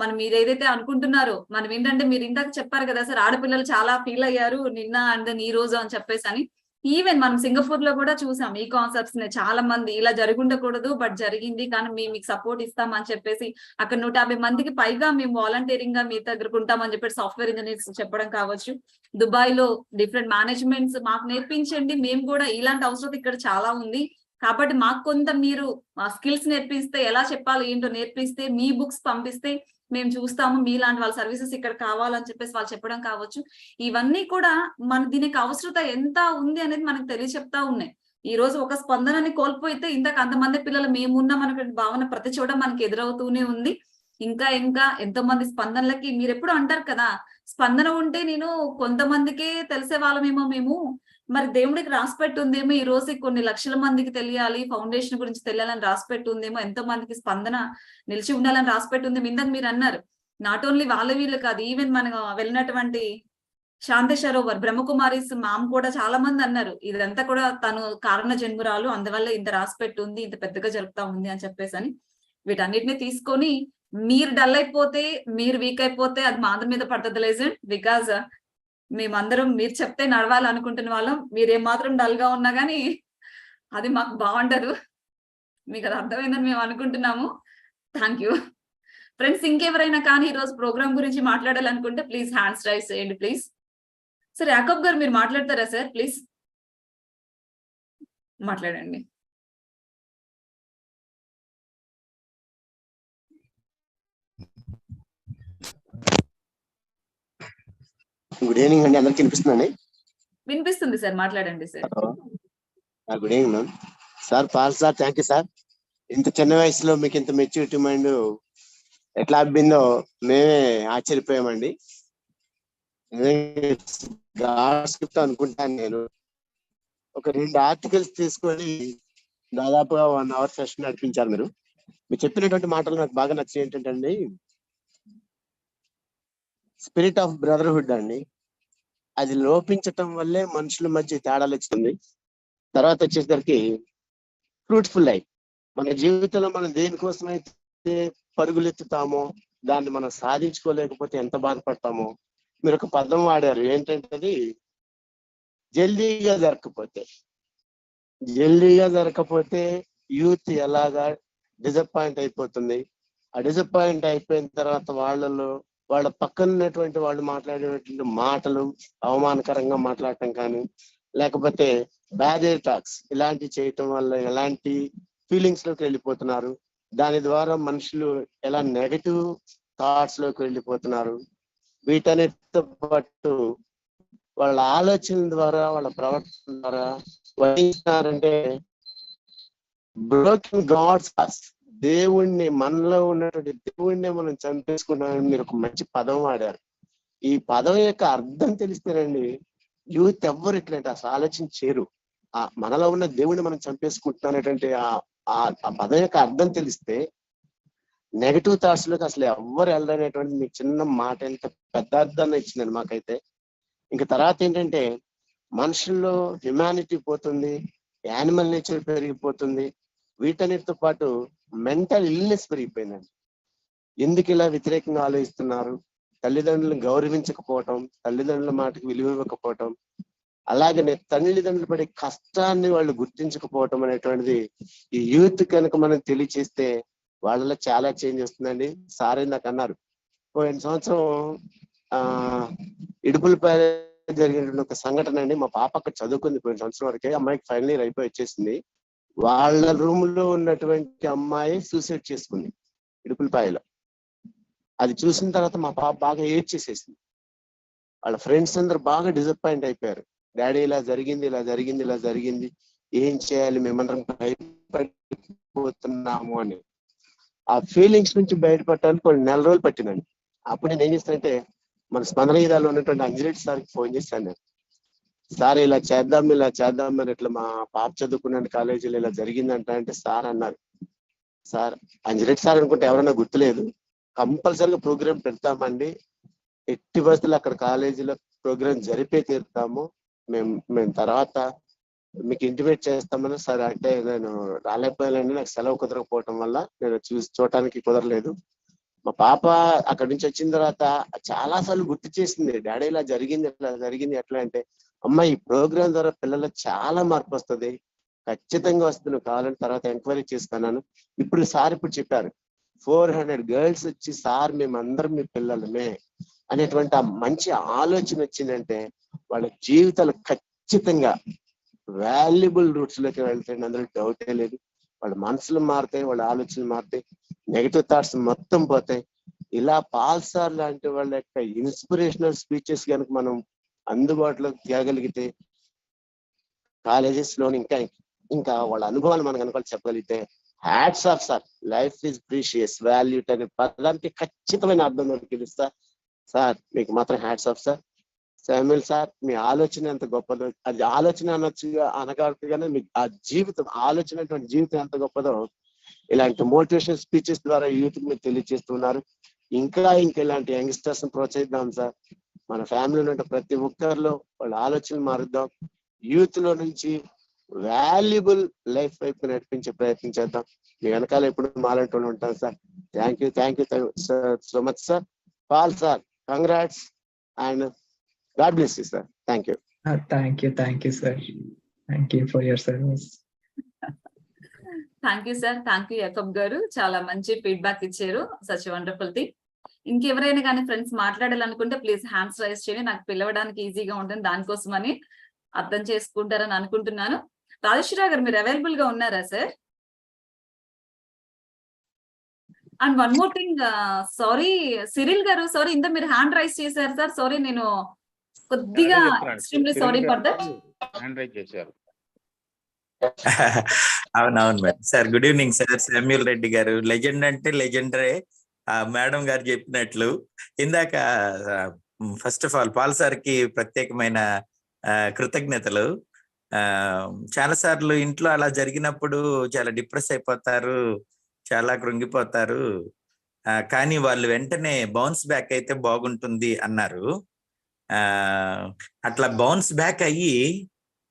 మనం మీరు ఏదైతే అనుకుంటున్నారో, మనం ఏంటంటే మీరు ఇందాక చెప్పారు కదా సార్, ఆడపిల్లలు చాలా ఫీల్ అయ్యారు నిన్న అండ్ దెన్ ఈ రోజు అని చెప్పేసి అని. ఈవెన్ మనం సింగపూర్ లో కూడా చూసాం ఈ కాన్సెప్ట్స్ ని. చాలా మంది ఇలా జరుగుండకూడదు బట్ జరిగింది, కానీ మేము మీకు సపోర్ట్ ఇస్తామని చెప్పేసి అక్కడ 150 మందికి పైగా మేము వాలంటీరింగ్ గా మీ దగ్గరకు ఉంటామని చెప్పి సాఫ్ట్వేర్ ఇంజనీర్స్ చెప్పడం కావచ్చు. దుబాయ్ లో డిఫరెంట్ మేనేజ్మెంట్స్ మాకు నేర్పించండి, మేము కూడా ఇలాంటి అవసరం ఇక్కడ చాలా ఉంది కాబట్టి మాకు కొంత మీరు స్కిల్స్ నేర్పిస్తే, ఎలా చెప్పాలి ఏంటో నేర్పిస్తే, మీ బుక్స్ పంపిస్తే మేము చూస్తాము, మీలాంటి వాళ్ళ సర్వీసెస్ ఇక్కడ కావాలని చెప్పేసి వాళ్ళు చెప్పడం కావచ్చు. ఇవన్నీ కూడా మన దీనికి అవసరత ఎంత ఉంది అనేది మనకు తెలియచెప్తా ఉన్నాయి. ఈ రోజు ఒక స్పందనని కోల్పోయితే ఇంతకు అంతమంది పిల్లలు మేమున్నాం అనేటువంటి భావన ప్రతి చోట మనకి ఎదురవుతూనే ఉంది. ఇంకా ఎంతో మంది స్పందనలకి మీరు ఎప్పుడు అంటారు కదా, స్పందన ఉంటే నేను కొంతమందికే తెలిసే వాళ్ళమేమో మేము, మరి దేవుడికి రాసిపెట్టి ఉందేమో ఈ రోజు కొన్ని లక్షల మందికి తెలియాలి, ఫౌండేషన్ గురించి తెలియాలని రాసిపెట్టి ఉందేమో, ఎంతో మందికి స్పందన నిలిచి ఉండాలని రాసిపెట్టి ఉంది. ఇందాక మీరు అన్నారు, నాట్ ఓన్లీ వాళ్ళ వీళ్ళు కాదు, ఈవెన్ మనం వెళ్ళినటువంటి శాంతి సరోవర్ బ్రహ్మకుమారీస్ మామ్ కూడా చాలా మంది అన్నారు, ఇదంతా కూడా తను కారణ జన్మురాలు, అందువల్ల ఇంత రాసిపెట్టి ఉంది, ఇంత పెద్దగా జరుగుతా ఉంది అని చెప్పేసి అని. వీటన్నిటిని తీసుకొని మీరు డల్ అయిపోతే, మీరు వీక్ అయిపోతే అది మా మీద పడుతుంది లెజెండ్. బికాజ్ మేమందరం మీరు చెప్తే నడవాలి అనుకుంటున్న వాళ్ళం, మీరేం మాత్రం డల్ గా ఉన్నా గానీ అది మాకు బాగుండదు. మీకు అది అర్థమైందని మేము అనుకుంటున్నాము. Thank you friends. ఇంకెవరైనా కానీ ఈ రోజు ప్రోగ్రామ్ గురించి మాట్లాడాలనుకుంటే ప్లీజ్ హ్యాండ్స్ రైజ్ చేయండి ప్లీజ్. సార్ యాకబ్ గారు మీరు మాట్లాడతారా సార్? ప్లీజ్ మాట్లాడండి. గుడ్ ఈవినింగ్ అండి, అందరికి వినిపిస్తుందండి? వినిపిస్తుంది సార్, మాట్లాడండి sir. Good evening ma'am. Sir Paul sir, thank you sir. ఇంత చిన్న వయసులో మీకు ఇంత మెచ్యూరిటీ మైండ్ ఎట్లా అబ్బిందో మేమే ఆశ్చర్యపోయామండి. అనుకుంటాను నేను. ఒక 2 ఆర్టికల్స్ తీసుకొని దాదాపుగా 1 అవర్ సెషన్ నడిపించారు మీరు. మీరు చెప్పినటువంటి మాటలు నాకు బాగా నచ్చి ఏంటంటే అండి, స్పిరిట్ ఆఫ్ బ్రదర్హుడ్ అండి, అది లోపించటం వల్లే మనుషుల మధ్య తేడాలు వచ్చింది. తర్వాత వచ్చేసరికి ఫ్రూట్ఫుల్ లైఫ్. మన జీవితంలో మనం దేనికోసమైతే పరుగులెత్తుతామో దాన్ని మనం సాధించుకోలేకపోతే ఎంత బాధపడతామో. మీరు ఒక పదం వాడారు, ఏంటంటే అది జల్దీగా జరగకపోతే యూత్ ఎలాగా డిసప్పాయింట్ అయిపోతుంది. ఆ డిసప్పాయింట్ అయిపోయిన తర్వాత వాళ్ళలో వాళ్ళ పక్కన ఉన్నటువంటి వాళ్ళు మాట్లాడేటువంటి మాటలు అవమానకరంగా మాట్లాడటం కానీ, లేకపోతే బ్యాడ్ టాక్స్ ఇలాంటివి చేయటం వల్ల ఎలాంటి ఫీలింగ్స్ లోకి వెళ్ళిపోతున్నారు, దాని ద్వారా మనుషులు ఎలా నెగటివ్ థాట్స్ లోకి వెళ్ళిపోతున్నారు. వీటన్నిటితో పాటు వాళ్ళ ఆలోచన ద్వారా, వాళ్ళ ప్రవర్తన ద్వారా వహించారంటే బ్రోకెన్ గాడ్స్, దేవుణ్ణి, మనలో ఉన్నటువంటి దేవుణ్ణి మనం చంపేసుకున్నామని మీరు ఒక మంచి పదం వాడారు. ఈ పదం యొక్క అర్థం తెలిస్తేనండి యూత్ ఎవ్వరు ఇట్లాంటి అసలు ఆలోచన చేయరు. ఆ మనలో ఉన్న దేవుణ్ణి మనం చంపేసుకుంటున్నటువంటి ఆ పదం యొక్క అర్థం తెలిస్తే నెగటివ్ థాట్స్ లోకి అసలు ఎవ్వరు వెళ్ళనేటువంటి మీకు చిన్న మాట ఎంత పెద్ద అర్థాన్ని ఇచ్చిందండి మాకైతే. ఇంకా తర్వాత ఏంటంటే మనుషుల్లో హ్యుమానిటీ పోతుంది, యానిమల్ నేచర్ పెరిగిపోతుంది, వీటన్నిటితో పాటు మెంటల్ ఇల్నెస్ పెరిగిపోయిందండి. ఎందుకు ఇలా వ్యతిరేకంగా ఆలోచిస్తున్నారు? తల్లిదండ్రులను గౌరవించకపోవటం, తల్లిదండ్రుల మాటకి విలువ ఇవ్వకపోవటం, అలాగనే తల్లిదండ్రులు పడే కష్టాన్ని వాళ్ళు గుర్తించకపోవటం అనేటువంటిది ఈ యూత్ కనుక మనం తెలియచేస్తే వాళ్ళలో చాలా చేంజ్ వస్తుందండి. సార్ నాకు అన్నారు, పోయిన సంవత్సరం ఇడుపులపై జరిగినటువంటి ఒక సంఘటన అండి. మా పాప అక్కడ చదువుకుంది పోయిన సంవత్సరం వరకే, అమ్మాయికి ఫైనల్ ఇయర్ అయిపోయి వచ్చేసింది. వాళ్ళ రూమ్ లో ఉన్నటువంటి అమ్మాయి సూసైడ్ చేసుకుంది ఇడుపులపాయలో. అది చూసిన తర్వాత మా పాప బాగా ఏడ్చేసేసింది. వాళ్ళ ఫ్రెండ్స్ అందరు బాగా డిసప్పాయింట్ అయిపోయారు. డాడీ ఇలా జరిగింది, ఇలా జరిగింది, ఇలా జరిగింది, ఏం చేయాలి, మేమందరం భయపడిపోతున్నాము అని. ఆ ఫీలింగ్స్ నుంచి బయటపడటానికి కొన్ని నెల రోజులు పట్టిందండి. అప్పుడు నేను ఏం చేస్తానంటే మన స్పందనలో ఉన్నటువంటి అంజరెడ్డి సార్కి ఫోన్ చేశాను నేను. సార్ ఇలా చేద్దాం మరి ఇట్లా మా పాప చదువుకున్న కాలేజీలో ఇలా జరిగిందంట అంటే సార్ అన్నారు, సార్ అంజరెడ్డి సార్ అనుకుంటే ఎవరన్నా గుర్తులేదు, కంపల్సరీగా ప్రోగ్రామ్ పెడతామండి, ఎట్టి పరిస్థితులు అక్కడ కాలేజీలో ప్రోగ్రామ్ జరిపే తీరుతాము, మేము తర్వాత మీకు ఇంటిమేట్ చేస్తామని. సరే అంటే నేను రాలేకపోయానండి, నాకు సెలవు కుదరకపోవటం వల్ల నేను చూడటానికి కుదరలేదు. మా పాప అక్కడి నుంచి వచ్చిన తర్వాత చాలా సార్లు గుర్తు చేసింది, డాడీ ఇలా జరిగింది ఎట్లా అంటే, అమ్మ ఈ ప్రోగ్రామ్ ద్వారా పిల్లలకు చాలా మార్పు వస్తుంది, ఖచ్చితంగా వస్తుంది, నువ్వు కావాలని తర్వాత ఎంక్వైరీ చేసుకున్నాను. ఇప్పుడు సార్ చెప్పారు 400 గర్ల్స్ వచ్చి సార్ మేమందరం మీ పిల్లలమే అనేటువంటి ఆ మంచి ఆలోచన వచ్చిందంటే వాళ్ళ జీవితాలు ఖచ్చితంగా వాల్యుబుల్ రూట్స్ లోకి వెళ్తాయి, అందులో డౌటే లేదు. వాళ్ళ మనసులు మారుతాయి, వాళ్ళ ఆలోచనలు మారుతాయి, నెగిటివ్ థాట్స్ మొత్తం పోతాయి. ఇలా పాల్ సార్ లాంటి వాళ్ళ యొక్క ఇన్స్పిరేషనల్ స్పీచెస్ కనుక మనం అందుబాటులోకి తేగలిగితే, కాలేజెస్ లోని ఇంకా వాళ్ళ అనుభవాలు మనం కనుక చెప్పగలిగితే, hats off sir, life is precious, వాల్యూట్ అనే పదానికి ఖచ్చితమైన అర్థం తెలుస్తా. సార్ మీకు మాత్రం hats off sir. Samuel sir మీ ఆలోచన ఎంత గొప్పదో, అది ఆలోచన అనగానే మీకు ఆ జీవితం, ఆలోచన జీవితం ఎంత గొప్పదో ఇలాంటి మోటివేషన్ స్పీచెస్ ద్వారా యూత్ మీరు తెలియజేస్తున్నారు. ఇంకా ఇలాంటి యంగ్స్టర్స్ ప్రోత్సహిద్దాం సార్. మన ఫ్యామిలీలో ఉన్న ప్రతి ఒక్కరిలో వాళ్ళ ఆలోచనలు మారుద్దాం, యూత్ లో నుంచి వాల్యుబుల్ లైఫ్ వైపు నడిపించే ప్రయత్నం చేద్దాం. మీ వెనకాల ఎప్పుడు మాలంటూ ఉంటాం sir. Thank you so much sir. Paul sir, congrats and God bless you, sir. Thank you. Thank you, sir. Thank you for your service. Thank you sir, thank you Yakub గారు, చాలా మంచి ఫీడ్బ్యాక్ ఇచ్చారు. Such wonderful thing. ఇంకెవరైనా కానీ friends మాట్లాడాలనుకుంటే please hands raise చేయండి, నాకు పిలవడానికి ఈజీగా ఉంటుంది, దానికోసమని అర్థం చేసుకుంటారని అనుకుంటున్నాను. రాజేశ్వరరావు గారు మీరు అవైలబుల్ గా ఉన్నారా sir? And one more thing, sorry Cyril గారు, సారీ ఇంత మీరు హ్యాండ్ రైజ్ చేశారు సార్, సారీ నేను కొద్దిగా extremely sorry for that. Hand raise చేశారు. అవునవును madam. Sir good evening sir. Samuel Reddy గారు లెజెండ్ అంటే లెజెండరే. మేడం గారు చెప్పినట్లు ఇందాక first of all Paul sir కి ప్రత్యేకమైన కృతజ్ఞతలు. చాలా సార్లు ఇంట్లో అలా జరిగినప్పుడు చాలా డిప్రెస్ అయిపోతారు, చాలా కృంగిపోతారు, కానీ వాళ్ళు వెంటనే బౌన్స్ బ్యాక్ అయితే బాగుంటుంది అన్నారు. అట్లా బౌన్స్ బ్యాక్ అయ్యి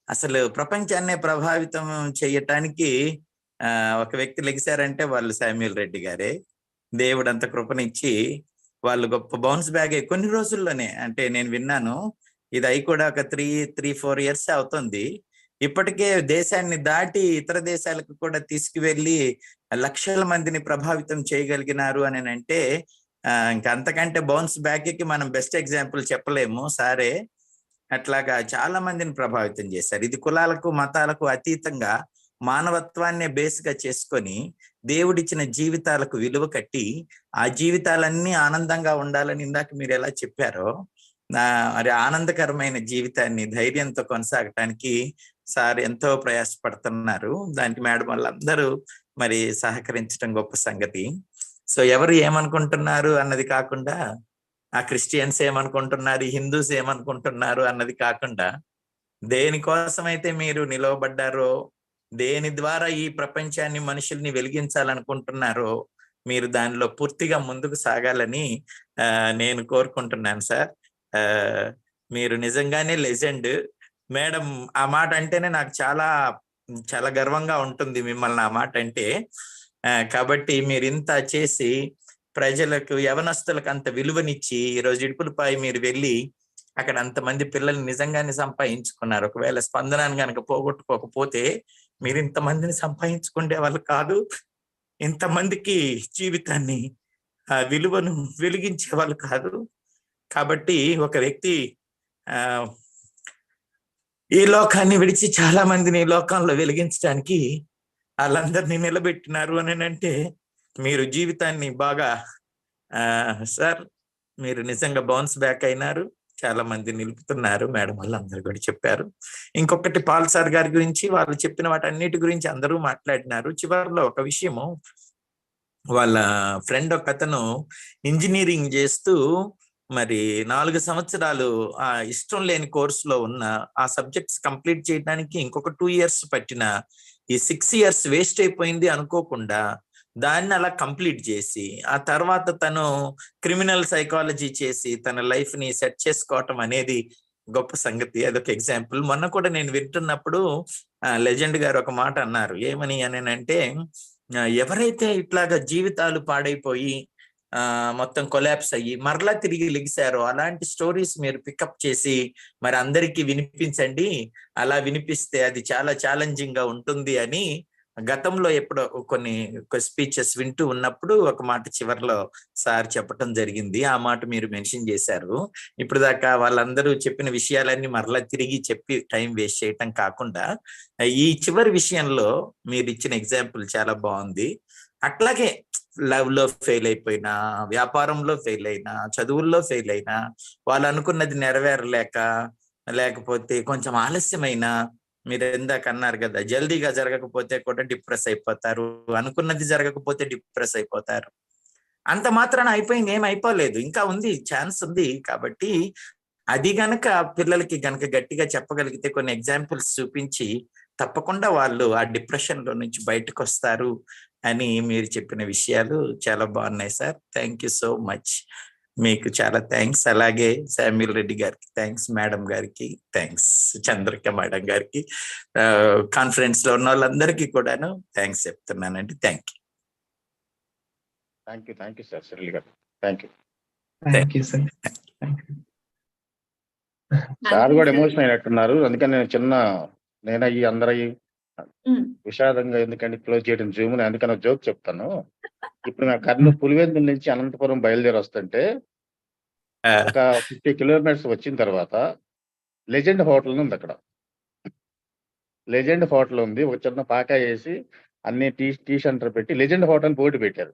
అసలు ప్రపంచాన్నే ప్రభావితం చేయటానికి ఒక వ్యక్తి లెగిశారంటే వాళ్ళు శామ్యూల్ రెడ్డి గారే. దేవుడు అంత కృపనిచ్చి వాళ్ళు గొప్ప బౌన్స్ బ్యాక్ అయ్యి కొన్ని రోజుల్లోనే, అంటే నేను విన్నాను ఇది అయి కూడా ఒక 3-4 years అవుతుంది. ఇప్పటికే దేశాన్ని దాటి ఇతర దేశాలకు కూడా తీసుకువెళ్ళి లక్షల మందిని ప్రభావితం చేయగలిగినారు అని అంటే ఇంకా అంతకంటే బౌన్స్ బ్యాక్ కి మనం బెస్ట్ ఎగ్జాంపుల్ చెప్పలేము. సారే అట్లాగా చాలా మందిని ప్రభావితం చేశారు. ఇది కులాలకు మతాలకు అతీతంగా మానవత్వాన్నే బేస్గా చేసుకొని దేవుడిచ్చిన జీవితాలకు విలువ కట్టి ఆ జీవితాలన్నీ ఆనందంగా ఉండాలని ఇందాక మీరు ఎలా చెప్పారో మరి ఆనందకరమైన జీవితాన్ని ధైర్యంతో కొనసాగటానికి సార్ ఎంతో ప్రయాసపడుతున్నారు. దానికి మేడం వాళ్ళందరూ మరి సహకరించడం గొప్ప సంగతి. సో ఎవరు ఏమనుకుంటున్నారు అన్నది కాకుండా, ఆ క్రిస్టియన్స్ ఏమనుకుంటున్నారు, హిందూస్ ఏమనుకుంటున్నారు అన్నది కాకుండా, దేనికోసమైతే మీరు నిలవబడ్డారో, దేని ద్వారా ఈ ప్రపంచాన్ని మనుషుల్ని వెలిగించాలనుకుంటున్నారో మీరు దానిలో పూర్తిగా ముందుకు సాగాలని నేను కోరుకుంటున్నాను సార్. మీరు నిజంగానే లెజెండ్ మేడం. ఆ మాట అంటేనే నాకు చాలా చాలా గర్వంగా ఉంటుంది మిమ్మల్ని ఆ మాట అంటే. కాబట్టి మీరు ఇంత చేసి ప్రజలకు, యవనస్తులకు అంత విలువనిచ్చి ఈరోజు ఇడుపులపై మీరు వెళ్ళి అక్కడ అంతమంది పిల్లల్ని నిజంగానే సంపాదించుకున్నారు. ఒకవేళ స్పందనాన్ని కనుక పోగొట్టుకోకపోతే మీరు ఇంతమందిని సంపాదించుకునే వాళ్ళు కాదు, ఇంతమందికి జీవితాన్ని విలువను వెలిగించే వాళ్ళు కాదు. కాబట్టి ఒక వ్యక్తి ఈ లోకాన్ని విడిచి చాలా మందిని ఈ లోకంలో వెలిగించడానికి వాళ్ళందరినీ నిలబెట్టినారు అని అంటే మీరు జీవితాన్ని బాగా సార్ మీరు నిజంగా బౌన్స్ బ్యాక్ అయినారు, చాలా మంది నిలుపుతున్నారు. మేడం వాళ్ళందరూ కూడా చెప్పారు. ఇంకొకటి పాల్ సార్ గారి గురించి వాళ్ళు చెప్పిన వాటన్నిటి గురించి అందరూ మాట్లాడినారు. చివరిలో ఒక విషయము, వాళ్ళ ఫ్రెండ్ ఒక అతను ఇంజనీరింగ్ చేస్తూ మరి 4 సంవత్సరాలు ఆ ఇష్టం లేని కోర్సులో ఉన్న ఆ సబ్జెక్ట్స్ కంప్లీట్ చేయడానికి ఇంకొక 2 years పట్టిన ఈ 6 years వేస్ట్ అయిపోయింది అనుకోకుండా దాన్ని అలా కంప్లీట్ చేసి ఆ తర్వాత తను క్రిమినల్ సైకాలజీ చేసి తన లైఫ్ ని సెట్ చేసుకోవటం అనేది గొప్ప సంగతి. అదొక ఎగ్జాంపుల్. మొన్న కూడా నేను వింటున్నప్పుడు లెజెండ్ గారు ఒక మాట అన్నారు. ఏమని అంటే, ఎవరైతే ఇట్లాగా జీవితాలు పాడైపోయి మొత్తం కొలాప్స్ అయ్యి మరలా తిరిగి లెగిశారో అలాంటి స్టోరీస్ మీరు పికప్ చేసి మరి అందరికీ వినిపించండి. అలా వినిపిస్తే అది చాలా ఛాలెంజింగ్ గా ఉంటుంది అని గతంలో ఎప్పుడో కొన్ని స్పీచెస్ వింటూ ఉన్నప్పుడు ఒక మాట చివరిలో సార్ చెప్పటం జరిగింది. ఆ మాట మీరు మెన్షన్ చేశారు. ఇప్పుడు దాకా వాళ్ళందరూ చెప్పిన విషయాలన్నీ మరలా తిరిగి చెప్పి టైం వేస్ట్ చేయటం కాకుండా ఈ చివరి విషయంలో మీరు ఇచ్చిన ఎగ్జాంపుల్ చాలా బాగుంది. అట్లాగే లవ్ లో ఫెయిల్ అయిపోయినా, వ్యాపారంలో ఫెయిల్ అయినా, చదువుల్లో ఫెయిల్ అయినా, వాళ్ళు అనుకున్నది నెరవేరలేక లేకపోతే కొంచెం ఆలస్యమైనా, మీరు ఎందాక అన్నారు కదా జల్దీగా జరగకపోతే కూడా డిప్రెస్ అయిపోతారు, అనుకున్నది జరగకపోతే డిప్రెస్ అయిపోతారు. అంత మాత్రాన అయిపోయింది ఏం అయిపోలేదు, ఇంకా ఉంది, ఛాన్స్ ఉంది. కాబట్టి అది గనక పిల్లలకి గనక గట్టిగా చెప్పగలిగితే, కొన్ని ఎగ్జాంపుల్స్ చూపించి తప్పకుండా వాళ్ళు ఆ డిప్రెషన్ లో నుంచి బయటకు వస్తారు అని మీరు చెప్పిన విషయాలు చాలా బాగున్నాయి sir. Thank you so much. మీకు చాలా థ్యాంక్స్. అలాగే శామ్యూల్ రెడ్డి గారికి థ్యాంక్స్, మేడం గారికి థ్యాంక్స్, చంద్రిక మేడం గారికి, కాన్ఫరెన్స్ లో ఉన్న వాళ్ళందరికీ కూడాను థ్యాంక్స్ చెప్తున్నానండి. Thank you. Thank you sir సురేల్ గారు. Thank you sir. సార్ కూడా ఎమోషన్ అయినట్టున్నారు. అందుకని నేను అయ్యి అందరయ్యి విషాదంగా ఎందుకంటే క్లోజ్ చేయడం జూమ్, అందుకని జోక్ చెప్తాను. ఇప్పుడు నా కర్నూలు పులివెందుల నుంచి అనంతపురం బయలుదేరి వస్తుంటే ఒక 50 kilometers వచ్చిన తర్వాత లెజెండ్ హోటల్ ఉంది. అక్కడ లెజెండ్ హోటల్ ఉంది. ఒక చిన్న పాకా వేసి అన్ని టీ సెంటర్ పెట్టి లెజెండ్ హోటల్ బోర్డు పెట్టారు.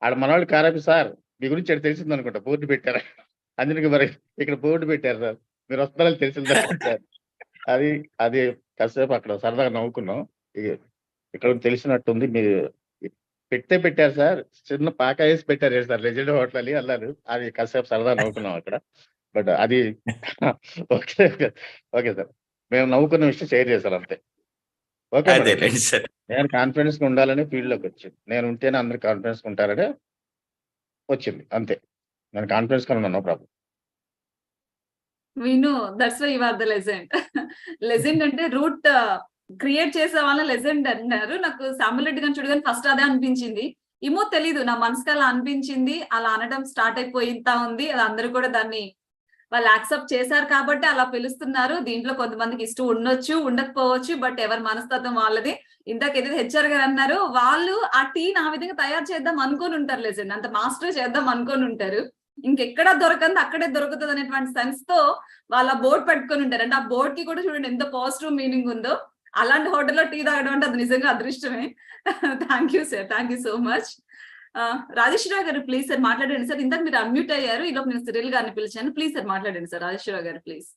ఆడ మనవాళ్ళు కారాపి సార్ మీ గురించి అక్కడ తెలిసింది అనుకుంటా, బోర్డు పెట్టారు. అందుకే మరి ఇక్కడ బోర్డు పెట్టారు సార్, మీరు వస్తారని తెలిసిందా సార్. అది కాసేపు అక్కడ సరదాగా నవ్వుకున్నాం. ఇక్కడ తెలిసినట్టుంది, మీరు పెట్టారు సార్, చిన్న పాక వేసి పెట్టారు సార్ లెజెండ్ హోటల్ అని అన్నారు. అది కాసేపు సరదా నవ్వుకున్నాం అక్కడ. బట్ అది ఓకే సార్, మేము నవ్వుకున్న విషయం షేర్ చేశారు అంతే. ఓకే, నేను కాన్ఫిడెన్స్ గా ఉండాలని ఫీల్డ్ లోకి వచ్చింది. నేను ఉంటేనే అందరు కాన్ఫిడెన్స్ ఉంటారని వచ్చింది అంతే. నేను కాన్ఫిడెన్స్ గా ఉన్నాను, నో ప్రాబ్లం. విను, that's why you are the legend. Legend అంటే రూట్ క్రియేట్ చేసే వాళ్ళ లెజెండ్ అంటారు. నాకు శామ్యూల్ రెడ్డి గారిని చూడగానే ఫస్ట్ అదే అనిపించింది. ఏమో తెలీదు, నా మనసుకి అలా అనిపించింది. అలా అనడం స్టార్ట్ అయిపోయితా ఉంది. అది అందరూ కూడా దాన్ని వాళ్ళు యాక్సెప్ట్ చేశారు కాబట్టి అలా పిలుస్తున్నారు. దీంట్లో కొంతమందికి ఇష్టం ఉండొచ్చు, ఉండకపోవచ్చు. బట్ ఎవరి మనస్తత్వం వాళ్ళది. ఇందాక ఏదైతే హెచ్ఆర్ గారు అన్నారు, వాళ్ళు ఆ టీని ఆ విధంగా తయారు చేద్దాం అనుకొని ఉంటారు. లేదండి, అంత మాస్టర్ చేద్దాం అనుకొని ఉంటారు. ఇంకెక్కడ దొరకంది అక్కడే దొరుకుతుంది అనేటువంటి సెన్స్ తో వాళ్ళ బోర్డు పెట్టుకొని ఉంటారు. అంటే ఆ బోర్డ్ కి కూడా చూడండి ఎంత పాజిటివ్ మీనింగ్ ఉందో. అలాంటి హోటల్లో టీ తాగడం అంటే అది నిజంగా అదృష్టమే. Thank you sir, thank you so much. Rajeswararao గారు ప్లీజ్ సార్ మాట్లాడండి సార్. ఇందాక మీరు అన్మ్యూట్ అయ్యారు, ఈలోపు నేను సిరిల్ గారిని పిలిచాను. ప్లీజ్ సార్ మాట్లాడండి సార్. రాజేశ్వరరావు గారు ప్లీజ్.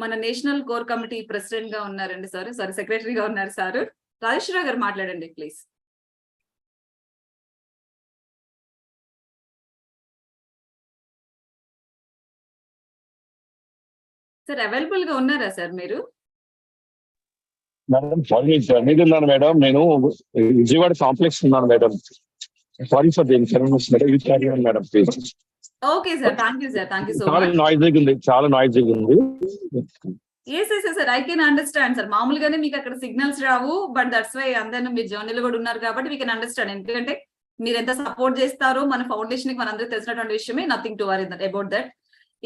మన నేషనల్ కోర్ కమిటీ ప్రెసిడెంట్ గా ఉన్నారండి సార్, సెక్రటరీగా ఉన్నారు సార్. రాజేశ్వరరావు గారు మాట్లాడండి ప్లీజ్. సార్ అవైలబుల్ గా ఉన్నారా సార్ మీరు? మేడం సారీ మీద ఉన్నాను మేడం, నేను విజయవాడ కాంప్లెక్స్ ఉన్నాను madam. Sorry for the information madam, you carry on madam please. Okay sir, thank you sir, thank you so చాలా మచ్. నాయిజీగా ఉంది, చాలా నాయిజీగా ఉంది. Yes sir, I can understand sir. మామూలుగానే మీకు అక్కడ సిగ్నల్స్ రావు, బట్ దట్స్ వై అందరూ మీరు జర్నీలో కూడా ఉన్నారు కాబట్టి వీ కెన్ అండర్స్టాండ్. ఎందుకంటే మీరు ఎంత సపోర్ట్ చేస్తారో మన ఫౌండేషన్ కి మనందరూ తెలిసినటువంటి విషయమే. Nothing to worry about that.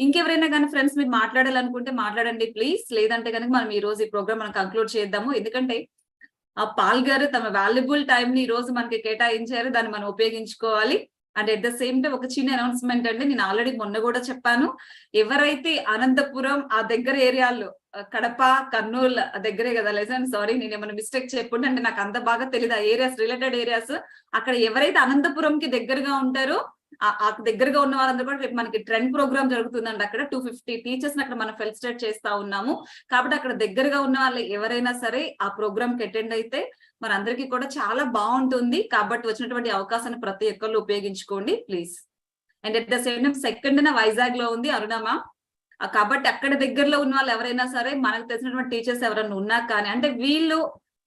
ఇంకెవరైనా కానీ ఫ్రెండ్స్ మీరు మాట్లాడాలనుకుంటే మాట్లాడండి ప్లీజ్. లేదంటే కనుక మనం ఈ రోజు ఈ ప్రోగ్రామ్ మనం కంక్లూడ్ చేద్దాము. ఎందుకంటే ఆ పాల్ గారు తమ వాల్యుబుల్ టైం ని ఈ రోజు మనకి కేటాయించారు, దాన్ని మనం ఉపయోగించుకోవాలి. And at the same time ఒక చిన్న అనౌన్స్మెంట్ అండి, నేను ఆల్రెడీ మొన్న కూడా చెప్పాను. ఎవరైతే అనంతపురం ఆ దగ్గర ఏరియాల్లో, కడప కర్నూలు దగ్గరే కదా లేదని, సారీ నేను ఏమైనా మిస్టేక్ చెప్పుంటే, అంటే నాకు అంత బాగా తెలియదు ఆ ఏరియాస్, రిలేటెడ్ ఏరియాస్. అక్కడ ఎవరైతే అనంతపురంకి దగ్గరగా ఉంటారో ఆ దగ్గరగా ఉన్న వాళ్ళందరూ కూడా రేపు మనకి ట్రెండ్ ప్రోగ్రామ్ జరుగుతుందండి. అక్కడ 250 టీచర్స్ అక్కడ మనం ఫెలిసిటేట్ చేస్తా ఉన్నాము. కాబట్టి అక్కడ దగ్గరగా ఉన్న వాళ్ళు ఎవరైనా సరే ఆ ప్రోగ్రామ్ కి అటెండ్ అయితే మనందరికీ కూడా చాలా బాగుంటుంది. కాబట్టి వచ్చినటువంటి అవకాశాన్ని ప్రతి ఒక్కళ్ళు ఉపయోగించుకోండి please. And at the same time second Vizag లో ఉంది అరుణమ్మ. కాబట్టి అక్కడ దగ్గరలో ఉన్న వాళ్ళు ఎవరైనా సరే, మనకు తెలిసినటువంటి టీచర్స్ ఎవరైనా ఉన్నా కానీ, అంటే వీళ్ళు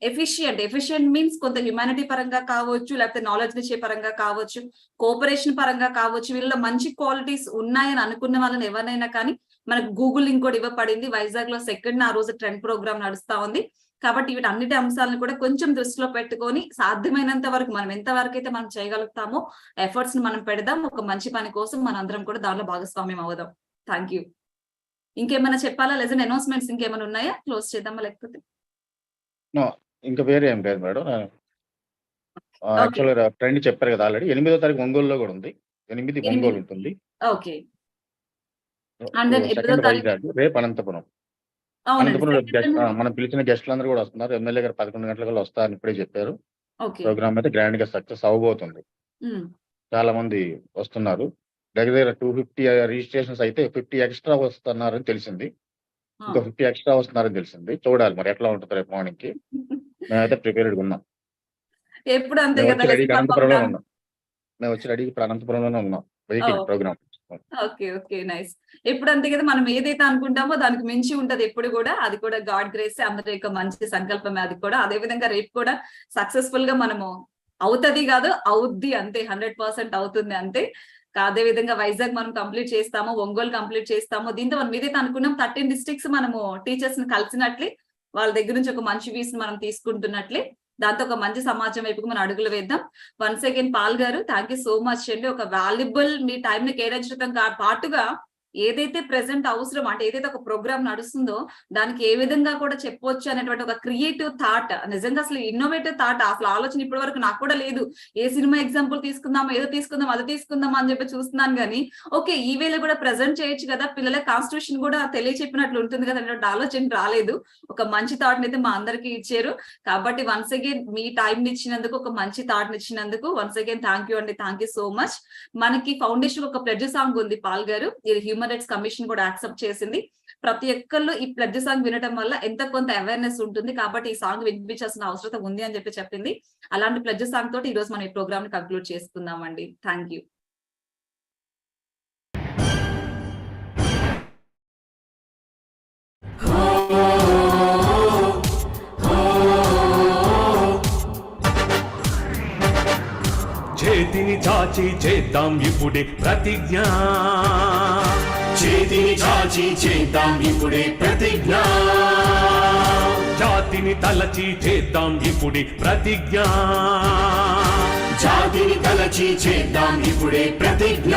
ఎఫిషియంట్ మీన్స్ కొంత హ్యుమానిటీ పరంగా కావచ్చు, లేకపోతే నాలెడ్జ్ ఇచ్చే పరంగా కావచ్చు, కోఆపరేషన్ పరంగా కావచ్చు, వీళ్ళలో మంచి క్వాలిటీస్ ఉన్నాయని అనుకున్న వాళ్ళని ఎవరైనా కానీ మనకు గూగుల్ లింక్ కూడా ఇవ్వబడింది. వైజాగ్ లో సెకండ్ ఆ రోజు ట్రెండ్ ప్రోగ్రామ్ నడుస్తా ఉంది. కాబట్టి వీటి అన్నిటి అంశాలను కూడా కొంచెం దృష్టిలో పెట్టుకొని సాధ్యమైనంత వరకు మనం ఎంతవరకు అయితే మనం చేయగలుగుతామో ఎఫర్ట్స్ ని మనం పెడదాం. ఒక మంచి పని కోసం మనం అందరం కూడా దానిలో భాగస్వామ్యం అవుదాం. Thank you. ఇంకేమైనా చెప్పాలా లేదా అనౌన్స్మెంట్స్ ఇంకేమైనా ఉన్నాయా? క్లోజ్ చేద్దామా లేకపోతే? ఇంకా వేరే ఏం లేదు మేడం. యాక్చువల్గా ఫ్రెండ్ చెప్పారు కదా ఆల్రెడీ, 8వ తారీఖు ఒంగోలులో కూడా ఉంది. 8 ఒంగోలు ఉంటుంది. ఓకే. అండ్ దెన్ 8వ తారీఖు వైజాగ్, రేపు అనంతపురం. మనం పిలిచిన గెస్టులు అందరూ కూడా వస్తున్నారు. ఎమ్మెల్యే గారు 11 గంటల వస్తారని ఇప్పుడే చెప్పారు. ప్రోగ్రామ్ అయితే గ్రాండ్ గా సక్సెస్ అవ్వబోతుంది. చాలా మంది వస్తున్నారు. దగ్గర 250 రిజిస్ట్రేషన్స్ అయితే 50 ఎక్స్ట్రా వస్తున్నారని తెలిసింది. ఇంకా 50 ఎక్స్ట్రా వస్తున్నారని తెలిసింది. చూడాలి మరి ఎట్లా ఉంటుంది రేపు మార్నింగ్ కి. మేమైతే ప్రిపేర్డ్ ఉన్నాం. ఎప్పుడు అంతే కదా, అనంతపురంలో ఉన్నాం. మేము వచ్చి రెడీ ఇప్పుడు అనంతపురంలోనే ఉన్నాం. Waiting programme. Okay okay nice. ఎప్పుడు అంతే కదా, మనం ఏదైతే అనుకుంటామో దానికి మించి ఉంటది ఎప్పుడు కూడా. అది కూడా గాడ్ గ్రేస్, అందరి యొక్క మంచి సంకల్పమే అది కూడా. అదే విధంగా రేపు కూడా సక్సెస్ఫుల్ గా మనము అవుతది కాదు, అవుద్ది అంతే, 100% అవుతుంది అంతే. అదే విధంగా వైజాగ్ మనం కంప్లీట్ చేస్తాము, ఒంగోలు కంప్లీట్ చేస్తాము. దీంతో మనం ఏదైతే అనుకున్నాం 13 డిస్ట్రిక్ట్స్ మనము టీచర్స్ ని కలిసినట్లే, వాళ్ళ దగ్గర నుంచి ఒక మంచి వీస్ మనం తీసుకుంటున్నట్లే, దాంతో ఒక మంచి సమాజం వైపుకు మనం అడుగులు వేద్దాం. వన్స్ అగైన్ పాల్ గారు థ్యాంక్ యూ సో మచ్ అండి. ఒక వాల్యుబుల్ మీ టైం ని కేటాయించడం పాటుగా ఏదైతే ప్రెసెంట్ అవసరం, అంటే ఏదైతే ఒక ప్రోగ్రామ్ నడుస్తుందో దానికి ఏ విధంగా కూడా చెప్పొచ్చు అనేటువంటి ఒక క్రియేటివ్ థాట్, నిజంగా అసలు ఇన్నోవేటివ్ థాట్, అసలు ఆలోచన ఇప్పటి వరకు నాకు కూడా లేదు. ఏ సినిమా ఎగ్జాంపుల్ తీసుకుందాం, ఏదో తీసుకుందాం, అది తీసుకుందాం అని చెప్పి చూస్తున్నాను కానీ ఓకే ఈ వేళ కూడా ప్రెజెంట్ చేయొచ్చు కదా, పిల్లల కాన్స్టిట్యూషన్ కూడా తెలియచెప్పినట్లు ఉంటుంది కదా అనేటువంటి ఆలోచన రాలేదు. ఒక మంచి థాట్ ని అయితే మా అందరికి ఇచ్చారు. కాబట్టి వన్స్ అగైన్ మీ టైం ని ఇచ్చినందుకు, ఒక మంచి థాట్ ని ఇచ్చినందుకు వన్స్ అగైన్ థ్యాంక్ యూ అండి. Thank you so much. మనకి ఫౌండేషన్ ఒక ప్లెడ్జ్ సాంగ్ ఉంది పాల్ గారు, ఇది హ్యూమన్ రైట్స్ కమిషన్ కూడా యాక్సెప్ట్ చేసింది. ప్రతి ఒక్కళ్ళు ఈ ప్లెడ్జ్ సాంగ్ వినడం వల్ల ఎంత కొంత అవేర్నెస్ ఉంటుంది. కాబట్టి ఈ సాంగ్ వినిపించాల్సిన అవసరం ఉంది అని చెప్పి చెప్పింది. అలాంటి ప్లెడ్జ్ సాంగ్ తోటి ఈ రోజు మనం ఈ ప్రోగ్రామ్ ని కంక్లూడ్ చేసుకుందామండి. Thank you. చేతిని చాచి చేద్దాం ఇప్పుడే ప్రతిజ్ఞ, చేతిని చాచి చేద్దాం ఇప్పుడే ప్రతిజ్ఞ, జాతిని తలచి చేద్దాం ఇప్పుడే ప్రతిజ్ఞ, జాతి వాటిని తలచి చేద్దాం ఇప్పుడే ప్రతిజ్ఞ.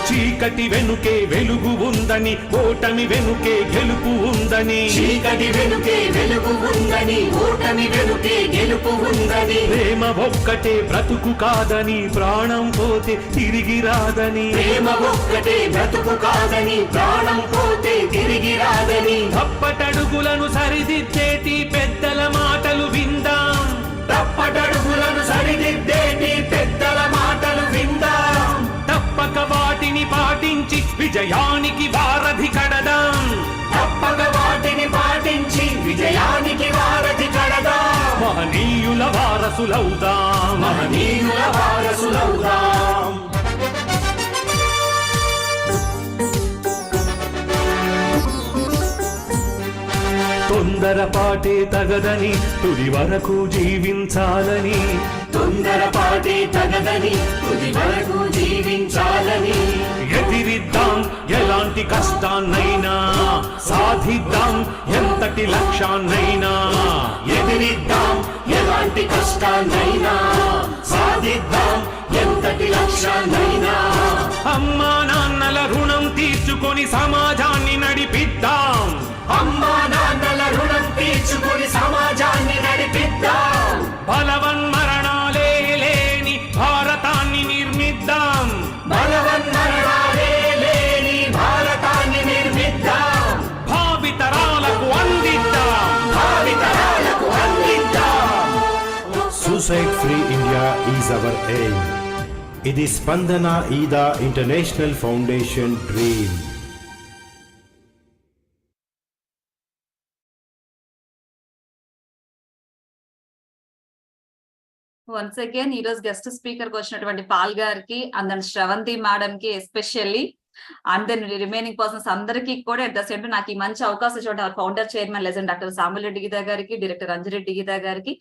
చీకటి వెనుకే వెలుగు ఉందని, ఓటమి వెనుకే గెలుపు ఉందని. చీకటి వెనుకే వెలుగు ఉందని, ఓటమి వెనుకే గెలుపు ఉందని. ప్రేమ ఒక్కటే బ్రతుకు కాదని, ప్రాణం పోతే తిరిగి రాదని. ప్రేమ ఒక్కటే బ్రతుకు కాదని, ప్రాణం పోతే తిరిగి రాదని. తప్పటడుగులను సరిదిద్దేటి పెద్దల మాటలు విందాం. తప్పటడుగులను సరిదిద్దేటి పెద్దల మాటలు విందాం. తప్పక వాటిని పాటించి విజయానికి వారధి కడదాం. తప్పక వాటిని పాటించి విజయానికి వారధి కడదాం. మహనీయుల వారసులవుదాం. మహనీయుల వారసులవుదాం. తొందరపాటే తగదని, తుది వరకు జీవించాలని. తొందరపాటే తగదని, తుది వరకు జీవించాలని. ఎదిరిద్దాం ఎలాంటి కష్టాన్నైనా, సాధిద్దాం ఎంతటి లక్ష్యాన్నైనా. ఎదిరిద్దాం ఎలాంటి కష్టాన్నైనా, సాధిద్దాం ఎంతటి లక్ష్యాన్నైనా. అమ్మా నాన్నల రుణం తీర్చుకొని సమాజాన్ని నడిపిద్దాం. అమ్మా నాన్నల రుణం తీర్చుకొని సమాజాన్ని నడిపిద్దాం. బలవన్మరణాలే లేని భారతాన్ని నిర్మిద్దాం. బలవన్మరణాలే లేని భారతాన్ని నిర్మిద్దాం. భావితరాలకు అందిద్దాం. భావితరాలకు అందిద్దాం. Suicide Free India is our aim. ఇది స్పందన ఈదా international foundation dream. Once again ఈ రోజు గెస్ట్ స్పీకర్ కి వచ్చినటువంటి పాల్ గారికి అండ్ దెన్ శ్రవంతి మేడం కి especially and then remaining persons అందరికీ కూడా అట్ ద సేమ్ టైం నాకు ఈ మంచి అవకాశం ఇచ్చిన founder chairman legend doctor Samuel Reddy Geetha గారికి, డైరెక్టర్ అంజిరెడ్డి గీతా గారికి,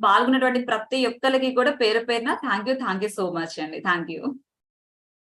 పాల్గొన్నటువంటి ప్రతి ఒక్కరికి కూడా పేరు పేరున థ్యాంక్ యూ సో మచ్ అండి. Thank you.